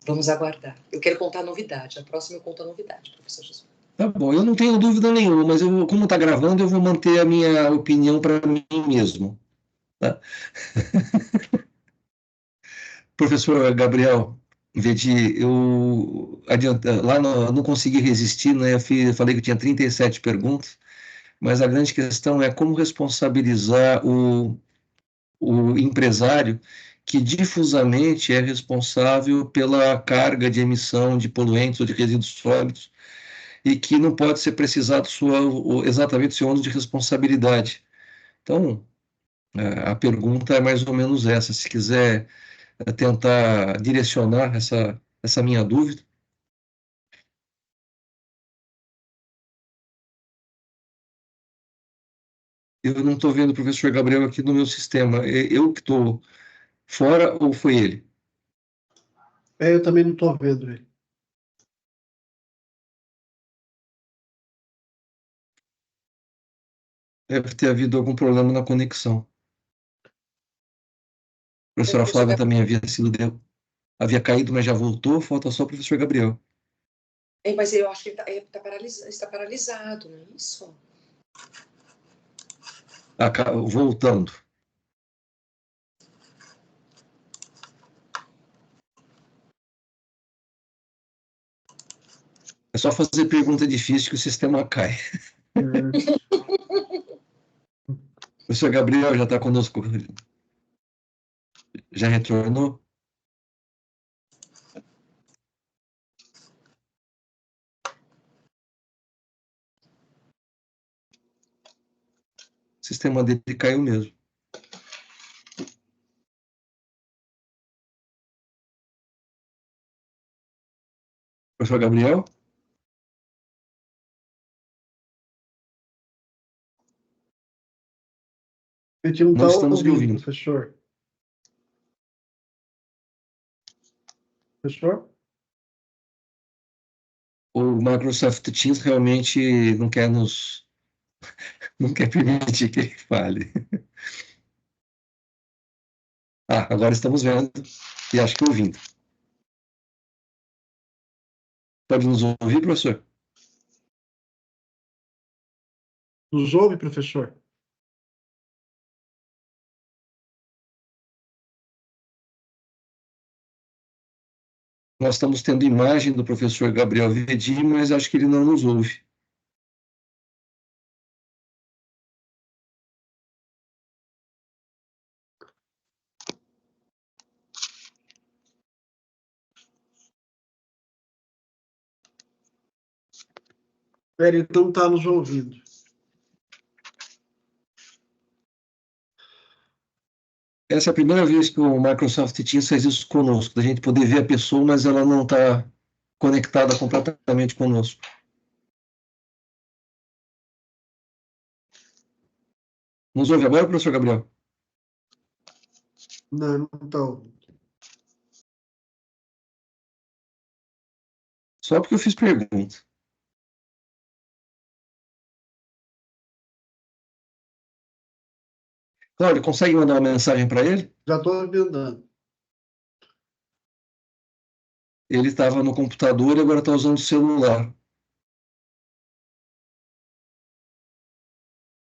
Vamos aguardar. Eu quero contar a novidade. A próxima eu conto a novidade, professor Jesus. Tá bom, eu não tenho dúvida nenhuma, mas como está gravando, eu vou manter a minha opinião para mim mesmo. Tá? Professor Gabriel Vedi, eu lá não consegui resistir, né? Falei que eu tinha 37 perguntas, mas a grande questão é como responsabilizar o empresário que difusamente é responsável pela carga de emissão de poluentes ou de resíduos sólidos e que não pode ser precisado exatamente o seu ônus de responsabilidade. Então, a pergunta é mais ou menos essa. Se quiser tentar direcionar essa minha dúvida. Eu não estou vendo o professor Gabriel aqui no meu sistema. Eu que estou fora ou foi ele? Eu também não estou vendo ele. Deve ter havido algum problema na conexão. A professora Flávia também havia caído, mas já voltou. Falta só o professor Gabriel. Mas eu acho que ele está paralisado, não é isso? Voltando. É só fazer pergunta difícil que o sistema cai. O professor Gabriel já está conosco. Já retornou? O sistema dele caiu mesmo. Professor Gabriel? A gente não Não está estamos lhe ouvindo, ouvindo. professor. Professor? O Microsoft Teams realmente não quer permitir que ele fale. Ah, agora estamos vendo e acho que ouvindo. Pode nos ouvir, professor? Nos ouve, professor? Nós estamos tendo imagem do professor Gabriel Vedi, mas acho que ele não nos ouve. Ele não está nos ouvindo. Essa é a primeira vez que o Microsoft Teams faz isso conosco, da gente poder ver a pessoa, mas ela não está conectada completamente conosco. Nos ouve agora, professor Gabriel? Não, não está ouvindo. Só porque eu fiz pergunta. Cláudio, consegue mandar uma mensagem para ele? Já estou ouvindo. Ele estava no computador e agora está usando o celular.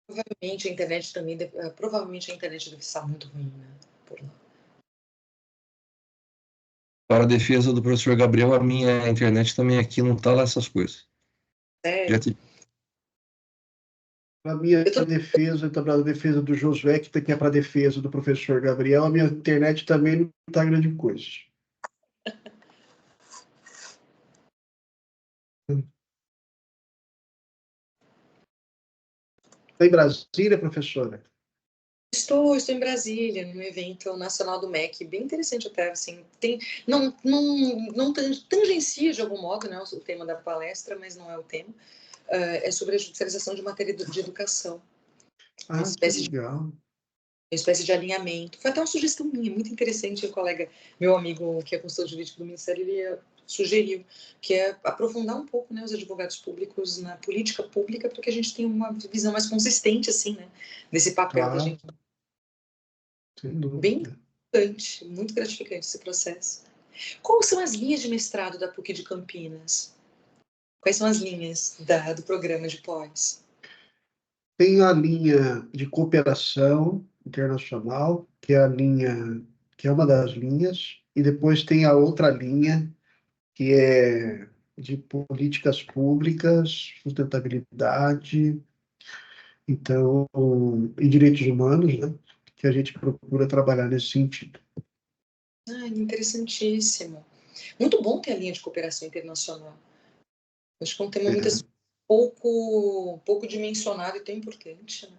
Provavelmente a internet também provavelmente a internet deve estar muito ruim, né? Por lá. Para a defesa do professor Gabriel, a minha internet também aqui não está lá essas coisas. Sério? A minha defesa, para a defesa do Josué, que é para a defesa do professor Gabriel, a minha internet também não está grande coisa. Está em Brasília, professora? Estou em Brasília, num evento nacional do MEC, bem interessante até, assim, não tangencia de algum modo, né, o tema da palestra, mas não é o tema, é sobre a judicialização de matéria de educação. Ah, que legal. Uma espécie de alinhamento. Foi até uma sugestão minha, muito interessante, um colega, meu amigo, que é consultor jurídico do Ministério, ele sugeriu, que é aprofundar um pouco, né, os advogados públicos na política pública, para que a gente tenha uma visão mais consistente, assim, né, desse papel da gente. Bem gratificante, muito gratificante esse processo. Quais são as linhas de mestrado da PUC de Campinas? Quais são as linhas do programa de pós? Tem a linha de cooperação internacional, que é a linha, que é uma das linhas, e depois tem a outra linha, que é de políticas públicas, sustentabilidade, então, e direitos humanos, né? Que a gente procura trabalhar nesse sentido. Ah, interessantíssimo. Muito bom ter a linha de cooperação internacional. Acho que é um tema muito pouco dimensionado e tão importante, né?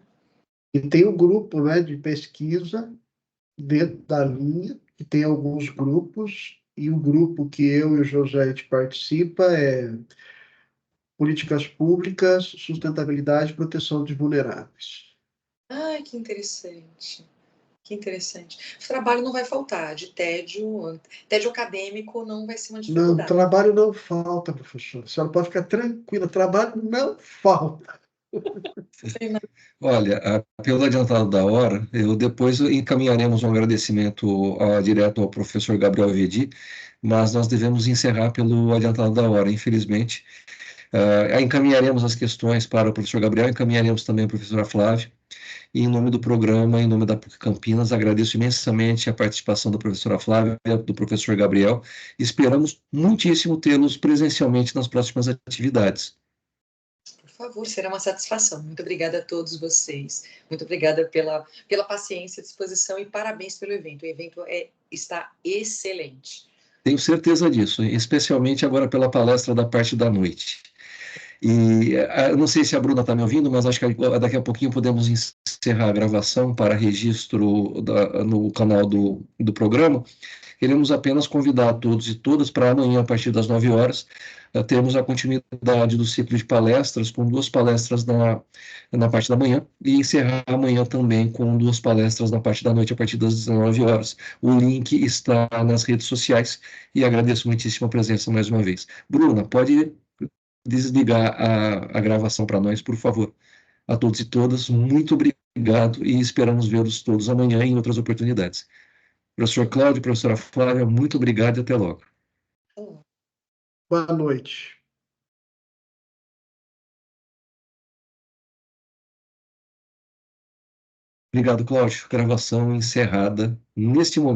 E tem um grupo, né, de pesquisa dentro da linha, que tem alguns grupos, e o grupo que eu e o José a gente participa é políticas públicas, sustentabilidade e proteção de vulneráveis. Ai, que interessante. Que interessante. O trabalho não vai faltar, de tédio acadêmico não vai ser uma Não, dificuldade. trabalho não falta, professor. A senhora pode ficar tranquila, trabalho não falta. Olha, pelo adiantado da hora, depois encaminharemos um agradecimento direto ao professor Gabriel Vedi, mas nós devemos encerrar pelo adiantado da hora, infelizmente. Encaminharemos as questões para o professor Gabriel, encaminharemos também para a professora Flávia, e em nome do programa, em nome da PUC Campinas, agradeço imensamente a participação da professora Flávia, do professor Gabriel, e esperamos muitíssimo tê-los presencialmente nas próximas atividades. Por favor, será uma satisfação. Muito obrigada a todos vocês. Muito obrigada pela paciência, disposição e parabéns pelo evento. O evento está excelente. Tenho certeza disso, especialmente agora pela palestra da parte da noite. E eu não sei se a Bruna está me ouvindo, mas acho que daqui a pouquinho podemos encerrar a gravação para registro no canal do programa. Queremos apenas convidar a todos e todas para amanhã, a partir das 9 horas, termos a continuidade do ciclo de palestras, com 2 palestras na parte da manhã, e encerrar amanhã também com 2 palestras na parte da noite, a partir das 19 horas. O link está nas redes sociais, e agradeço muitíssimo a presença mais uma vez. Bruna, pode desligar a gravação para nós, por favor. A todos e todas, muito obrigado e esperamos vê-los todos amanhã em outras oportunidades. Professor Cláudio, professora Flávia, muito obrigado e até logo. Boa noite. Obrigado, Cláudio. Gravação encerrada neste momento.